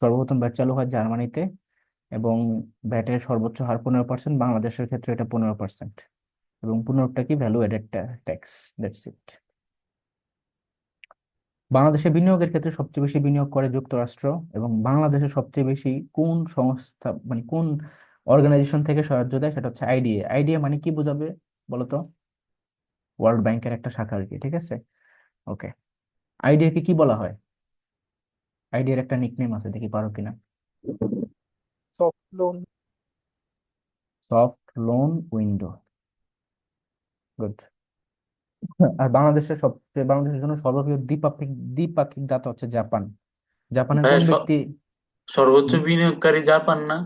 Speaker 1: সর্বপ্রথম ভ্যাট চালু হয় জার্মানিতে, এবং ভ্যাটের সর্বোচ্চ হার 15%। বাংলাদেশের ক্ষেত্রে এটা 15%। এবং 15টা কি? Value aided tax, that's it. বাংলাদেশে বিনিয়োগের ক্ষেত্রে সবচেয়ে বেশি বিনিয়োগ করে যুক্তরাষ্ট্র। এবং বাংলাদেশে সবচেয়ে বেশি কোন সংস্থা, মানে কোন অর্গানাইজেশন থেকে সাহায্য দেয়, সেটা হচ্ছে আইডিএ। আইডিএ মানে কি বোঝাবে বলতো? ওয়ার্ল্ড ব্যাংকের একটা শাখা আর কি। ঠিক আছে। ওকে। আইডিএ কে কি বলা হয়? আইডিএর একটা নিকনেম আছে, দেখি পারো কিনা।
Speaker 3: soft loan,
Speaker 1: soft loan window. Good. আর বাংলাদেশের জন্য সর্ববৃহৎ দ্বিপাক্ষিক দ্বিপাক্ষিক দাতা হচ্ছে জাপান। জাপানের
Speaker 2: ভাইয়া
Speaker 1: কোন ব্যক্তি?
Speaker 2: সর্বোচ্চ
Speaker 1: হুম?
Speaker 2: বিনিয়োগকারী জাপান না?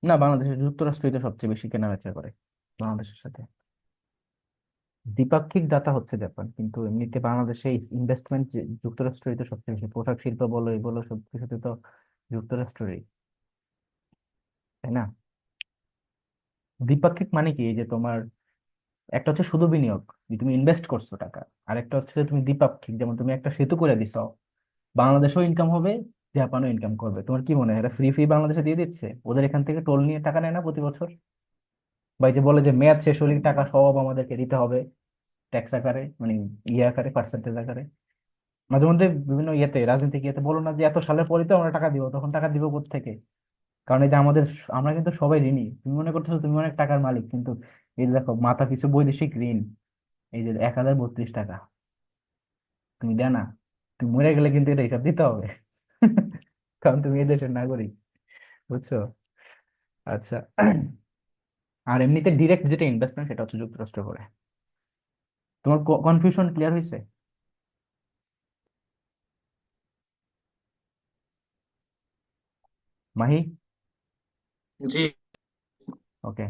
Speaker 1: না, বাংলাদেশের যুক্তরাষ্ট্রই তো সবচেয়ে বেশি কেনাবেচা করে বাংলাদেশের সাথে। দ্বিপাক্ষিক দাতা হচ্ছে জাপান, কিন্তু এমনিতে বাংলাদেশে ইনভেস্টমেন্ট যুক্তরাষ্ট্রই তো সবচেয়ে বেশি। পোশাক শিল্প বলো, এই বলো, সব কিছুতে তো যুক্তরাষ্ট্রই, তাই না? দ্বিপাক্ষিক মানে কি? এই যে তোমার একটা হচ্ছে শুধু বিনিয়োগ, যে তুমি ইনভেস্ট করছো টাকা। আর একটা হচ্ছে তুমি দ্বিপাক্ষিক, যেমন তুমি একটা সেতু করে দিছো, বাংলাদেশেও ইনকাম হবে, জাপানও ইনকাম করবে। তোমার কি মনে হয় এটা ফ্রি ফ্রি বাংলাদেশে দিয়ে দিচ্ছে? ওদের এখান থেকে টোল নিয়ে টাকা নেয় না প্রতি বছর? বা এই যে বলে যে মেয়াদ শেষ হলে টাকা সব আমাদেরকে দিতে হবে, ট্যাক্স আকারে, মানে ইয়ে আকারে, পার্সেন্টেজ আকারে। মাঝে মধ্যে বিভিন্ন ইয়েতে, রাজনৈতিক ইয়েতে বলো না যে এত সালের পরে তো আমরা টাকা দিব, তখন টাকা দিব কোত্থেকে? কারণ এই যে আমরা কিন্তু সবাই ঋণী। তুমি মনে করতেছো তুমি অনেক টাকার মালিক, কিন্তু এই যে দেখো মাথা পিছু বৈদেশিক ঋণ, এই যে 1032 টাকা, তুমি দেয় না। তুমি মরে গেলে কিন্তু এটা হিসাব দিতে হবে। কারণ তুমি এই দেশের নাগরিক, বুঝছো? আচ্ছা। আর এমনিতে ডিরেক্ট যেটা ইনভেস্টমেন্ট, সেটা হচ্ছে যুক্তরাষ্ট্র করে। তোমার কনফিউশন ক্লিয়ার হয়েছে, মাহি?
Speaker 2: জি।
Speaker 1: ওকে।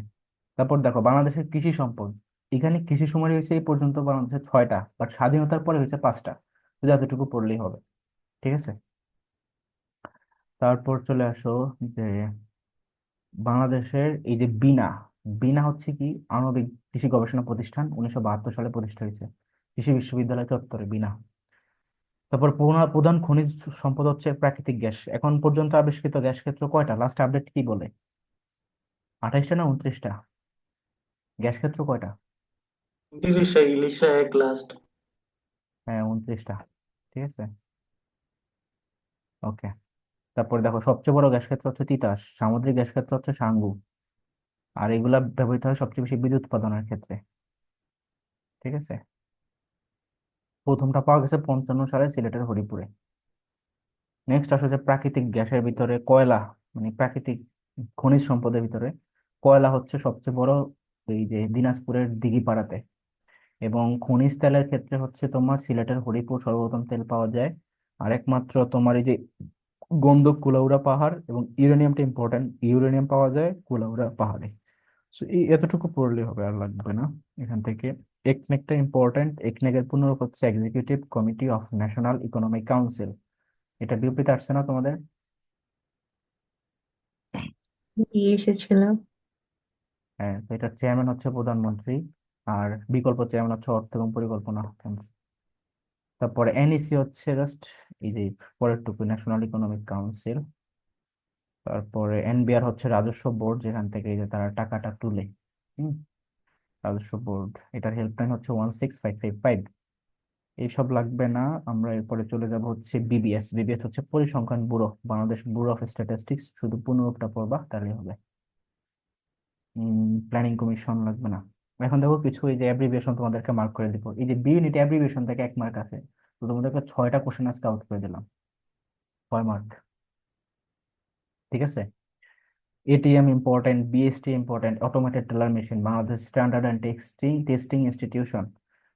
Speaker 1: তারপর দেখো বাংলাদেশের কৃষি সম্পদ। এখানে কৃষি সময় হয়েছে এই পর্যন্ত বাংলাদেশের 6টা, বাট স্বাধীনতার পরে হয়েছে 5টা। শুধু এতটুকু পড়লেই হবে। ঠিক আছে। তারপর চলে আসো যে বাংলাদেশের এই যে বিনা, বিনা হচ্ছে কি? আণবিক কৃষি গবেষণা প্রতিষ্ঠান, 1972 সালে প্রতিষ্ঠা হয়েছে, কৃষি বিশ্ববিদ্যালয় চত্বরে, বিনা। তারপর প্রধান খনিজ সম্পদ হচ্ছে প্রাকৃতিক গ্যাস। এখন পর্যন্ত আবিষ্কৃত গ্যাস ক্ষেত্র কয়টা? লাস্ট আপডেট কি বলে? 28টা না 29টা? গ্যাস ক্ষেত্র কয়টা?
Speaker 2: ইলিশা ইলিশা এক লাস্ট।
Speaker 1: হ্যাঁ, 29টা। ঠিক আছে। ওকে। তারপর দেখো সবচেয়ে বড় গ্যাস ক্ষেত্র হচ্ছে তিতাস, সামুদ্রিক গ্যাস ক্ষেত্র হচ্ছে সাঙ্গু। আর এগুলা ব্যবহৃত হয় সবচেয়ে বেশি বিদ্যুৎ উৎপাদনের ক্ষেত্রে। ঠিক আছে। প্রথমটা পাওয়া গেছে 55 সালে সিলেটের হরিপুরে। নেক্সট আসলে যে প্রাকৃতিক গ্যাসের ভিতরে কয়লা, মানে প্রাকৃতিক খনিজ সম্পদের ভিতরে কয়লা হচ্ছে সবচেয়ে বড়, এই যে দিনাজপুরের দিঘিপাড়াতে। এবং খনিজ তেলের ক্ষেত্রে হচ্ছে তোমার সিলেটের হরিপুর সর্বোত্তম তেল পাওয়া যায়। আর একমাত্র তোমার এই যে গন্ধক কুলাউড়া পাহাড়, এবং ইউরেনিয়ামটা ইম্পর্টেন্ট, ইউরেনিয়াম পাওয়া যায় কুলাউড়া পাহাড়ে। সো এই এতটুকু পড়লে হবে, আর লাগবে না এখান থেকে। একনেকটা ইম্পর্টেন্ট, একনেকের পূর্ণরূপ হচ্ছে executive committee of national economic council. এটা বিউপিতে আসছে না তোমাদের?
Speaker 4: এসেছিল।
Speaker 1: হ্যাঁ, তো এটার চেয়ারম্যান হচ্ছে প্রধানমন্ত্রী, আর বিকল্প চেয়ারম্যান হচ্ছে অর্থ এবং পরিকল্পনা। তারপরে এনইসি হচ্ছে জাস্ট এই যে পরেরটুকু, ন্যাশনাল ইকোনমিক কাউন্সিল। তারপরে এনবিআর হচ্ছে রাজস্ব বোর্ড, যেখান থেকে এই যে তারা টাকাটা তুলে। হুম, রাজস্ব বোর্ড, এটার হেল্পলাইন হচ্ছে 16555। এইসব লাগবে না। আমরা এরপরে চলে যাব হচ্ছে বিবিএস। বিবিএস হচ্ছে পরিসংখ্যান bureau, Bangladesh bureau of statistics, শুধু পুনরূপটা পড়বা তাহলে হবে। প্ল্যানিং কমিশন লাগবে না। এখন দেখো কিছু এই যে অ্যাব্রিভিয়েশন তোমাদেরকে মার্ক করে দিব। এই যে বি ইউনিট অ্যাব্রিভিয়েশন থেকে 1 মার্ক আছে, তো তোমাদেরকে 6টা কোশ্চেন আজকে আউট করে দিলাম, 6 মার্ক। ঠিক আছে। ATM important, BST important, automated teller machine, Bangladesh standard and testing institution.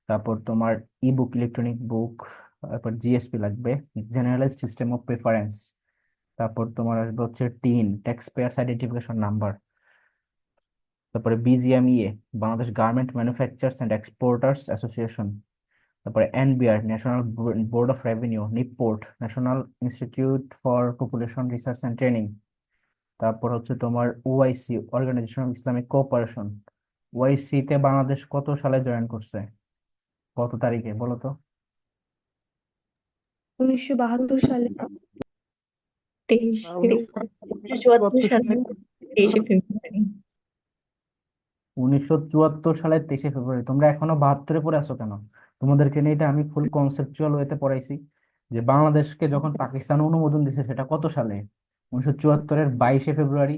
Speaker 1: তারপর তোমার ই বুক, ইলেকট্রনিক বুক। তারপর জিএসপি লাগবে, জেনারেলাইজড সিস্টেম অফ প্রেফারেন্স। তারপর তোমার আসবে হচ্ছে TIN, tax payer's identification number. তারপরে BGMEA, Bangladesh garment manufacturers and exporters association. তারপরে NBR, national board of revenue, NIPORT, national institute for population research and training. তারপর হচ্ছে তোমার OIC, organization of Islamic cooperation. OIC তে বাংলাদেশ কত সালে জয়েন করছে, কত তারিখে বলো তো?
Speaker 5: 1972 সালে।
Speaker 4: 1974 সালে 23শে ফেব্রুয়ারি।
Speaker 1: 1974 সালের 23শে ফেব্রুয়ারি। তোমরা এখনো 72-এ পড়ে আছো কেন? তোমাদেরকে নিয়ে এটা আমি ফুল কনসেপচুয়াল ওয়েতে পড়াইছি, যে বাংলাদেশকে যখন পাকিস্তান অনুমোদন দিছে সেটা কত সালে? 1974-এর 22শে ফেব্রুয়ারি।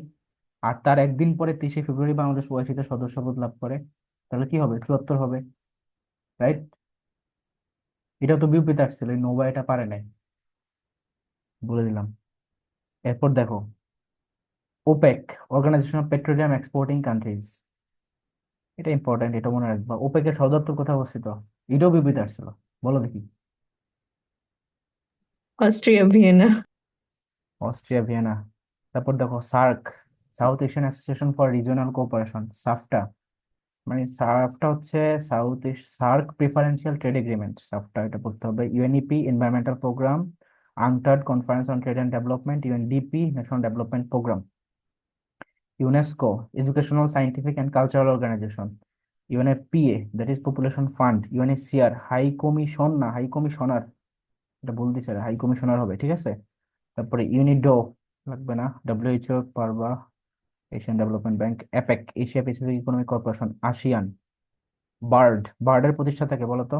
Speaker 1: আর তার একদিন পরে 23শে ফেব্রুয়ারি বাংলাদেশ ওআইসিতে সদস্যপদ লাভ করে। তাহলে কি হবে? 74 হবে, রাইট? এটা তো বিউপিতে আসছিল, এই নোভা এটা পারে নাই, বলে দিলাম। এরপর দেখো OPEC, organisation of petroleum exporting countries. এটা ইম্পর্টেন্ট, এটা মনে রাখবা। ওপেকের সদর দপ্তর কোথায় অবস্থিত? এটাও বিবৃতি আসছিল, বলো দেখি।
Speaker 4: Austria, Vienna.
Speaker 1: Austria, Vienna. তারপর দেখো SAARC, South Asian association for regional cooperation, SAFTA. মানে সার্কটা হচ্ছে South SAARC preferential trade agreement, SAFTA এটা পড়তে হবে। UNEP, environmental programme. UNCTAD, conference on trade and development. UNDP, national development programme. UNESCO, educational, scientific and cultural organization. UNFPA, that is population fund. UNHCR, high commission না, high commissioner, এটা বল দিছে, high commissioner হবে, ঠিক আছে। তারপরে UNIDO লাগবে না, ডব্লিউএইচও পারবা। Asian development bank. APEC, Asia Pacific economic corporation. ASEAN. BARD, বার্ডের প্রতিষ্ঠাতা কে বলো তো?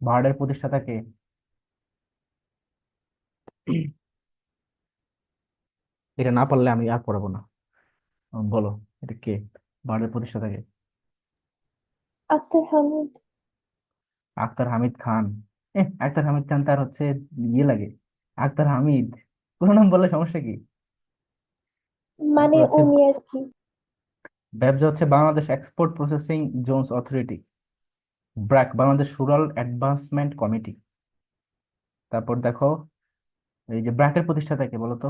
Speaker 1: বার্ডের প্রতিষ্ঠাতা কে? এটা না পারলে আমি আর পড়াবো না। বলো, এটা কে? বার্ডের প্রতিষ্ঠাতা কে?
Speaker 6: আক্তার হামিদ।
Speaker 1: আক্তার হামিদ খান। আক্তার হামিদ খান তার হচ্ছে ইয়ে লাগে, আক্তার হামিদ, পুরো নাম বললে সমস্যা কি? তারপর
Speaker 6: মানে
Speaker 1: হচ্ছে
Speaker 6: উনি আর কি।
Speaker 1: ব্যবসা হচ্ছে Bangladesh export processing zones authority. BRAC, Bangladesh rural advancement committee. তারপর দেখো এই যে ব্র্যাকের প্রতিষ্ঠাতা কে বলো তো?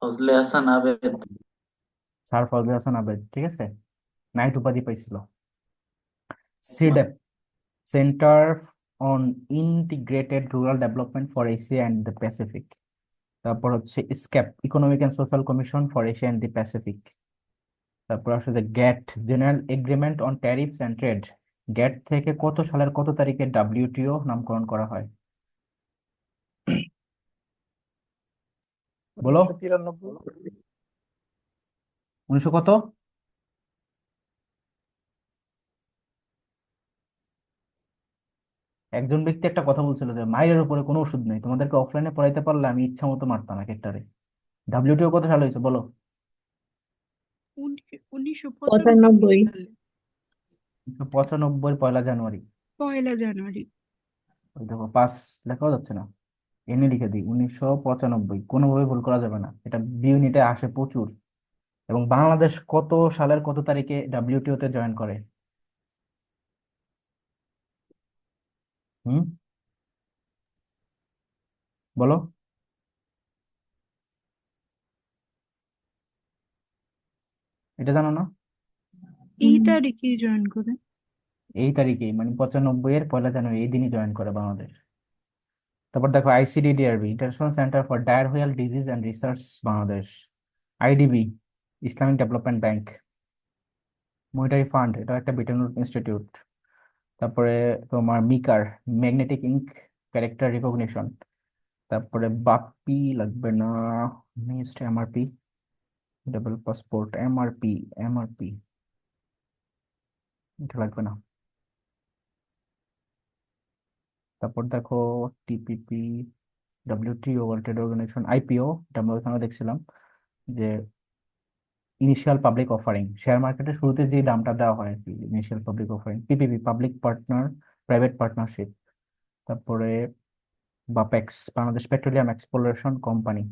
Speaker 2: ফজলে হাসান আবেদ।
Speaker 1: স্যার ফজলে হাসান আবেদ, ঠিক আছে, নাইট উপাধি পাইছিল। CIRDAP, centre on integrated rural development for Asia and the Pacific. তারপর হচ্ছে ESCAP, economic and social commission for Asia and the Pacific. তারপর আসলে GATT, general agreement on tariffs and trade. GATT থেকে কত সালের কত তারিখে ডাব্লিউটিও নামকরণ করা হয়? বলো।
Speaker 3: 1993।
Speaker 1: 1900 কত? একজন ব্যক্তি একটা কথা বলছিল যে মায়ের উপরে কোনো ওষুধ নেই, তোমাদেরকে অফলাইনে পড়াইতে পারলে আমি ইচ্ছা মতো মারতাম এক একটারে। ডাব্লিউটিও কত সাল হয়েছে বলো?
Speaker 4: 95।
Speaker 1: 1995 1 জানুয়ারি।
Speaker 5: 1 জানুয়ারি।
Speaker 1: ওই দেখো 5 লেখাও যাচ্ছে না, এনে লিখে দিই 1995, কোনোভাবে ভুল করা যাবে না, এটা বি ইউনিটে আসে প্রচুর। এবং বাংলাদেশ কত সালের কত তারিখে ডাব্লিউটিও তে জয়েন করে? হুম, বলো। এটা জানো না?
Speaker 5: এই তারিখেই জয়েন করে।
Speaker 1: এই তারিখেই, মানে 95 এর 1 জানুয়ারি, এই দিনই জয়েন করে বাংলাদেশ। তারপর দেখো ICDDRB, international centre for diarrhoeal disease and research Bangladesh. IDB, Islamic development bank. Monetary fund, এটা একটা ব্রিটেন ইনস্টিটিউট। তারপরে তোমার MICR, magnetic ink character recognition. তারপরে বাপি লাগবে না, next MRP, double passport, MRP, MRP এটা লাগবে না। তারপর দেখো TPP, WTO, world trade organisation, IPO, এটা আমরা ওখানে দেখছিলাম যে ইনিশিয়াল পাবলিক অফারিং, শেয়ার মার্কেটের শুরুতে যে দামটা দেওয়া হয় আর কি, initial public offering. PPP, public partner private partnership. তারপরে BAPEX, Bangladesh petroleum exploration company.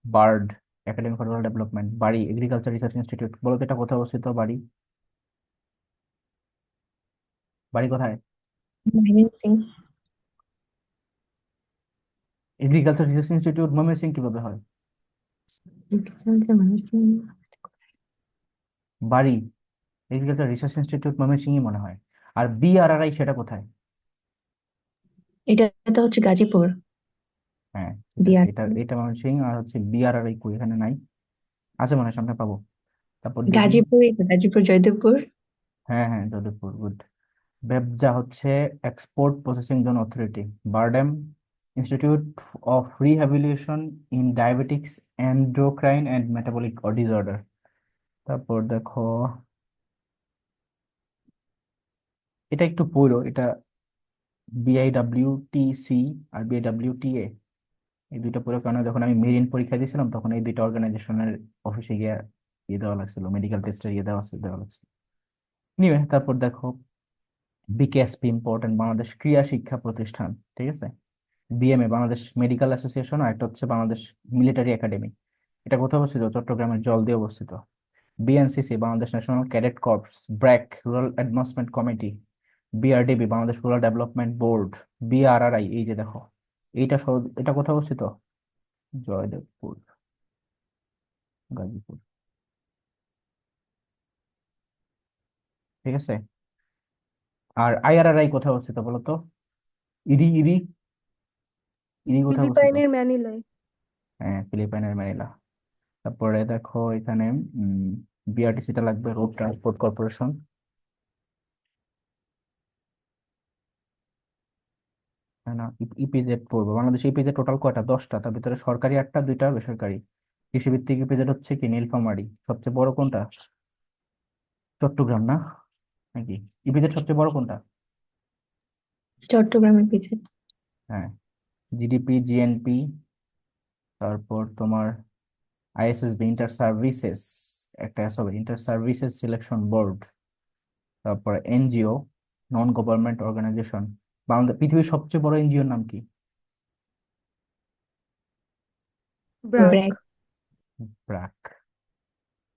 Speaker 1: BARD, academy for rural development. BARI, agriculture research institute. বলো তো এটা কোথায় অবস্থিত? বাড়ি, বাড়ি কোথায়?
Speaker 4: Mymensingh.
Speaker 1: Agriculture research institute Mymensingh কিভাবে হয়?
Speaker 4: ময়মনসিং।
Speaker 1: বাড়ি, এগ্রিকালচার রিসার্চ ইনস্টিটিউট ময়মনসিংহই মনে হয়। আর বিআরআরআই সেটা কোথায়?
Speaker 4: এটা তো হচ্ছে গাজীপুর।
Speaker 1: হ্যাঁ ঠিক আছে,
Speaker 4: বিয়ার।
Speaker 1: এটা এটা ময়মনসিংহ। আর হচ্ছে বিআরআরআই কই, এখানে নাই, আছে মনে হয়, সামনে পাবো। তারপর দেখি,
Speaker 4: গাজীপুর জয়দেবপুর।
Speaker 1: হ্যাঁ হ্যাঁ যাদবপুর, গুড। বেবজা হচ্ছে export processing zone authority. BIRDEM, institute of rehabilitation in diabetics, endocrine and metabolic disorder. তারপর দেখো, এটা একটু পুরো, এটা বিআইডব্লিউটিসি আর বিআইডব্লিউটিএ, এই দুইটা পুরো। কারণে যখন আমি মেরিন পরীক্ষা দিয়েছিলাম তখন এই দুইটা অর্গানাইজেশনের অফিসে গিয়ে ইয়ে দেওয়া লাগছিল, মেডিকেল টেস্টের ইয়ে দেওয়া লাগছিল। নিবে, তারপর দেখো বিকেএসপি, ইম্পর্টেন্ট, বাংলাদেশ ক্রীড়া শিক্ষা প্রতিষ্ঠান, ঠিক আছে। BMA, Bangladesh medical association. আর একটা হচ্ছে বাংলাদেশ মিলিটারি একাডেমি। এটা কোথায় অবস্থিত? চট্টগ্রামের জলদি অবস্থিত। BNCC, Bangladesh national cadet corps. BRAC, rural advancement committee. BRDB, Bangladesh rural development board. BRRI, এই যে দেখো, এটা কোথায় অবস্থিত? জয়দেবপুর, গাজীপুর, ঠিক আছে। আর আইআরআরআই কোথায় অবস্থিত বলো তো? ইডি, ইডি, ইডি কোথায় অবস্থিত?
Speaker 5: ফিলিপাইনের ম্যানিলায়।
Speaker 1: হ্যাঁ, ফিলিপাইনের ম্যানিলা। তারপরে দেখো এখানে বিআরটিসিটা লাগবে, রোড ট্রান্সপোর্ট কর্পোরেশন। হ্যাঁ না, ইপিজেড পড়বো। বাংলাদেশে ইপিজেড টোটাল কয়টা? 10টা, তার ভিতরে সরকারি 8টা, 2টা বেসরকারি। কৃষিভিত্তিক ইপিজেড হচ্ছে কি নীলফামারী। সবচেয়ে বড় কোনটা? চট্টগ্রাম না নাকি? ইপিজেড সবচেয়ে বড় কোনটা?
Speaker 4: চট্টগ্রামের পিছে।
Speaker 1: হ্যাঁ, জিডিপি, জিএনপি। তারপর তোমার আইএসএসবি, ইন্টার সার্ভিসেস, একটা আছে হবে, ইন্টার সার্ভিসেস সিলেকশন বোর্ড। তারপর NGO, non government organisation. Bangladesh পৃথিবীর সবচেয়ে বড় এনজিওর নাম কি?
Speaker 5: ব্র্যাক।
Speaker 4: ব্র্যাক।
Speaker 1: ব্র্যাক।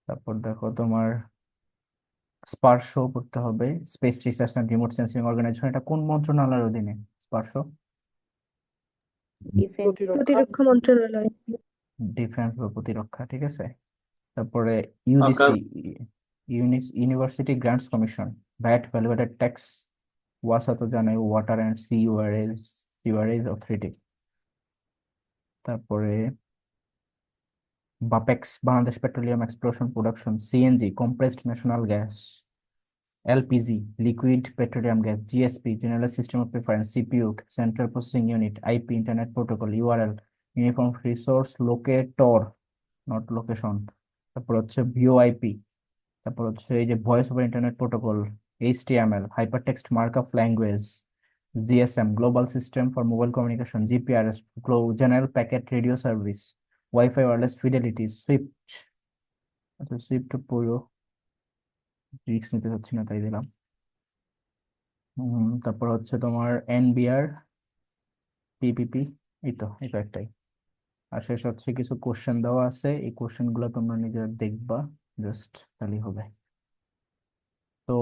Speaker 1: তারপর দেখো তোমার স্পারশো করতে হবে, space research and remote sensing organisation. এটা কোন মন্ত্রণালয়ের অধীনে স্পারশো?
Speaker 4: ডিফেন্স।
Speaker 3: প্রতিরক্ষা।
Speaker 5: প্রতিরক্ষা মন্ত্রণালয়।
Speaker 1: ডিফেন্স বা প্রতিরক্ষা, ঠিক আছে। তারপরে
Speaker 2: সরকার।
Speaker 1: UGC, university grants commission. VAT, value added tax. ওয়াসা তো জানে, ওয়াটার অ্যান্ড সিওয়ারেজ অথরিটি। তারপরে BAPEX, Bangladesh petroleum exploration production. CNG, compressed national gas. LPG, liquid petroleum gas. GSP, general system of preference. CPU, central processing unit. IP, internet protocol. URL, uniform resource locator, not location. তারপর হচ্ছে VoIP. তারপর হচ্ছে এই যে voice over internet protocol. HTML, hyper text markup language. GSM, global system for mobile communication. GPRS, general packet radio service. Wifi wireless fidelity. Swift, আচ্ছা Swift পুরো risk নিতে চাচ্ছি না, তাই দিলাম। তারপর হচ্ছে তোমার এনবিআর, পিপিপি, এই তো এই কয়েকটাই। আর শেষ হচ্ছে কিছু কোশ্চেন দেওয়া আছে, এই কোশ্চেন গুলো তোমরা নিজেরা দেখবা, জাস্ট তাহলেই হবে। তো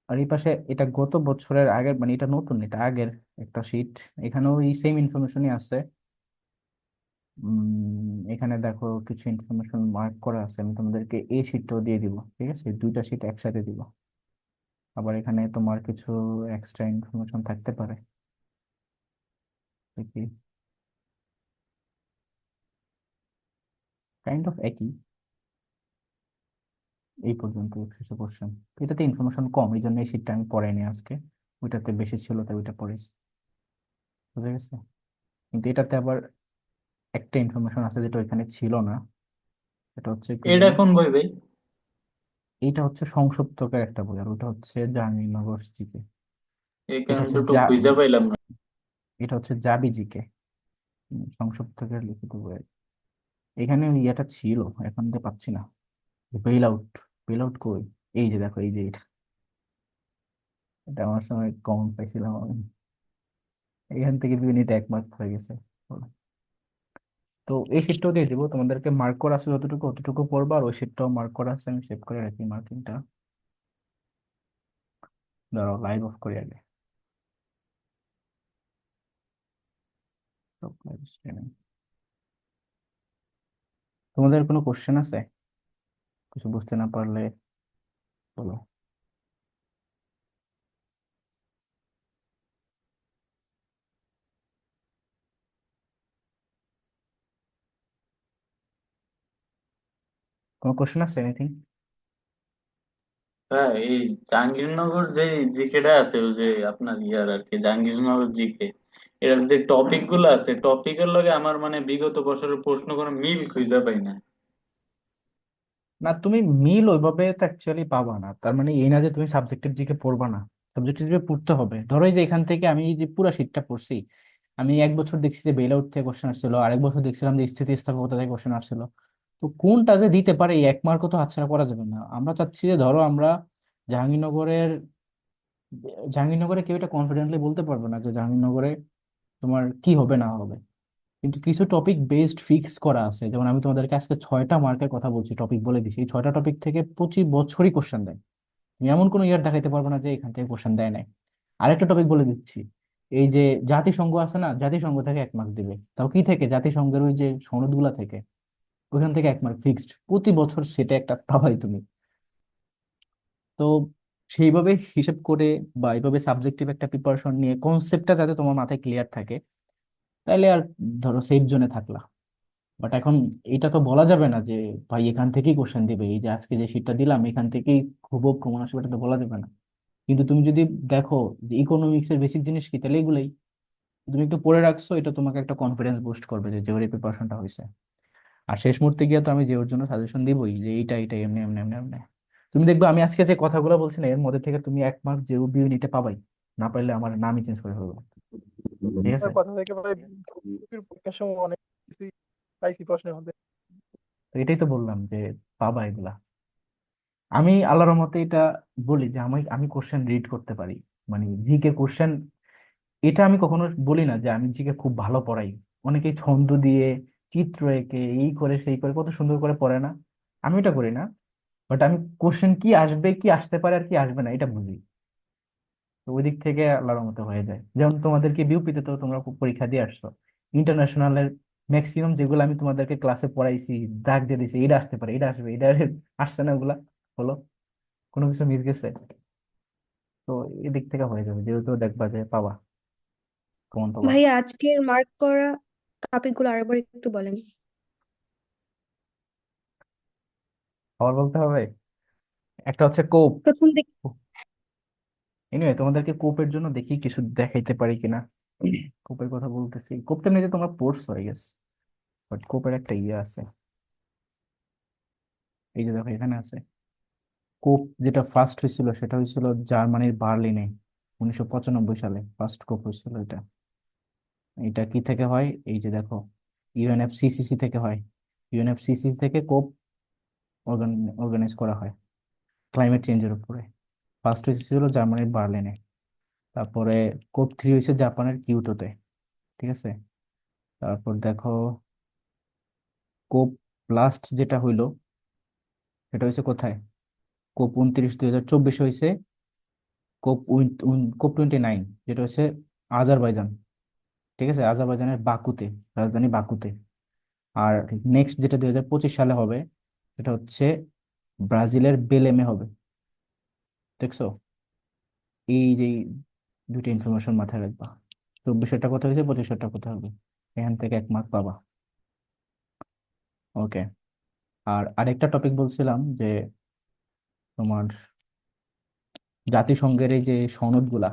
Speaker 1: আর এই পাশে এটা গত বছরের আগের, মানে এটা নতুন, এটা আগের একটা শীট, এখানেও এই সেম ইনফরমেশনই আছে। এখানে দেখো কিছু ইনফরমেশন মার্ক করা আছে, আমি তোমাদেরকে এই শীটটাও দিয়ে দিব, ঠিক আছে, দুইটা শীট একসাথে দিব। আবার এখানে তোমার কিছু এক্সট্রা ইনফরমেশন থাকতে পারে, দেখি কাইন্ড অফ একই, এই পর্যন্ত কিছু কোশ্চেন। এটাতে ইনফরমেশন কম, এই জন্য এই শীটটা আমি পড়াইনি আজকে, ওইটাতে বেশি ছিল তাই ওইটা পড়েছি, বুঝা গেছে। কিন্তু এটাতে আবার একটা ইনফরমেশন আছে যেটা ওইখানে ছিল না, এটা হচ্ছে কি
Speaker 2: এটা
Speaker 1: জানো,
Speaker 2: কোন বই ভাই?
Speaker 1: এইটা হচ্ছে সংসপ্তকের একটা বই, আর ওটা হচ্ছে জাহাঙ্গীরনগর জিকে। এটা
Speaker 2: এখানে
Speaker 1: হচ্ছে
Speaker 2: তো একটু খুঁজে পাইলাম না।
Speaker 1: এটা হচ্ছে জাবি জিকে, সংসপ্তকের লিখিত বই। এখানে ওই ইয়েটা ছিল, এখন তো পাচ্ছি না, বেল আউট, বেল আউট কই, এই যে দেখো, এই যে এটা, এটা আমার সময় কমন পাইছিলাম আমি, এখান থেকে 2 মিনিট 1 মার্ক হয়ে গেছে। বলো। তো এই শিটটাও দিয়ে দিব তোমাদেরকে, মার্ক করা আছে যতটুকু অতটুকু পড়বা, আর ওই শিটটাও মার্ক করা আছে, আমি সেভ করে রাখি মার্কিংটা। ধরো লাইভ অফ করি আগে, সব live streaming। তোমাদের কোনো কোশ্চেন আছে, কিছু বুঝতে না পারলে বলো। কোনো কোশ্চেন আছে, এনিথিং?
Speaker 2: হ্যাঁ, এই জাহাঙ্গীরনগর যে জিকেটা আছে, ওই যে আপনার ইয়ার আর কি, জাহাঙ্গীরনগর জিকে, এর যে টপিক গুলো আছে, টপিকের লগে আমার মানে বিগত বছরের প্রশ্ন কোনো মিল খুঁজে পাই না।
Speaker 1: না, তুমি মিল ওইভাবে তো অ্যাকচুয়ালি পাবা না, তার মানে এই না যে তুমি সাবজেক্টিভ দিকে পড়বা না, সাবজেক্টিভ দিকে পড়তে হবে। ধরো এই যে এখান থেকে আমি এই যে পুরো শীটটা পড়ছি, আমি 1 বছর দেখছি যে বেল আউট থেকে কোশ্চেন আসছিল, আরেক বছর দেখছিলাম যে স্থিতিস্থাপকতা থেকে কোশ্চেন আসছিল। তো কোনটা যে দিতে পারে, এই 1 মার্কও তো হাতছাড়া করা যাবে না। আমরা চাচ্ছি যে ধরো আমরা জাহাঙ্গীরনগরের, জাহাঙ্গীরনগরে কেউ এটা কনফিডেন্টলি বলতে পারবে না যে জাহাঙ্গীরনগরে তোমার কি হবে না হবে, কিন্তু কিছু টপিক বেসড ফিক্স করা আছে। যেমন আমি তোমাদেরকে আজকে 6টা মার্কের কথা বলছি, টপিক বলে দিছি, এই 6টা টপিক থেকে প্রতি বছরই কোশ্চেন দেয়। তুমি এমন কোনো ইয়ার দেখাইতে পারবে না যে এখান থেকে কোশ্চেন দেয় নাই। আরেকটা টপিক বলে দিচ্ছি, এই যে জাতিসংঘ আছে না, জাতিসংঘ থেকে 1 মার্ক দিবে, তাও কি থেকে, জাতিসংঘের ওই যে সনদগুলা থেকে, ওখান থেকে 1 মার্ক ফিক্সড প্রতি বছর, সেটা একটা পাবাই তুমি। তো সেইভাবে হিসেব করে বা এইভাবে সাবজেক্টিভ একটা প্রিপারেশন নিয়ে কনসেপ্টটা যাতে তোমার মাথায় ক্লিয়ার থাকে, তাহলে আর ধরো সেফ জোনে থাকলা। বাট এখন এটা তো বলা যাবে না যে ভাই এখান থেকেই কোশ্চেন দিবে, এই যে আজকে যে শীটটা দিলাম এখান থেকেই খুব কমন আসবে, এটা তো বলা যাবে না। কিন্তু তুমি যদি দেখো যে ইকোনমিক্স এর বেসিক জিনিস কি, তাহলে এগুলাই তুমি একটু পড়ে রাখছো, এটা তোমাকে একটা কনফিডেন্স বুস্ট করবে যে ওর প্রিপারেশনটা হয়েছে। আর শেষ মুহূর্তে গিয়ে তো আমি যে ওর জন্য সাজেশন দিবই যে এইটা এইটা এমনি এমনি এমনি এমনি। তুমি দেখবে আমি আজকে যে কথাগুলো বলছি না, এর মধ্যে থেকে তুমি 1 মার্ক যে বি ইউনিটে পাবাই, না পারলে আমার নামই চেঞ্জ করে ফেলবো, ঠিক আছে।
Speaker 3: আপনার কথা থেকে ভাই ইউপির পরীক্ষার সময় অনেক কিছুই পাইছি প্রশ্নের মধ্যে।
Speaker 1: তো এটাই তো বললাম যে পাবা এগুলা। আমি আল্লাহর রহমতে এটা বলি যে আমি আমি কোশ্চেন রিড করতে পারি, মানে জিকে কোশ্চেন, এটা আমি কখনো বলি না যে আমি জিকে খুব ভালো পড়াই। অনেকেই ছন্দ দিয়ে চিত্র এঁকে এই করে সেই করে কত সুন্দর করে পড়ে না, আমি এটা করি না। বাট আমি কোশ্চেন কি আসবে, কি আসতে পারে আর কি আসবে না এটা বুঝি। তো ওই দিক থেকে আল্লাহর মতো হয়ে যায়। যেমন তোমাদেরকে বিউপিতে তো তোমরা পরীক্ষা দিয়ে আসছো, ইন্টারন্যাশনালের ম্যাক্সিমাম যেগুলো আমি তোমাদেরকে ক্লাসে পড়াইছি, দাগ দিয়ে দিছি, এটা আসতে পারে, এটা আসবে, এটা আসছে না ওগুলা, হলো কোনো কিছু মিস গেছে। তো এদিক থেকে হয়ে যাবে, যেহেতু দেখবা যে পাবা, কমন পাবা।
Speaker 5: ভাইয়া আজকের মার্ক করা টপিক গুলো আরেকবার একটু বলেন।
Speaker 1: আবার বলতে হবে, একটা হচ্ছে কোপ।
Speaker 5: প্রথম দিক।
Speaker 1: এনিওয়ে তোমাদেরকে কোপের জন্য দেখি কিছু দেখাইতে পারি কিনা। কোপের কথা বলতেছি, কোপ তো এমনিতে তোমরা পড়ছো হয়ে গেছে, বাট কোপের একটা ইয়ে আছে, এই যে দেখো এখানে আছে। কোপ যেটা ফার্স্ট হয়েছিল সেটা হয়েছিল জার্মানির বার্লিনে 1995 সালে, ফার্স্ট কোপ হয়েছিল এটা। এটা কি থেকে হয়, এই যে দেখো, ইউএনএফসিসিসি থেকে হয়। ইউএনএফসিসিসি থেকে কোপ অর্গানাইজ করা হয় ক্লাইমেট চেঞ্জের উপরে। ফার্স্ট হয়েছিল জার্মানির বার্লিনে। তারপরে কোপ 3 হয়েছে জাপানের কিউটোতে, ঠিক আছে। তারপর দেখো কোপ লাস্ট যেটা হইলো সেটা হয়েছে কোথায়, কোপ 29 2024 হয়েছে, কোপ 29 যেটা হচ্ছে আজারবাইজান, ঠিক আছে, আজারবাইজানের বাকুতে, রাজধানী বাকুতে। আর নেক্সট যেটা 2025 সালে হবে সেটা হচ্ছে ব্রাজিলের বেলেমে হবে, দেখছো। এই যে দুইটা ইনফরমেশন মাথায় রাখবা, 2400টা কথা হয়েছে, 2500টা কথা হবে, এখান থেকে 1 মার্ক পাবা। ওকে, আর আরেকটা টপিক বলছিলাম যে তোমার জাতিসংঘের এই যে সনদগুলা,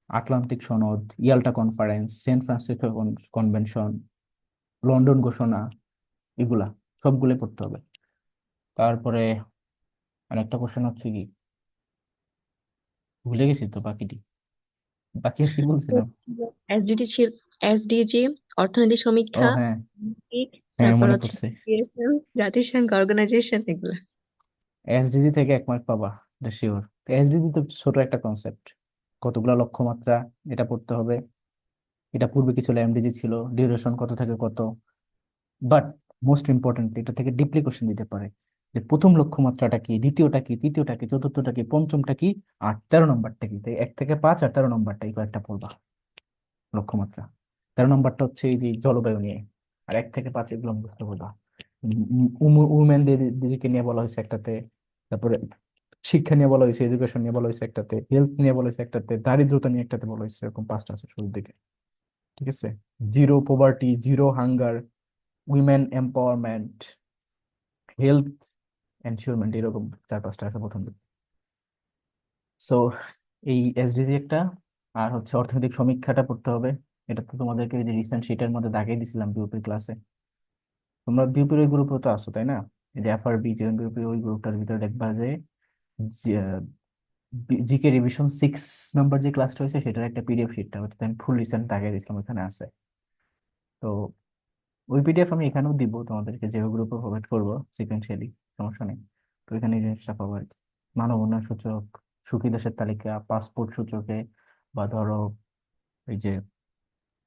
Speaker 1: আটলান্টিক সনদ, Yalta conference, San Francisco convention, London ঘোষণা, এগুলা সবগুলো পড়তে হবে। তারপরে আরেকটা কোশ্চেন হচ্ছে কি, ভুলে গেছি তো বাকিটি, বাকি আর কি বলছিলাম।
Speaker 4: এসডিজি ছিল, এসডিজি অর্থনৈতিক
Speaker 1: ও
Speaker 4: সমীক্ষা,
Speaker 1: হ্যাঁ,
Speaker 4: ঠিক,
Speaker 1: হ্যাঁ
Speaker 4: তারপর
Speaker 1: মনে
Speaker 4: হচ্ছে
Speaker 1: পড়ছে।
Speaker 4: জাতিসংঘ অর্গানাইজেশন, এগুলা।
Speaker 1: এসডিজি থেকে 1 মার্ক পাবা, এটা শিওর। এসডিজি তো ছোট একটা কনসেপ্ট, কতগুলা লক্ষ্যমাত্রা এটা পড়তে হবে। এটা পূর্বে কি ছিল, এমডিজি ছিল, ডিউরেশন কত থেকে কত। বাট মোস্ট ইম্পর্টেন্ট, এটা থেকে ডিপলি কোশ্চেন দিতে পারে যে প্রথম লক্ষ্যমাত্রাটা কি, দ্বিতীয়টা কি, তৃতীয়টা কি, চতুর্থটা কি, পঞ্চমটা কি, আর 13 নম্বরটা কি। তাই 1 থেকে 5 আর 13 নম্বরটা এই কয়েকটা পড়বা লক্ষ্যমাত্রা। 13 নম্বরটা হচ্ছে এই যে জলবায়ু নিয়ে, আর 1 থেকে 5 এগুলো মুখস্থ করবা। উমেনদেরকে নিয়ে বলা হয়েছে একটাতে, তারপরে শিক্ষা নিয়ে বলা হয়েছে, এডুকেশন নিয়ে বলা হয়েছে একটাতে, হেলথ নিয়ে বলা হয়েছে একটাতে, দারিদ্রতা নিয়ে একটাতে বলা হয়েছে, এরকম 5টা আছে শুরুর দিকে, ঠিক আছে। Zero poverty, zero hunger, women empowerment, health ensurement, এরকম 4-5টা আছে প্রথম দিকে। সো এই এসডিজি একটা, আর হচ্ছে অর্থনৈতিক সমীক্ষাটা পড়তে হবে। এটা তো তোমাদেরকে এই যে রিসেন্ট শিটের মধ্যে দাগিয়ে দিছিলাম বিউপির ক্লাসে। তোমরা বিউপির ওই গ্রুপে তো আছো তাই না, এই যে এফআরবি যে গ্রুপে, ওই গ্রুপটার ভিতরে দেখবা যে জিকে রিভিশন 6 নাম্বার যে ক্লাসটা হয়েছে সেটার একটা পিডিএফ শিটটা, ওটা আমি ফুল রিসেন্ট দাগিয়ে দিয়েছিলাম, ওখানে আছে। তো ওই পিডিএফ আমি এখানেও দিব তোমাদেরকে, যে গ্রুপে প্রোভাইড করবো সিকোয়েন্সিয়ালি, সমস্যা নেই। তো এখানে এই জিনিসটা পাবো আর কি। মানব উন্নয়ন সূচক, সুখী দেশের তালিকা, পাসপোর্ট সূচকে, বা ধরো এই যে,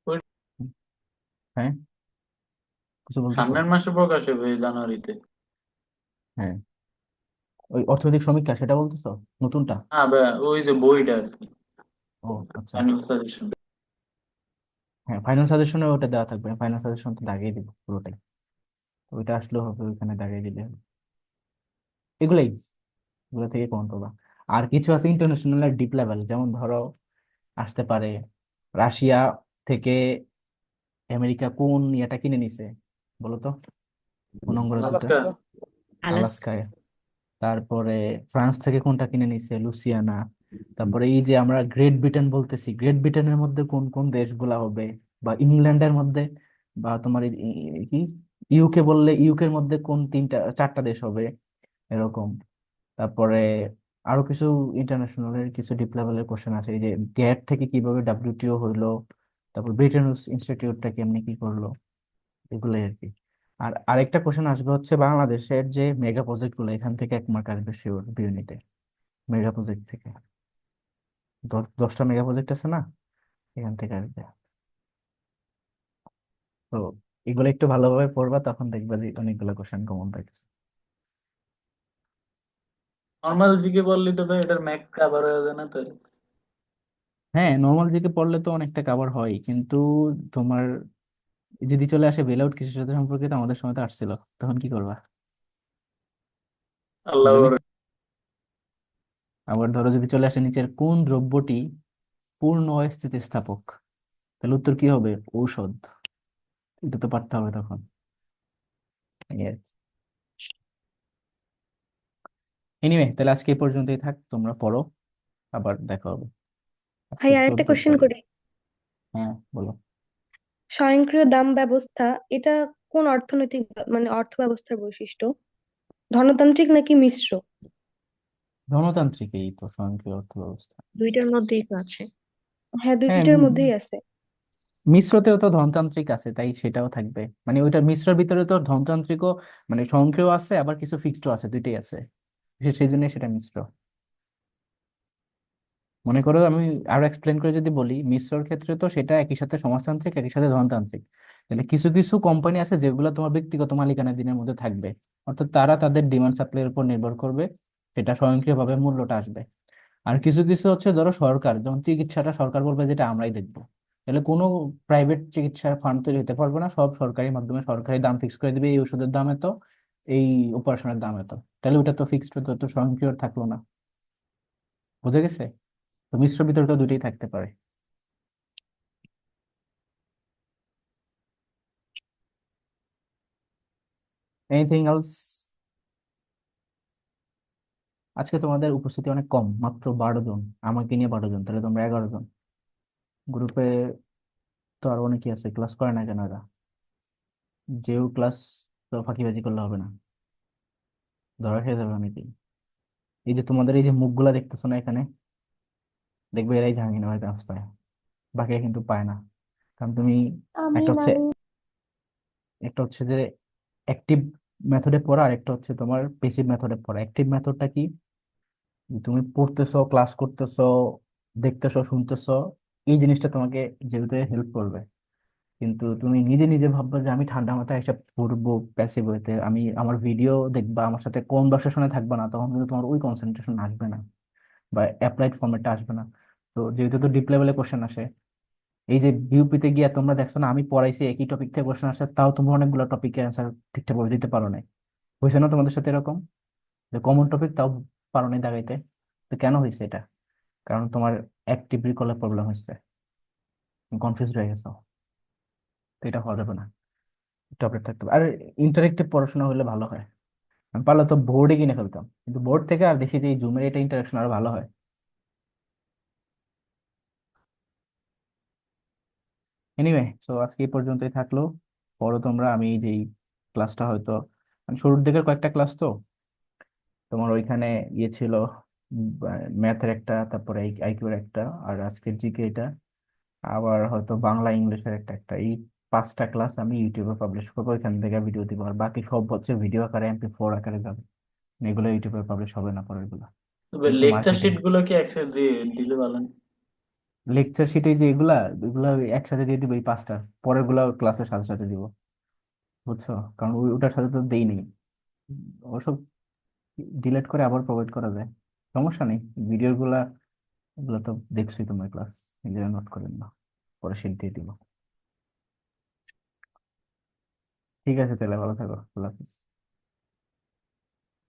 Speaker 2: ওই
Speaker 1: হ্যাঁ কিছু বলতেছো।
Speaker 2: সামনের মাসে প্রকাশ হবে জানুয়ারিতে।
Speaker 1: হ্যাঁ, ওই অর্থনৈতিক সমীক্ষা সেটা বলতেছো, নতুনটা।
Speaker 2: হ্যাঁ ওই যে বইটা আর কি,
Speaker 1: ও আচ্ছা,
Speaker 2: ফাইনাল সাজেশন।
Speaker 1: হ্যাঁ ফাইনাল সাজেশনে ওটা দেওয়া থাকবে, ফাইনাল সাজেশন তো দাগিয়ে দিব পুরোটাই, তো ওইটা আসলেও হবে, ওইখানে দাগিয়ে দিলে হবে। এগুলাই, এগুলো থেকে কমন পাবা। আর কিছু আছে ইন্টারন্যাশনাল ডিপ লেভেল, যেমন ধরো আসতে পারে রাশিয়া থেকে আমেরিকা কোন ইয়েটা কিনে নিছে, বলো তো, কোন অঙ্গরাজ্যটা,
Speaker 2: আলাস্কা।
Speaker 3: Alaska.
Speaker 4: আলাস্কা।
Speaker 1: আলাস্কায়। তারপরে ফ্রান্স থেকে কোনটা কিনে নিছে, লুসিয়ানা। তারপরে এই যে আমরা গ্রেট ব্রিটেন বলতেছি, গ্রেট ব্রিটেনের মধ্যে কোন কোন দেশগুলা হবে, বা ইংল্যান্ডের মধ্যে, বা তোমার কি ইউকে বললে ইউকের মধ্যে কোন 3টা 4টা দেশ হবে, এরকম। তারপরে আরো কিছু ইন্টারন্যাশনাল এর কিছু ডিপ লেভেলের কোশ্চেন আছে, এই যে গ্যাট থেকে কিভাবে ডাব্লিউটিও হইলো, তারপর ব্রিটেন ইনস্টিটিউটটা কেমনি কি করলো, এগুলোই আর কি। আর আরেকটা কোশ্চেন আসবে হচ্ছে বাংলাদেশের যে মেগা প্রজেক্ট গুলো, এখান থেকে 1 মার্ক আসবে শিওর বিউনিটে, মেগা প্রজেক্ট থেকে। 10টা মেগা প্রজেক্ট আছে না, এখান থেকে আসবে। তো এগুলো একটু ভালোভাবে পড়বা, তখন দেখবা যে অনেকগুলো কোশ্চেন কমন পাইতেছে।
Speaker 2: নর্মাল জিকে বললি তো ভাই এটার ম্যাক্স কাভার হয়ে যায় না তো?
Speaker 1: হ্যাঁ নর্মাল জিকে পড়লে তো অনেকটা কভার হয়, কিন্তু তোমার যদি চলে আসে বেল আউট কৃষির সাথে সম্পর্কিত, আমাদের সময় তো আসছিল, তখন কি করবা,
Speaker 2: আল্লাহ
Speaker 1: বুঝো নি?
Speaker 2: ওরে।
Speaker 1: আবার ধরো যদি চলে আসে নিচের কোন দ্রব্যটি পূর্ণ স্থিতিস্থাপক, তাহলে উত্তর কি হবে, ঔষধ। এটা তো পারতে হবে তখন, এই আর কি। এনিওয়ে, তাহলে আজকে এই পর্যন্তই থাক, তোমরা পড়ো, আবার দেখা হবে। আজকে
Speaker 5: ভাই আরেকটা
Speaker 1: 14
Speaker 5: কোশ্চেন
Speaker 1: তারিখ।
Speaker 5: করি।
Speaker 1: হ্যাঁ বলো।
Speaker 5: স্বয়ংক্রিয় দাম ব্যবস্থা এটা কোন অর্থনৈতিক মানে অর্থ ব্যবস্থার বৈশিষ্ট্য? ধনতান্ত্রিক নাকি মিশ্র?
Speaker 1: ধনতান্ত্রিক, এই তো স্বয়ংক্রিয় অর্থ ব্যবস্থা।
Speaker 4: দুইটার মধ্যেই তো আছে।
Speaker 5: হ্যাঁ,
Speaker 1: হ্যাঁ
Speaker 5: দুইটার মধ্যেই আছে।
Speaker 1: মিশ্রতেও তো ধনতান্ত্রিক আছে, তাই সেটাও থাকবে, মানে ওইটা মিশ্রের ভিতরে তো ধনতান্ত্রিকও, মানে স্বয়ংক্রিয় আছে, আবার কিছু ফিক্সড আছে, দুইটাই আছে, সেই জন্য সেটা মিশ্র। মনে করো আমি আরো এক্সপ্লেন করে যদি বলি, মিশ্রর ক্ষেত্রে তো সেটা একই সাথে সমাজতান্ত্রিক একই সাথে ধনতান্ত্রিক। তাহলে কিছু কিছু কোম্পানি আছে যেগুলো তোমার ব্যক্তিগত মালিকানাধীনের মধ্যে থাকবে, অর্থাৎ তারা তাদের ডিমান্ড সাপ্লাইয়ের উপর নির্ভর করবে, সেটা স্বয়ংক্রিয়ভাবে মূল্যটা আসবে। আর কিছু কিছু হচ্ছে ধরো সরকার, যেমন চিকিৎসাটা সরকার বলবে যেটা আমরাই দেখবো, তাহলে কোনো প্রাইভেট চিকিৎসা ফান্ড তৈরি হতে পারবে না, সব সরকারি মাধ্যমে সরকারি দাম ফিক্স করে দিবে, এই ওষুধের দাম এত, এই অপারেশনের দাম এত। তাহলে ওটা তো ফিক্সড হতো, তো স্বয়ংক্রিয় থাকলো না। বুঝে গেছে? তো মিশ্র বিতর্ক দুইটাই থাকতে পারে। Anything else? আজকে তোমাদের উপস্থিতি অনেক কম, মাত্র 12 জন, আমাকে নিয়ে 12 জন, তাহলে তোমরা 11 জন। গ্রুপে তো আরো অনেকেই আছে, ক্লাস করে না কেন এরা? যেও ক্লাস, তো ফাঁকিবাজি করলে হবে না, ধরা খেয়ে যাবে অনেকেই। এই যে তোমাদের এই যে মুখগুলা দেখতেছো না এখানে, দেখবে এরাই জাহাঙ্গীরনগরে চান্স পায়, বাকিরা কিন্তু পায় না। কারণ তুমি একটা
Speaker 6: আমিন
Speaker 1: হচ্ছে
Speaker 6: আমিন।
Speaker 1: একটা হচ্ছে যে অ্যাক্টিভ মেথডে পড়া, আর একটা হচ্ছে তোমার পেসিভ মেথডে পড়া। অ্যাক্টিভ মেথডটা কি? তুমি পড়তেছো, ক্লাস করতেছো, দেখতেছো, শুনতেছো, এই জিনিসটা তোমাকে যেহেতু হেল্প করবে। কিন্তু তুমি নিজে নিজে ভাববা যে আমি ঠান্ডা মাথায় এসব পড়বো প্যাসিভ ওয়েতে, আমি আমার ভিডিও দেখবা, আমার সাথে কনভার্সেশনে থাকবা না, তখন কিন্তু তোমার ওই কনসেন্ট্রেশন আসবে না, বা অ্যাপ্লাইড ফর্মেটটা আসবে না। তো যেহেতু তো ডিপ লেভেলে কোশ্চেন আসে, এই যে বিউপিতে গিয়া তোমরা দেখছো না আমি পড়াইছি একই টপিক থেকে কোশ্চেন আসে, তাও তোমরা অনেকগুলো টপিকের অ্যান্সার ঠিকঠাক ভাবে দিতে পারো নাই। হয়েছে না তোমাদের সাথে এরকম, যে কমন টপিক তাও পারো নাই দাগাইতে? তো কেন হয়েছে এটা? কারণ তোমার অ্যাক্টিভ রিকলের প্রবলেম হয়েছে, কনফিউজ হয়ে গেছো। তো এটা হওয়া যাবে না, টপিক থাকতে হবে। আর ইন্টারেক্টিভ পড়াশোনা হলে ভালো হয়। আমি পারলে তো বোর্ডে কিনে ফেলতাম, কিন্তু বোর্ড থেকে আর দেখি যে এই জুমের এটা ইন্টারাকশন আরো ভালো হয়। এনিওয়ে, সো আজকে এই পর্যন্তই থাকলো। পড়ো তোমরা, আমি এই যে ক্লাসটা হয়তো, মানে শুরুর দিকের কয়েকটা ক্লাস তো তোমার ওইখানে ইয়ে ছিল, ম্যাথের একটা, তারপরে আইকিউর একটা, আর আজকের জিকে এটা, আবার হয়তো বাংলা ইংলিশের একটা একটা, এই 5টা ক্লাস আমি ইউটিউবে পাবলিশ করবো, ওইখান থেকে ভিডিও দিব। আর বাকি সব হচ্ছে ভিডিও আকারে, MP4 আকারে যাবে, এগুলো ইউটিউবে পাবলিশ হবে না পরের গুলো।
Speaker 2: তবে
Speaker 1: একটু
Speaker 2: লেকচার
Speaker 1: মার্কেটিং।
Speaker 2: শিট গুলো কি একসাথে দিলে ভালো না?
Speaker 1: লেকচার শিটে যে এগুলা, এগুলা ওই একসাথে দিয়ে দিব, এই 5টার পরের গুলা ক্লাসের সাথে সাথে দিব, বুঝছো? কারণ ওটার সাথে তো দেই নেই, ওসব ডিলিট করে আবার প্রোভাইড করা যায়, সমস্যা নেই। ভিডিও গুলা, এগুলো তো দেখছোই তোমার ক্লাস, এগুলো নোট করেন না, পরে শিট দিয়ে দিব। ঠিক আছে, তাহলে ভালো থাকো, আল্লাহ হাফিজ।